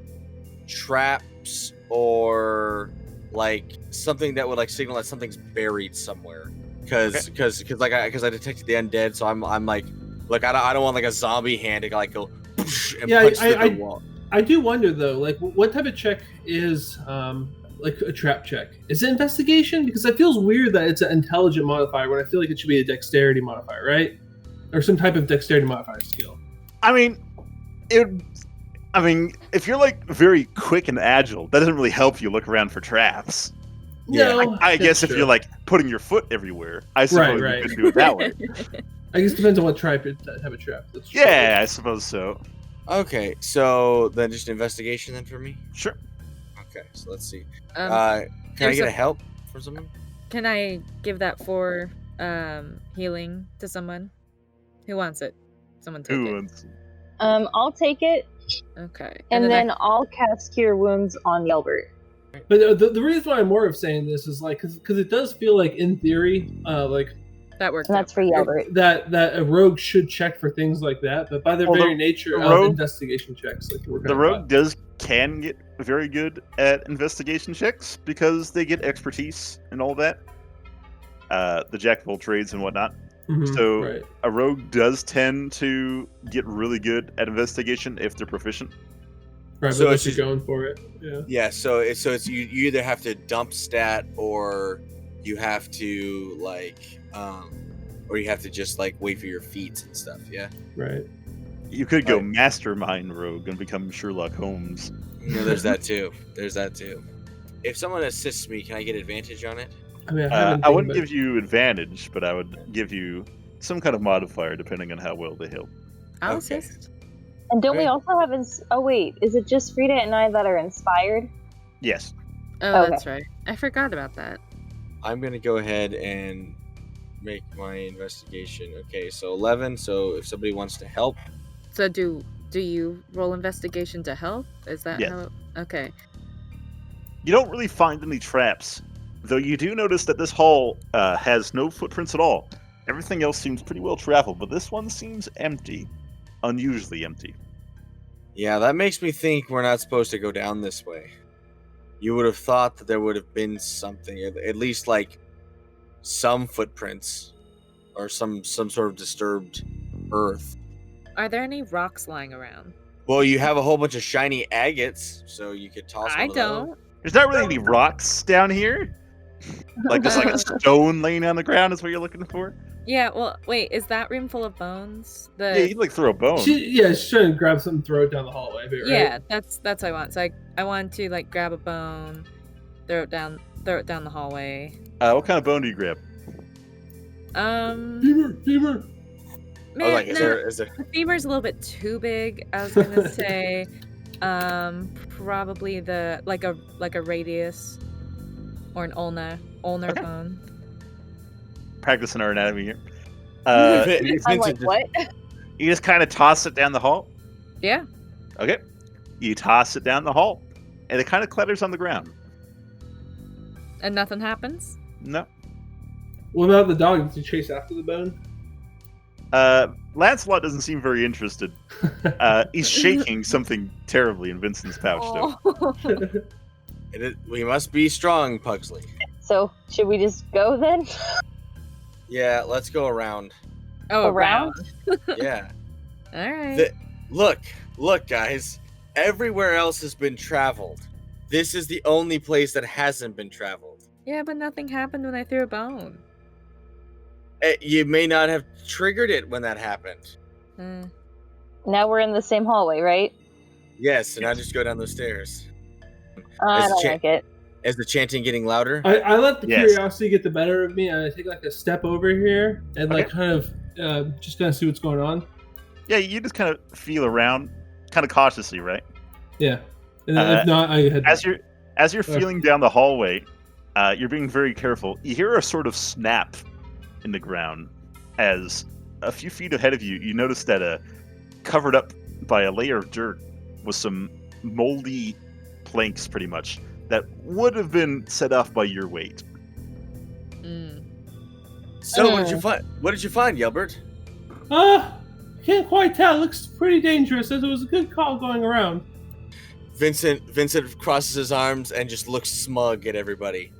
traps or like something that would like signal that something's buried somewhere. Because I detected the undead, so I'm like, look, I don't want like a zombie hand to like go and punch through the wall. I do wonder though, like what type of check is like a trap check? Is it investigation? Because it feels weird that it's an intelligent modifier when I feel like it should be a dexterity modifier, right? Or some type of dexterity modifier skill. I mean, if you're like very quick and agile, that doesn't really help you look around for traps. Yeah, No, I guess that's if you're like putting your foot everywhere, I suppose Right. you could do it that way. I guess it depends on what type of trap. That's true. Yeah, I suppose so. Okay, so then just investigation then for me. Sure. Okay, so let's see. Um, Can I there's get a- a help from someone? Can I give that for healing to someone? Who wants it? Someone take Who it. wants- I'll take it, Okay. and then I'll cast Cure Wounds on Yelbert. But the reason why I'm more of saying this is like because it does feel like in theory like that works. And that's for Yelbert. that a rogue should check for things like that, but by their Well, very nature the of rogue- investigation checks, like we're The rogue can get very good at investigation checks because they get expertise and all that. The jack of all trades and whatnot. So right. a rogue does tend to get really good at investigation if they're proficient. Right, So but it's you're just- going for it. Yeah. Yeah, so it's you either have to dump stat or you have to like or you have to just like wait for your feats and stuff. Yeah. Right. You could go Right. mastermind rogue and become Sherlock Holmes. There's that too. If someone assists me, can I get advantage on it? I mean, haven't I wouldn't think give you advantage, but I would give you some kind of modifier depending on how well they help. I'll Okay. assist. And don't we Right. also have... Oh, wait. Is it just Frida and I that are inspired? Yes. Oh, Okay. that's right. I forgot about that. I'm gonna go ahead and make my investigation. Okay, so 11. So if somebody wants to help, So do you roll investigation to help? Is that Yes. how? Okay. You don't really find any traps, though you do notice that this hall has no footprints at all. Everything else seems pretty well traveled, but this one seems empty. Unusually empty. yeah, that makes me think we're not supposed to go down this way. You would have thought that there would have been something, at least like some footprints or some sort of disturbed earth. Are there any rocks lying around? Well, you have a whole bunch of shiny agates, so you could toss I one of those. don't. There's not really any rocks down here. Like just like a stone laying on the ground is what you're looking for. Yeah. Well, wait. Is that room full of bones? Yeah, you'd like throw a bone. She's trying to grab something, throw it down the hallway. Right? Yeah, that's what I want. So I want to like grab a bone, throw it down the hallway. What kind of bone do you grab? Femur. Man, like, is there? the femur's a little bit too big. I was gonna say, probably the like a radius or an ulnar Okay. bone. Practicing our anatomy here. I'm like, what? You just kind of toss it down the hall. Yeah. Okay. You toss it down the hall, and it kind of clatters on the ground. And nothing happens. No. What about the dog? Does he chase after the bone? Lancelot doesn't seem very interested. He's shaking something terribly in Vincent's pouch, though. Oh. We must be strong, Pugsley. So, should we just go then? Yeah, let's go around. Oh, Around? Yeah. All right. Look, guys. Everywhere else has been traveled. This is the only place that hasn't been traveled. Yeah, but nothing happened when I threw a bone. You may not have triggered it when that happened. Now we're in the same hallway, right? Yes, and I just go down those stairs. I Is don't it like it. Is the chanting getting louder? I let the Yes. curiosity get the better of me, and I take like a step over here and like kind of just kind of see what's going on. Yeah, you just kind of feel around, kind of cautiously, right? Yeah, and then if not, I had As you're feeling down the hallway, you're being very careful. You hear a sort of snap in the ground as a few feet ahead of you, you notice that covered up by a layer of dirt was some moldy planks, pretty much, that would have been set off by your weight. So what did you find? What did you find, Yelbert? Can't quite tell. It looks pretty dangerous. As it was a good call going around. Vincent crosses his arms and just looks smug at everybody.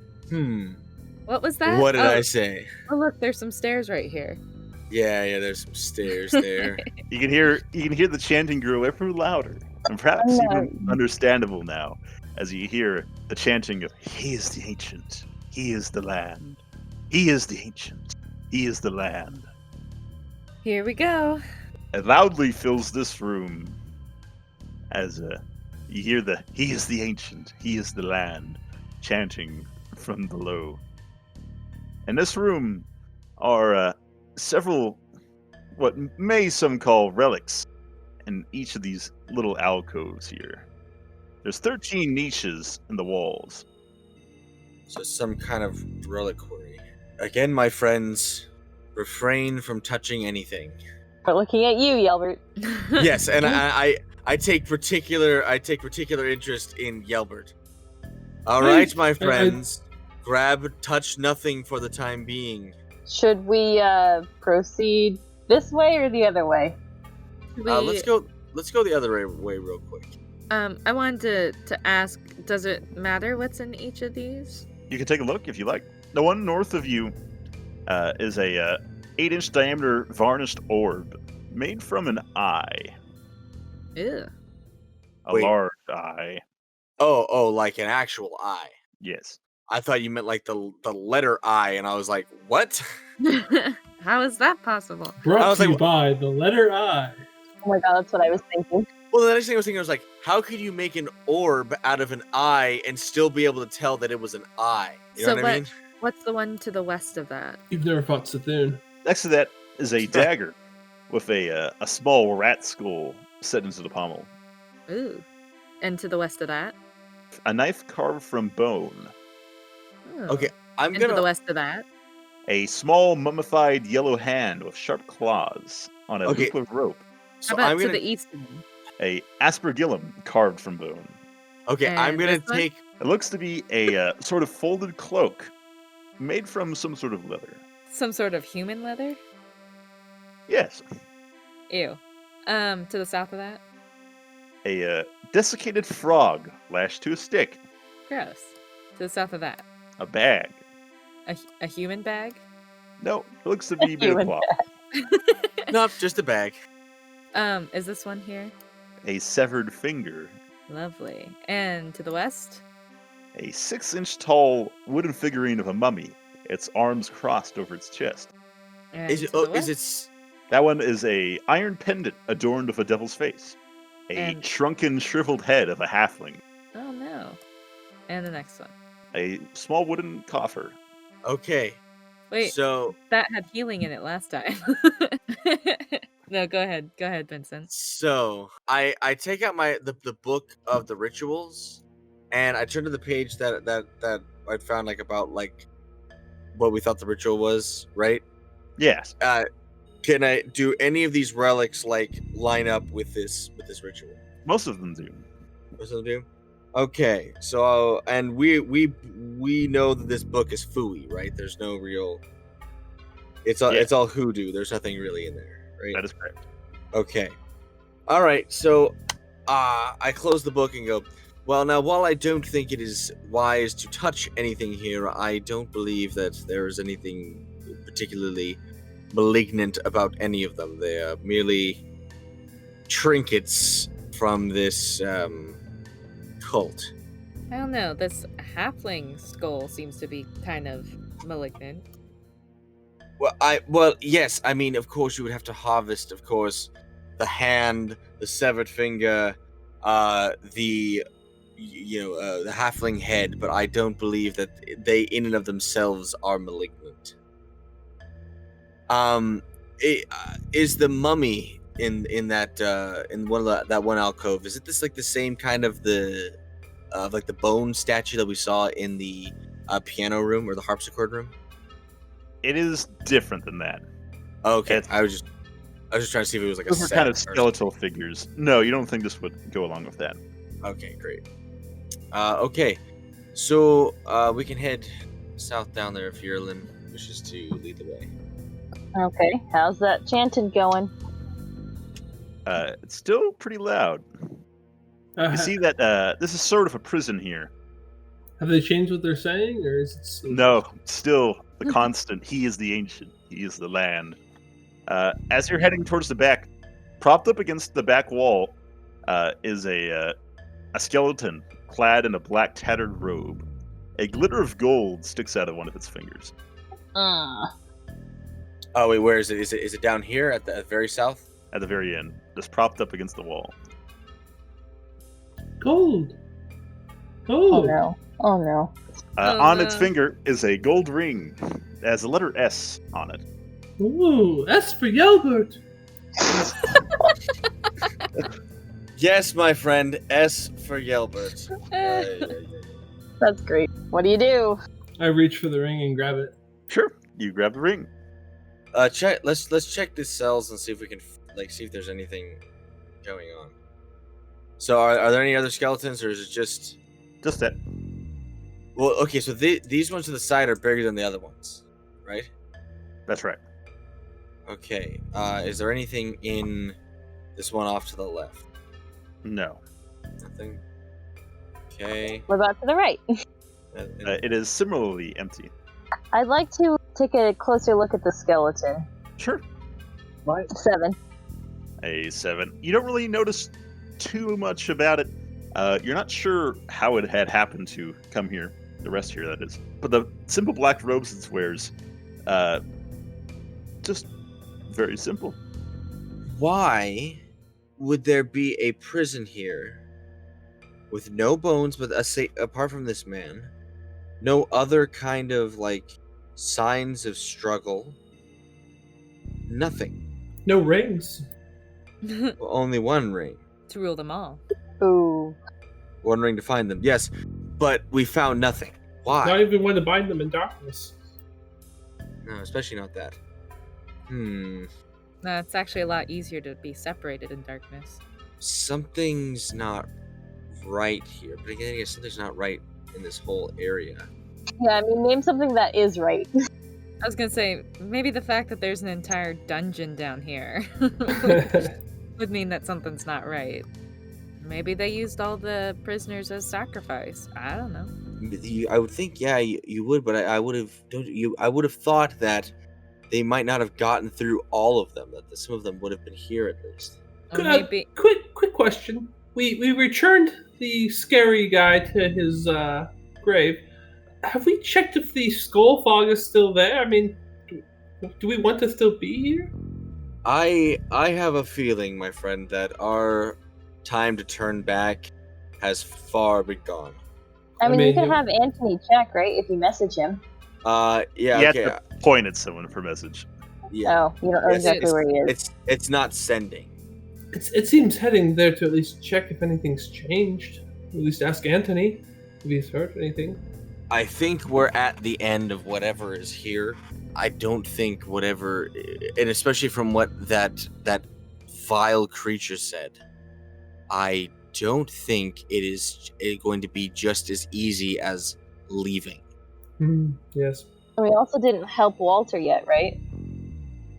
What was that? What did I say? Oh, look, there's some stairs right here. Yeah, there's some stairs there. You can hear the chanting grow ever louder, and perhaps even understandable now, as you hear the chanting of "He is the ancient, he is the land, he is the ancient, he is the land." Here we go. It loudly fills this room as you hear the "He is the ancient, he is the land" chanting from below. In this room are several, what may some call relics, in each of these little alcoves here. There's 13 niches in the walls. So some kind of reliquary. Again, my friends, refrain from touching anything. We're looking at you, Yelbert. Yes, and I take particular interest in Yelbert. All right, my friends, touch nothing for the time being. Should we proceed this way or the other way? Let's go the other way real quick. I wanted to ask, does it matter what's in each of these? You can take a look if you like. The one north of you is a 8-inch diameter varnished orb made from an eye. Ew. A Wait. large eye. Oh, like an actual eye. Yes. I thought you meant like the letter I, and I was like, what? How is that possible? I Brought was to you like, by the letter I. Oh my god, that's what I was thinking. Well, the next thing I was thinking was like, how could you make an orb out of an eye and still be able to tell that it was an eye? You know what I mean? What's the one to the west of that? You've never fought Sethune. Next to that is a dagger with a small rat skull set into the pommel. Ooh. And to the west of that? A knife carved from bone. Oh. Okay, I'm And to the gonna. west of that? A small mummified yellow hand with sharp claws on a Okay. loop of rope. So How about I'm to gonna. the east? One? A aspergillum carved from bone. Okay, I'm And gonna this one? take. It looks to be a sort of folded cloak made from some sort of leather. Some sort of human leather? Yes. Ew. To the south of that? A desiccated frog lashed to a stick. Gross. To the south of that? A bag. A human bag? No, it looks to be made of Human cloth. Nope, just a bag. Is this one here? A severed finger. Lovely. And to the west? A 6-inch tall wooden figurine of a mummy. Its arms crossed over its chest. And Is it? to Oh, the is west? it? That one is a iron pendant adorned with a devil's face. A And- shrunken, shriveled head of a halfling. Oh no. And the next one. A small wooden coffer. Okay. Wait, So that had healing in it last time. No, go ahead. Go ahead, Vincent. I take out the book of the rituals, and I turn to the page that I found like about like what we thought the ritual was, right? Yes. Can I do any of these relics like line up with this ritual? Most of them do. Most of them do. Okay, so and we know that this book is phooey, right? There's no real. It's all hoodoo. There's nothing really in there, right? That is correct. Okay. All right. So, I close the book and go. Well, now, while I don't think it is wise to touch anything here, I don't believe that there is anything particularly malignant about any of them. They are merely trinkets from this cult. I don't know. This halfling skull seems to be kind of malignant. Well, yes. I mean, of course, you would have to harvest, of course, the hand, the severed finger, the halfling head. But I don't believe that they, in and of themselves, are malignant. Is the mummy in that in one of that one alcove? Is it this like the same kind of like the bone statue that we saw in the piano room or the harpsichord room? It is different than that. Okay, It's- I was just trying to see if it was like a Those are set kind of or something. skeletal figures. No, you don't think this would go along with that. Okay, great. Okay, so we can head south down there if Yerlin wishes to lead the way. Okay, how's that chanting going? It's still pretty loud. You see that this is sort of a prison here. Have they changed what they're saying, or is it still... No, still the constant. He is the ancient. He is the land. As you're heading towards the back, propped up against the back wall, is a skeleton clad in a black tattered robe. A glitter of gold sticks out of one of its fingers. Uh, Oh wait, where is it? Is it down here at the very south? At the very end, just propped up against the wall. Gold? oh Oh, no. Oh no. Oh, On its no. finger is a gold ring. It has a letter S on it. Ooh, S for yogurt. Yes, my friend. S for Yelbert. That's great. What do you do? I reach for the ring and grab it. Sure, you grab the ring. Check. Let's check these cells and see if we can see if there's anything going on. So, are there any other skeletons, or is it just? Just that. Well, okay. So these ones to the side are bigger than the other ones, right? That's right. Okay. Is there anything in this one off to the left? No. Nothing. Okay. What about to the right? It is similarly empty. I'd like to take a closer look at the skeleton. Sure. 7. A 7. You don't really notice too much about it. You're not sure how it had happened to come here. The rest here, that is. But the simple black robes it wears, just very simple. Why would there be a prison here with no bones, but apart from this man, no other kind of signs of struggle? Nothing. No rings. To Only one ring. rule them all. Ooh. One ring to find them. Yes, but we found nothing. Why? Not even one to bind them in darkness. No, especially not that. No, it's actually a lot easier to be separated in darkness. Something's not right here. But again, I guess something's not right in this whole area. Yeah, I mean, name something that is right. I was gonna say, maybe the fact that there's an entire dungeon down here would mean that something's not right. Maybe they used all the prisoners as sacrifice. I don't know. I would think, yeah, you would, but I would have I would have thought that they might not have gotten through all of them. That some of them would have been here at least. Or maybe Quick question. We returned the scary guy to his grave. Have we checked if the skull fog is still there? I mean, do we want to still be here? I have a feeling, my friend, that our time to turn back has far been gone. I mean, you can have Anthony check, right, if you message him. Yeah, You okay. have to point at someone for message. Yeah. Oh, you don't know exactly where he is. It's not sending. It seems heading there to at least check if anything's changed. At least ask Anthony if he's heard anything. I think we're at the end of whatever is here. I don't think whatever, and especially from what that vile creature said, I don't think it is going to be just as easy as leaving. Yes. And we also didn't help Walter yet, right?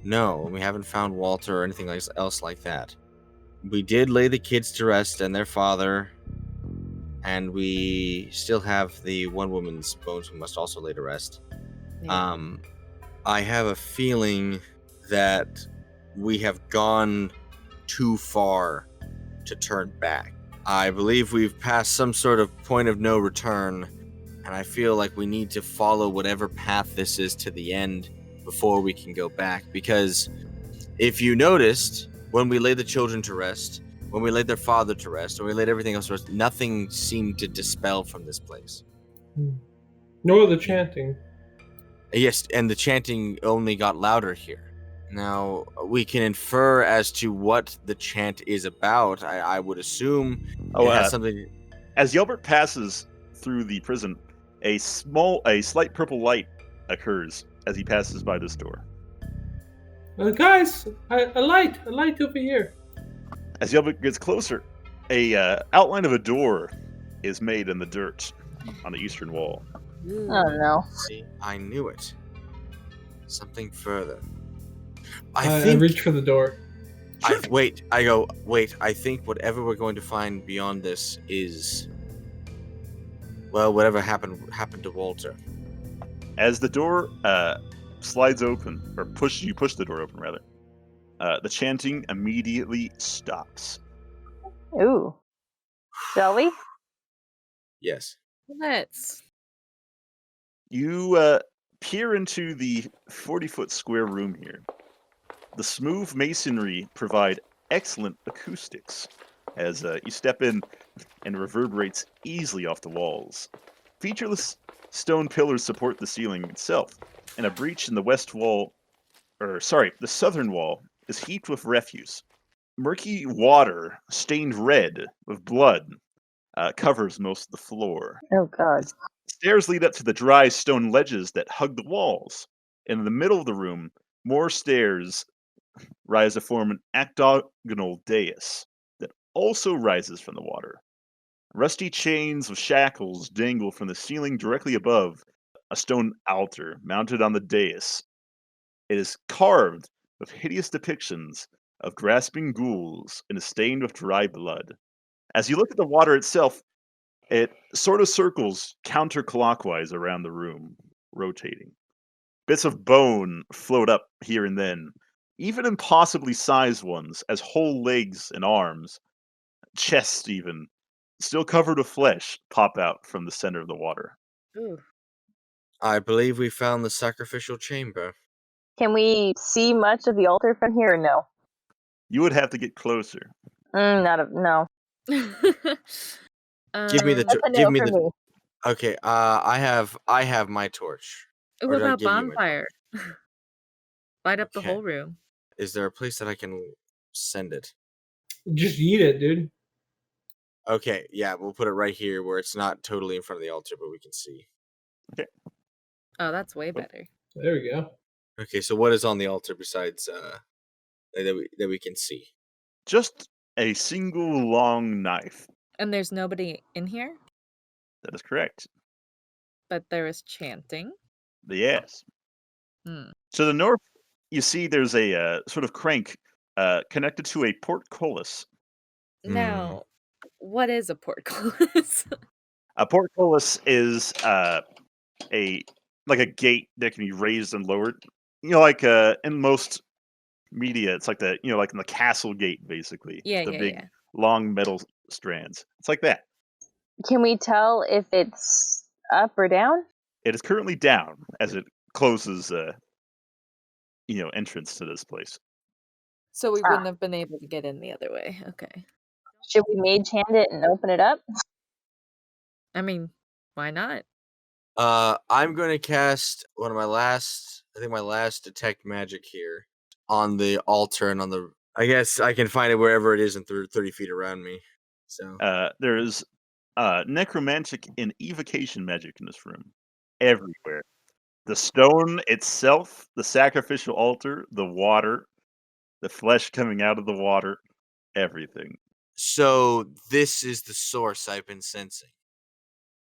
No, we haven't found Walter or anything else like that. We did lay the kids to rest and their father, and we still have the one woman's bones we must also lay to rest. Yeah. I have a feeling that we have gone too far to turn back. I believe we've passed some sort of point of no return, and I feel like we need to follow whatever path this is to the end before we can go back. Because if you noticed, when we laid the children to rest, when we laid their father to rest, when we laid everything else to rest, nothing seemed to dispel from this place. Nor the chanting. Yes, and the chanting only got louder here. Now, we can infer as to what the chant is about. I would assume it has something... As Yelbert passes through the prison, a slight purple light occurs as he passes by this door. Guys, a light over here. As Yelbert gets closer, a outline of a door is made in the dirt on the eastern wall. Oh no. See, I knew it. Something further. I reach for the door. I think whatever we're going to find beyond this is, well, whatever happened to Walter. As the door slides open, or you push the door open rather, the chanting immediately stops. Ooh. Shall we? Yes. Let's. You peer into the 40-foot square room here. The smooth masonry provide excellent acoustics as you step in and reverberates easily off the walls. Featureless stone pillars support the ceiling itself, and a breach in the the southern wall is heaped with refuse. Murky water, stained red with blood, covers most of the floor. Oh god. Stairs lead up to the dry stone ledges that hug the walls. In the middle of the room, more stairs rise to form an octagonal dais that also rises from the water. Rusty chains of shackles dangle from the ceiling directly above a stone altar mounted on the dais. It is carved with hideous depictions of grasping ghouls and is stained with dry blood. As you look at the water itself, it sort of circles counterclockwise around the room, rotating. Bits of bone float up here and then, even impossibly sized ones, as whole legs and arms, chests even, still covered with flesh, pop out from the center of the water. Ooh. I believe we found the sacrificial chamber. Can we see much of the altar from here or no? You would have to get closer. No. Give me the That's a no for me. Okay, I have my torch. Or What did I about give you my bonfire? Light up the Okay. whole room. Is there a place that I can send it? Just eat it, dude. Okay, yeah, we'll put it right here where it's not totally in front of the altar, but we can see. Okay. Oh, that's way better. There we go. Okay, so what is on the altar besides that we can see? Just a single long knife. And there's nobody in here, That is correct. but there is chanting. Yes. Hmm. To the north, you see there's a sort of crank connected to a portcullis. Now, what is a portcullis? A portcullis is a gate that can be raised and lowered. Like in most media, it's like like in the castle gate, basically. Yeah, the yeah, big yeah. long metal strands. It's like that. Can we tell if it's up or down? It is currently down as it closes entrance to this place. So we wouldn't have been able to get in the other way. Okay. Should we mage hand it and open it up? I mean, why not? I'm going to cast my last detect magic here on the altar and on the. I guess I can find it wherever it is in 30 feet around me. So there's necromantic and evocation magic in this room, everywhere. The stone itself, the sacrificial altar, the water, the flesh coming out of the water, everything. So this is the source I've been sensing.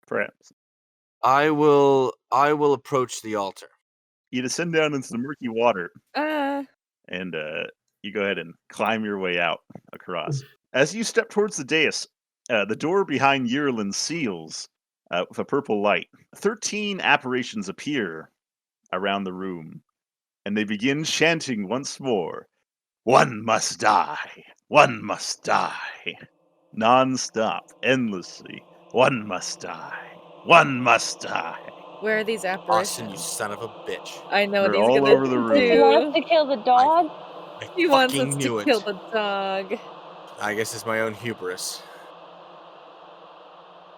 Perhaps. I will approach the altar. You descend down into the murky water, and you go ahead and climb your way out across. As you step towards the dais, the door behind Yirlin seals with a purple light. 13 apparitions appear around the room, and they begin chanting once more, "One must die! One must die!" Non-stop, endlessly. One must die! One must die! Where are these Austin, apparitions? you son of a bitch. I know what They're he's all gonna over the room. He do. wants to kill the dog? He wants fucking us knew to it. kill the dog. I guess it's my own hubris.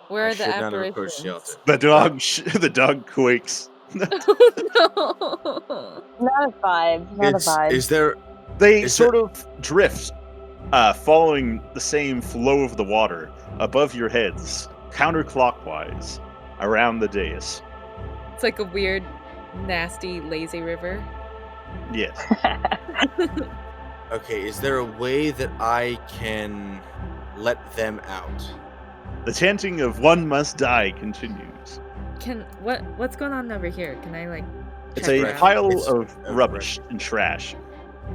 Where I are the should not have approached the apparitions? altar. The dog quakes. Oh no! Not a vibe. Not a vibe. Is there? They Is sort of drift, following the same flow of the water above your heads, counterclockwise, around the dais. It's like a weird, nasty, lazy river. Yes. Okay, is there a way that I can let them out? The chanting of "One must die" continues. What's going on over here? Can I like? It's check a it out? pile It's of a rubbish and trash.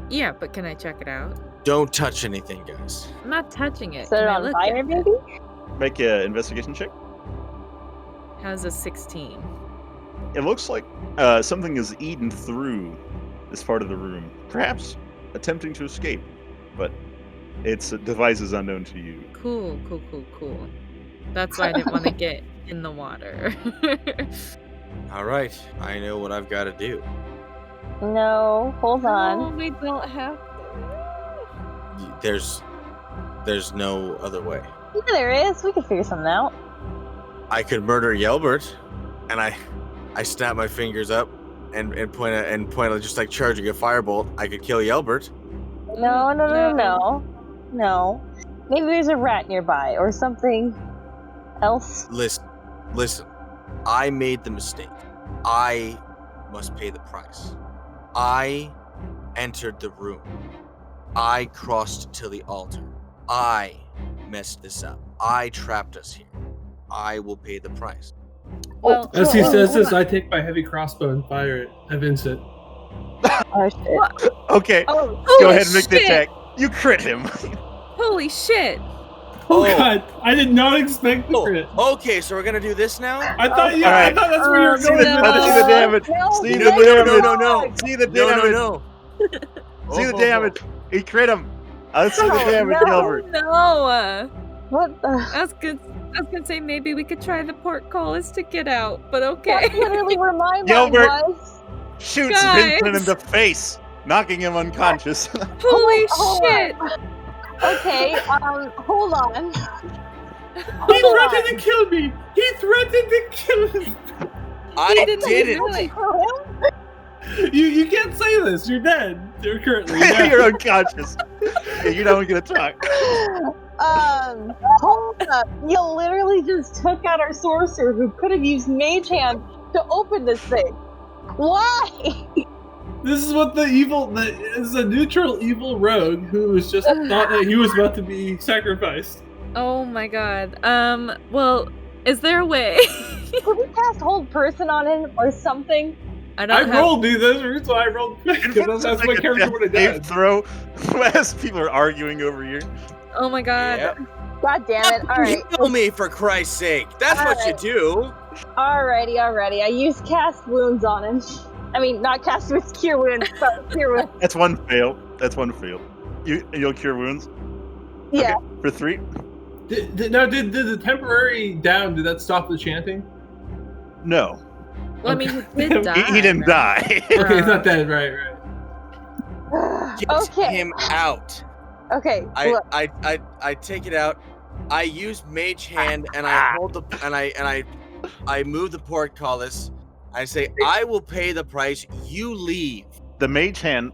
Yeah, but can I check it out? Don't touch anything, guys. I'm not touching it. Set Can it I on look fire, at it? maybe? Make an investigation check. How's a 16? It looks like something is eaten through this part of the room, perhaps attempting to escape, but its device is unknown to you. Cool. That's why I didn't want to get in the water. All right, I know what I've got to do. No, hold No, on. we don't have to. There's no other way. Yeah, there is. We can figure something out. I could murder Yelbert, and I snap my fingers up and point at just like charging a firebolt. I could kill Yelbert. No. Maybe there's a rat nearby or something else. Listen. I made the mistake. I must pay the price. I entered the room. I crossed to the altar. I messed this up. I trapped us here. I will pay the price. Well, As he says hold this, on. I take my heavy crossbow and fire it at Vincent. Oh, shit. Okay, Oh, go ahead and make the shit. attack. You crit him. Holy shit! Oh, Oh. God, I did not expect the crit. Okay, so we're gonna do this now? I thought, All right. I thought that's where you were See going. the, No. let's see the damage. No, See no, the no, damage. no. See the No, damage. no. See the damage. He crit him. Let's see the Oh, damage, no. Gilbert. No! What the? I was gonna say maybe we could try the portcullis to get out, but That's okay. literally where my mind Gilbert. was. Shoots Guys. Vincent in the face, knocking him unconscious. Holy Hold shit! on. Okay, hold on. He threatened to kill me. He threatened to kill me. I didn't didn't. do it. You can't say this. You're dead. You're currently dead. You're unconscious. Yeah, you're not gonna talk. Hold up. You literally just took out our sorcerer who could have used Mage Hand to open this thing. Why? This is what is a neutral evil rogue who was just thought that he was about to be sacrificed. Oh my god. Well, is there a way? Could we cast hold person on him or something? I rolled, dude. That's the reason why I rolled quick. Because that's my character would have done. Throw as people are arguing over here. Oh my god. Yep. God damn it. Alright. Heal me, for Christ's sake. That's what you do. Alrighty. I used cast wounds on him. I mean, not cast wounds, cure wounds. Sorry, cure wounds. That's one fail. You'll cure wounds? Yeah. Okay. For 3? Did the temporary down, did that stop the chanting? No. Well, I mean, he did die. He didn't die. Okay, he's not dead, right. Get Okay. him out. Okay. Look. I take it out. I use Mage Hand and I hold the I move the portcullis. I say, I will pay the price. You leave. The Mage Hand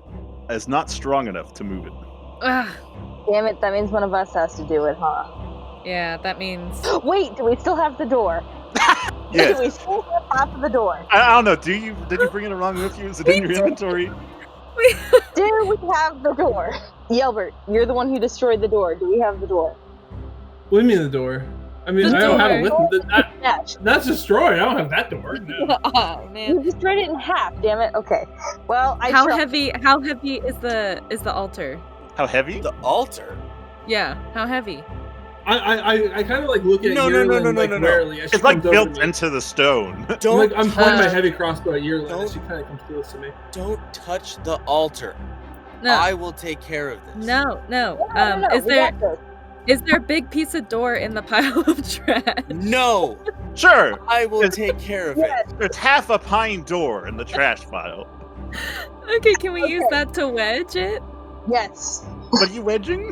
is not strong enough to move it. Ugh. Damn it, that means one of us has to do it, huh? Yeah, that means. Wait, do we still have the door? Yes. Do we still have half of the door? I don't know. Did you bring it along with you? Is it in your inventory? Do we have the door? Yelbert, you're the one who destroyed the door. Do we have the door? What do you mean the door? I mean, The I don't have it door. with me. That's destroyed. I don't have that door. No. Oh man. You destroyed it in half, damn it. Okay. Well, How heavy is the altar? How heavy? The altar. Yeah, how heavy? I kind of like look at No, Yearlin warily as she It's like comes over built to me. into the stone. Don't I'm pointing my touch- heavy crossbow at Yearlin Don't- as she kind of comes close to me. Don't touch the altar. No. I will take care of this. No. No, Is we there got this. is there a big piece of door in the pile of trash? No. Sure. I will It's- take care of Yes. it. There's half a pine door in the trash pile. Okay, can we use Okay. that to wedge it? Yes. What are you wedging?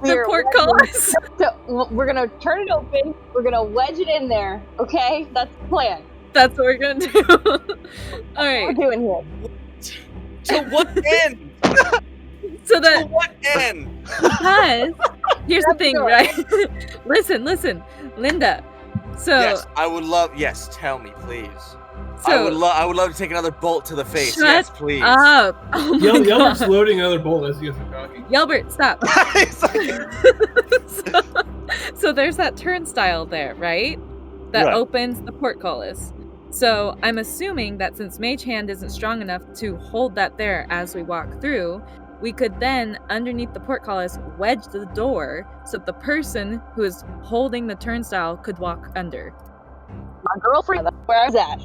The We're portcullis. So we're gonna turn it open. We're gonna wedge it in there. Okay, that's the plan. That's what we're gonna do. All What we're right. doing here. To what end? So To that what end? because here's the Grab the thing, door. right? listen, Linda. So Yes, I would love. Yes, tell me, please. I so would love to take another bolt to the face. Shut Yes, please. up. Oh my Yelbert's God. loading another bolt as you guys are talking. Yelbert, stop. It's like- so there's that turnstile there, right? That Right. opens the portcullis. So I'm assuming that since Mage Hand isn't strong enough to hold that there as we walk through, we could then, underneath the portcullis, wedge the door so that the person who is holding the turnstile could walk under. My girlfriend, that's where I was at.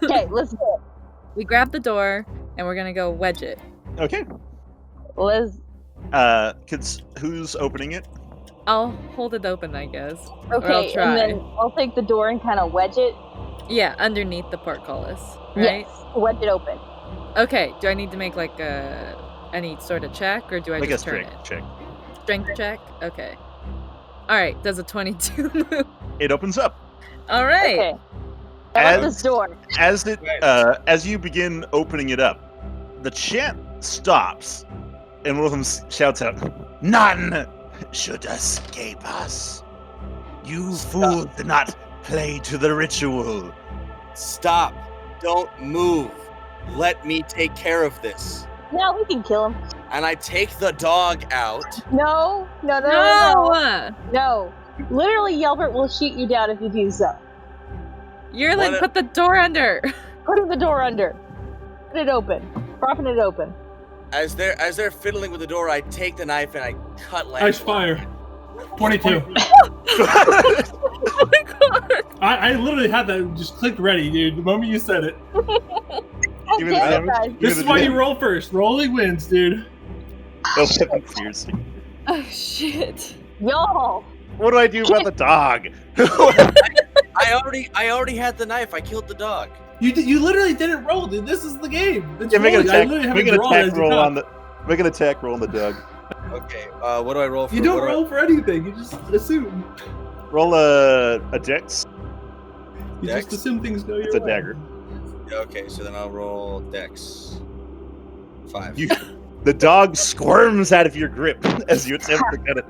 Okay, let's do it. We grab the door and we're gonna go wedge it. Okay. Let's. Who's opening it? I'll hold it open, I guess. Okay, try. and then I'll take the door and kind of wedge it. Yeah, underneath the portcullis, right? Yes, wedge it open. Okay, do I need to make like any sort of check, or do I Make a just turn strength it? check. Strength check? Okay. Alright, does a 22 move? It opens up. Alright. Okay. I like As- this door. As you begin opening it up, the chant stops, and one of them shouts out, "None should escape us. You fools did not play to the ritual." Stop. Don't move. Let me take care of this. No, we can kill him. And I take the dog out. No. No. Literally, Yelbert will shoot you down if you do so. You're like, What put the door under. Putting the door under. Put it open. Propping it open. As they're fiddling with the door, I take the knife and I cut Ice Lance. fire. 22. Oh my god. I literally had that just clicked ready, dude. The moment you said it. God Give me the damn it, damage. guys. Give This me is the why you damage. roll first. Rolling wins, dude. Oh, heaven piercing. Oh shit. Y'all. What do I do about the dog? I already had the knife. I killed the dog. You literally didn't roll, dude. This is the game. It's Yeah, make an rolling. I attack. literally have Make it an drawn attack as you roll talk. on the. Make an attack roll on the dog. Okay. What do I roll for? You don't what do I- roll for anything. You just assume. Roll a dex. You Dex? just assume things go your It's a way. dagger. Okay, so then I'll roll Dex. 5. You, the dog squirms out of your grip as you attempt to get it.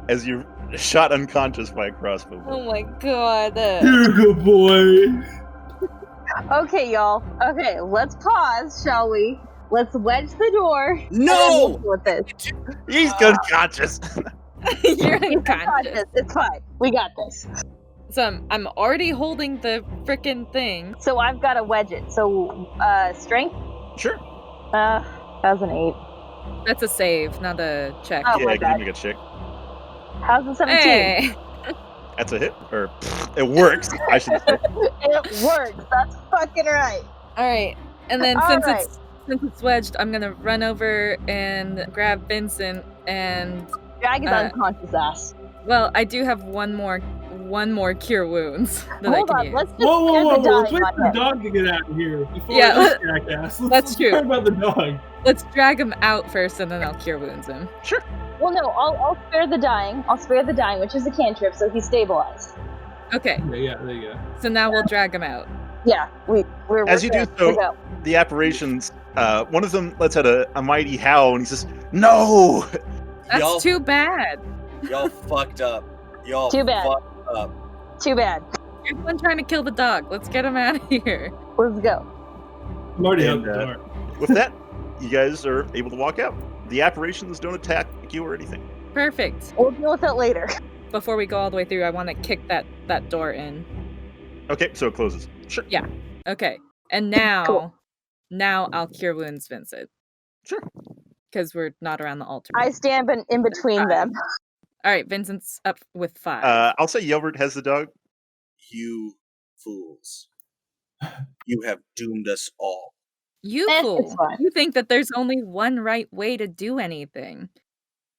As you're shot unconscious by a crossbow bolt. Oh my god. You're a good boy. Okay, y'all. Okay, let's pause, shall we? Let's wedge the door. No! And then we'll deal with this. He's unconscious. You're He's unconscious. unconscious. It's fine. We got this. So I'm already holding the frickin' thing. So I've got to wedge it. So strength. Sure. That's an 8. That's a save, not a check. Oh, Yeah, my give bad. me a check. How's the 17? Hey! That's a hit, or it works. I should say. It works. That's fucking right. Alright, and then All since right. it's wedged, I'm gonna run over and grab Vincent and Drag his unconscious ass. well, I do have one more cure wounds that Hold I can on. use. Let's just Whoa, get the Let's wait dying for the on him. dog to get out of here before Yeah, this jackass. that's true. Talk about the dog. Let's drag him out first and then I'll cure wounds him. Well, no, I'll spare the dying. I'll spare the dying, which is a cantrip, so he's stabilized. Okay, Yeah, there you go. so now we'll drag him out. Yeah, we're As you do good so- to go. The apparitions, one of them lets out a mighty howl, and he says, "No!" That's Y'all- too bad. Y'all fucked up. Y'all Too bad. fucked up. Too bad. You're the one trying to kill the dog. Let's get him out of here. Let's go. I'm already And, out the door. With that, you guys are able to walk out. The apparitions don't attack you or anything. Perfect. We'll deal with it later. Before we go all the way through, I want to kick that door in. Okay, so it closes. Sure. Okay. And now, Cool. now I'll cure wounds Vincent. Sure. Because we're not around the altar. I stand in between them. All right, Vincent's up with 5. I'll say Yelbert has the dog. You fools. You have doomed us all. You it's fool. fine. You think that there's only one right way to do anything.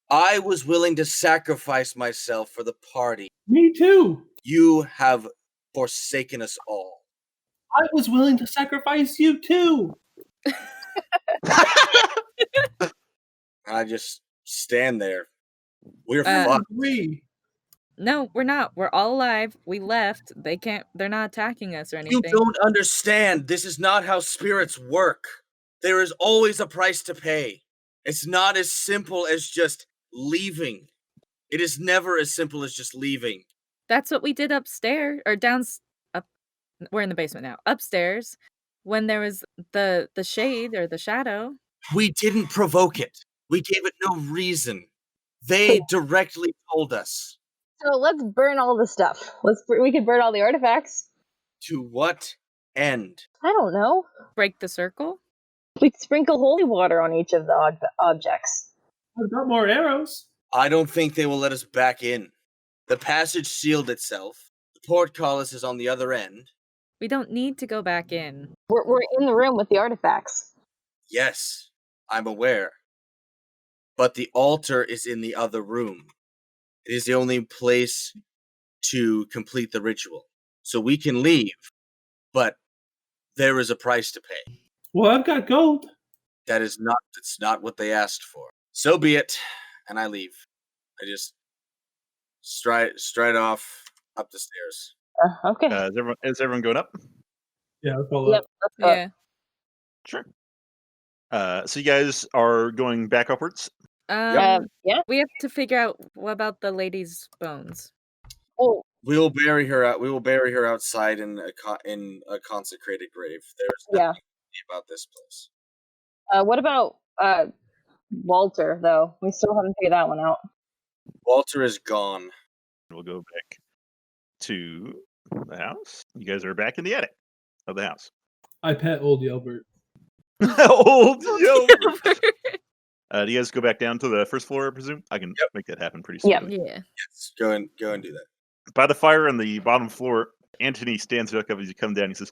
I was willing to sacrifice myself for the party. Me too. You have forsaken us all. I was willing to sacrifice you too. I just stand there. We're Uh, fucked. Agree. No, we're not. We're all alive. We left. They're not attacking us or You anything. don't understand. This is not how spirits work. There is always a price to pay. It's not as simple as just leaving. It is never as simple as just leaving. That's what we did upstairs or up. We're in the basement now. Upstairs, when there was the shade or the shadow. We didn't provoke it. We gave it no reason. They directly told us. So let's burn all the stuff. We could burn all the artifacts. To what end? I don't know. Break the circle. We could sprinkle holy water on each of the objects. I've got more arrows. I don't think they will let us back in. The passage sealed itself. The portcullis is on the other end. We don't need to go back in. We're in the room with the artifacts. Yes, I'm aware. But the altar is in the other room. It is the only place to complete the ritual. So we can leave, but there is a price to pay. Well, I've got gold. That's not what they asked for. So be it, and I leave. I just stride off up the stairs. Okay. Is everyone going up? Yeah, I'll follow Yep. up. Let's go. Yeah. Sure. So you guys are going back upwards. Yeah. We have to figure out what about the lady's bones. Oh, We will bury her out. We will bury her outside in a consecrated grave. There's yeah. nothing about this place. What about Walter, though? We still haven't figured that one out. Walter is gone. We'll go back to the house. You guys are back in the attic of the house. I pet old Yelbert. Old Yelbert. Do you guys go back down to the first floor, I presume? I can make that happen pretty soon. Yep. Yeah. Yes, go and do that. By the fire on the bottom floor, Anthony stands back up as you come down. He says,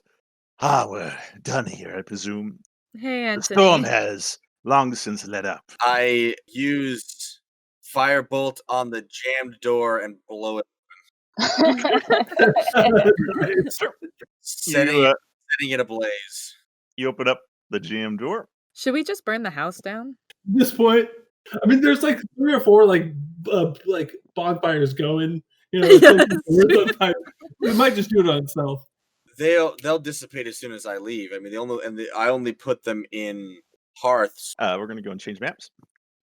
we're done here, I presume. Hey, The Anthony. storm has long since let up. I used firebolt on the jammed door and blow it, setting it ablaze. You open up the jam door. Should we just burn the house down? At this point, I mean, there's like 3 or 4 like bonfires going. You know, it's like, we might just do it on itself. They'll dissipate as soon as I leave. I mean, I only put them in hearths. We're going to go and change maps.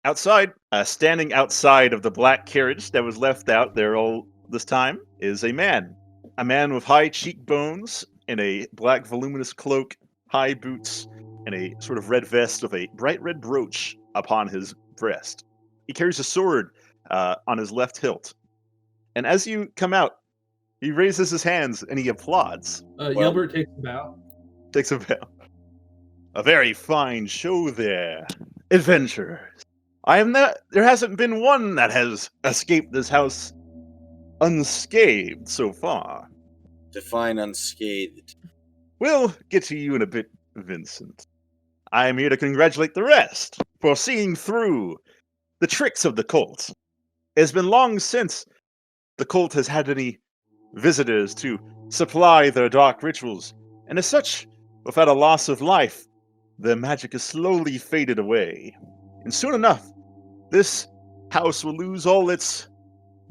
Outside, standing outside of the black carriage that was left out there all this time, is a man. A man with high cheekbones and a black voluminous cloak, high boots, in a sort of red vest with a bright red brooch upon his breast. He carries a sword on his left hilt. And as you come out, he raises his hands and he applauds. Yelbert takes a bow. Takes a bow. A very fine show there, adventurers. There hasn't been one that has escaped this house unscathed so far. Define unscathed. We'll get to you in a bit, Vincent. I am here to congratulate the rest for seeing through the tricks of the cult. It has been long since the cult has had any visitors to supply their dark rituals, and as such, without a loss of life, their magic has slowly faded away. And soon enough, this house will lose all its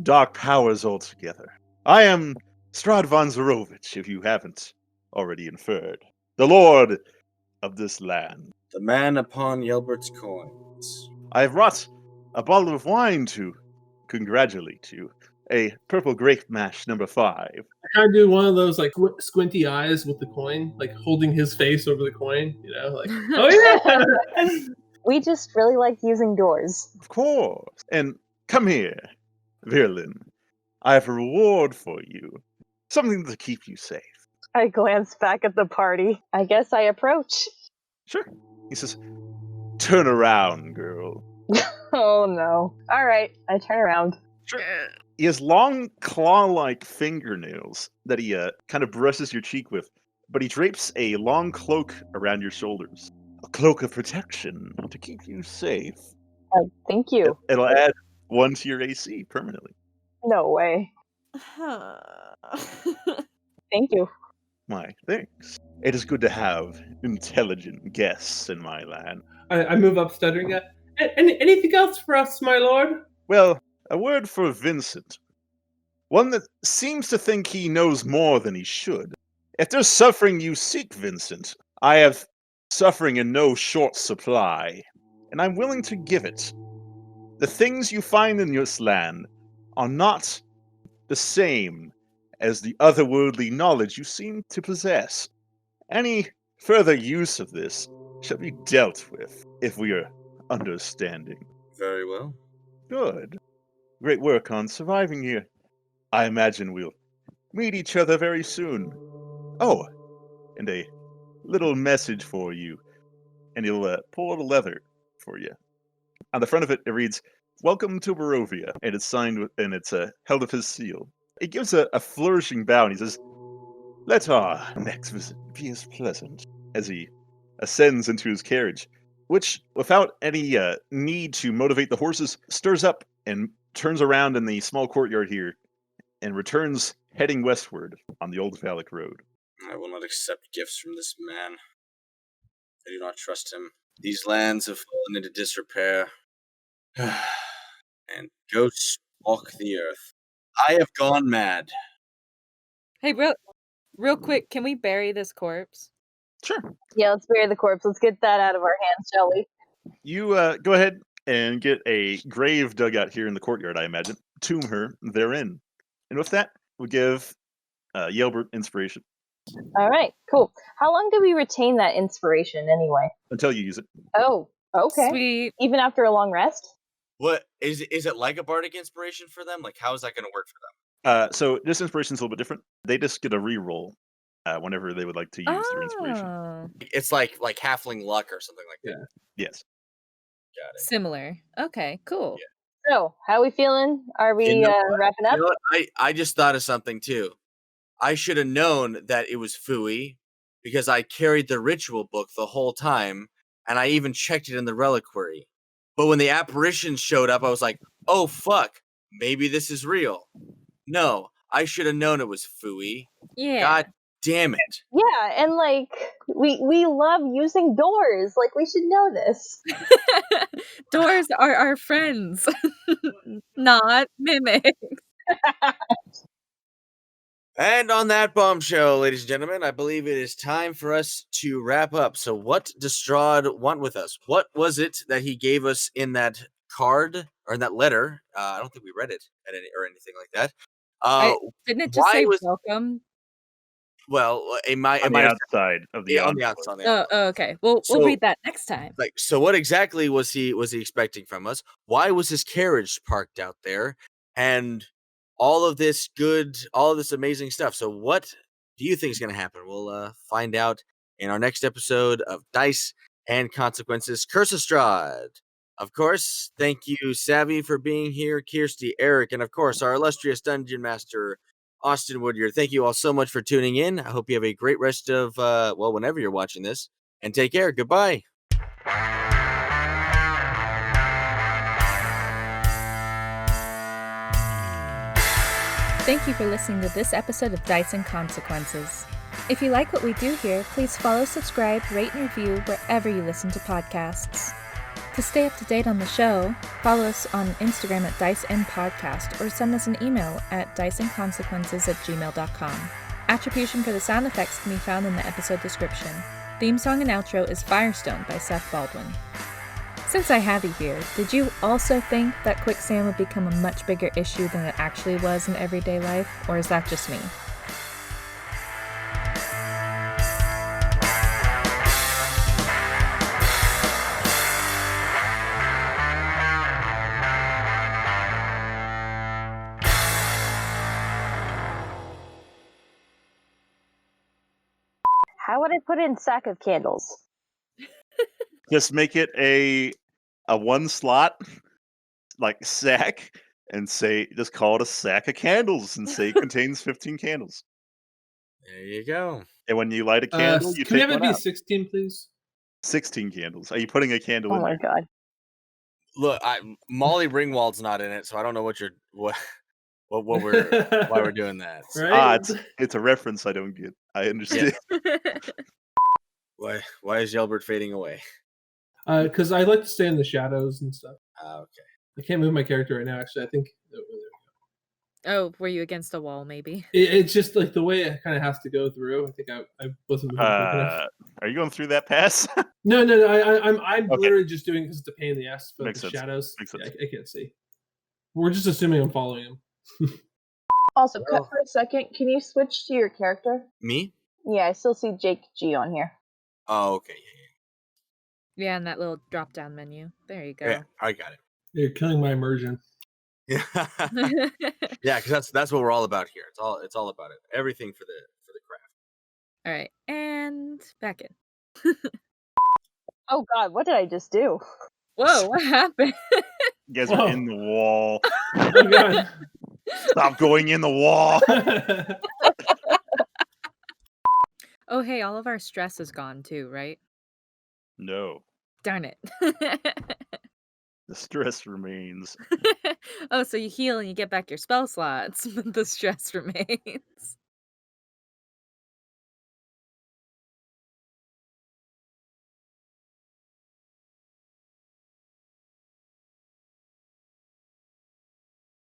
dark powers altogether. I am Strahd von Zarovich, if you haven't already inferred, the lord of this land. The man upon Yelbert's coins. I have brought a bottle of wine to congratulate you. A purple grape mash number 5. I kind of do one of those like squinty eyes with the coin, like holding his face over the coin, you know, like, oh yeah. We just really like using doors. Of course. And come here, Virlin. I have a reward for you. Something to keep you safe. I glance back at the party. I guess I approach. Sure. He says, turn around, girl. Oh no. Alright, I turn around. Sure. He has long claw-like fingernails that he kind of brushes your cheek with, but he drapes a long cloak around your shoulders. A cloak of protection to keep you safe. Thank you. It'll add 1 to your AC permanently. No way. Thank you. Why, thanks. It is good to have intelligent guests in my land. I move up stuttering. Anything else for us, my lord? Well, a word for Vincent. One that seems to think he knows more than he should. If there's suffering you seek, Vincent, I have suffering in no short supply, and I'm willing to give it. The things you find in this land are not the same as the otherworldly knowledge you seem to possess. Any further use of this shall be dealt with, if we are understanding. Very well. Good. Great work on surviving here. I imagine we'll meet each other very soon. Oh, and a little message for you. And he'll pull out a letter for you. On the front of it, it reads, "Welcome to Barovia," and it's signed with, and it's held with his seal. He gives a flourishing bow, and he says, "Let our next visit be as pleasant," as he ascends into his carriage, which, without any need to motivate the horses, stirs up and turns around in the small courtyard here, and returns heading westward on the Old Valak Road. I will not accept gifts from this man. I do not trust him. These lands have fallen into disrepair, and ghosts walk the earth. I have gone mad. Hey, real quick, can we bury this corpse? Sure. Yeah, let's bury the corpse. Let's get that out of our hands, shall we? You go ahead and get a grave dug out here in the courtyard, I imagine. Tomb her therein. And with that, we'll give Yelbert inspiration. All right, cool. How long do we retain that inspiration anyway? Until you use it. Oh, okay. Sweet. Even after a long rest? What is it like a bardic inspiration for them? Like, how is that going to work for them? So this inspiration's a little bit different. They just get a reroll whenever they would like to use their inspiration. Oh, It's like halfling luck or something like that. Yes. Got it. similar. Okay, cool. Yeah. So, how we feeling? Are we You know what? wrapping up? You know what? I just thought of something too. I should have known that it was Fooey because I carried the ritual book the whole time, and I even checked it in the reliquary. But when the apparition showed up, I was like, "Oh fuck, maybe this is real." No, I should have known it was Fooey. Yeah. God damn it! Yeah, and like we love using doors. Like we should know this. Doors are our friends, not mimics. And on that bombshell, ladies and gentlemen, I believe it is time for us to wrap up. So what does Strahd want with us? What was it that he gave us in that card, or in that letter? I don't think we read it or anything like that. Didn't it just say welcome? Well, it might On the outside of the on the encore. outside. Oh, okay. We'll So- read that next time. Like, so what exactly was he expecting from us? Why was his carriage parked out there? And all of this amazing stuff. So what do you think is going to happen? We'll find out in our next episode of Dice and Consequences, Curse of Strahd. Of course, thank you, Savvy, for being here, Kirsty, Eric, and of course, our illustrious Dungeon Master, Austin Woodyard. Thank you all so much for tuning in. I hope you have a great rest of, whenever you're watching this. And take care. Goodbye. Thank you for listening to this episode of Dice and Consequences. If you like what we do here, please follow, subscribe, rate, and review wherever you listen to podcasts. To stay up to date on the show, follow us on Instagram at DiceandPodcast or send us an email at diceandconsequences@gmail.com. Attribution for the sound effects can be found in the episode description. Theme song and outro is Firestone by Seth Baldwin. Since I have you here, did you also think that quicksand would become a much bigger issue than it actually was in everyday life, or is that just me? How would I put in sack of candles? Just make it a one slot like sack and just call it a sack of candles and say it contains 15 candles. There you go. And when you light a candle, you Can we take have it one be out. 16, please? 16 candles. Are you putting a candle Oh in my there? god. Look, Molly Ringwald's not in it, so I don't know what why we're doing that. So Right? It's a reference I don't get. I understand. why is Yelbert fading away? Because I like to stay in the shadows and stuff. Okay. I can't move my character right now, actually. I think Oh, were you against a wall, maybe? it's just like the way it kind of has to go through. I think I wasn't moving quick enough. Are you going through that pass? No. I'm Okay. literally just doing it because it's a pain in the ass for Makes the sense. shadows. Makes Yeah, sense. I can't see. We're just assuming I'm following him. Also, Well- cut for a second. Can you switch to your character? Me? Yeah, I still see Jake G on here. Oh, okay. Yeah, in that little drop-down menu. There you go. Yeah, I got You're killing my immersion. it. Yeah, because that's what we're all about here. It's all about it. Everything for the craft. All right, and back in. Oh god, what did I just do? Whoa, what happened? You guys Whoa. are in the wall. Oh god. Stop going in the wall. Oh, hey, all of our stress is gone too, right? No. Darn it. The stress remains. Oh, so you heal and you get back your spell slots, but the stress remains.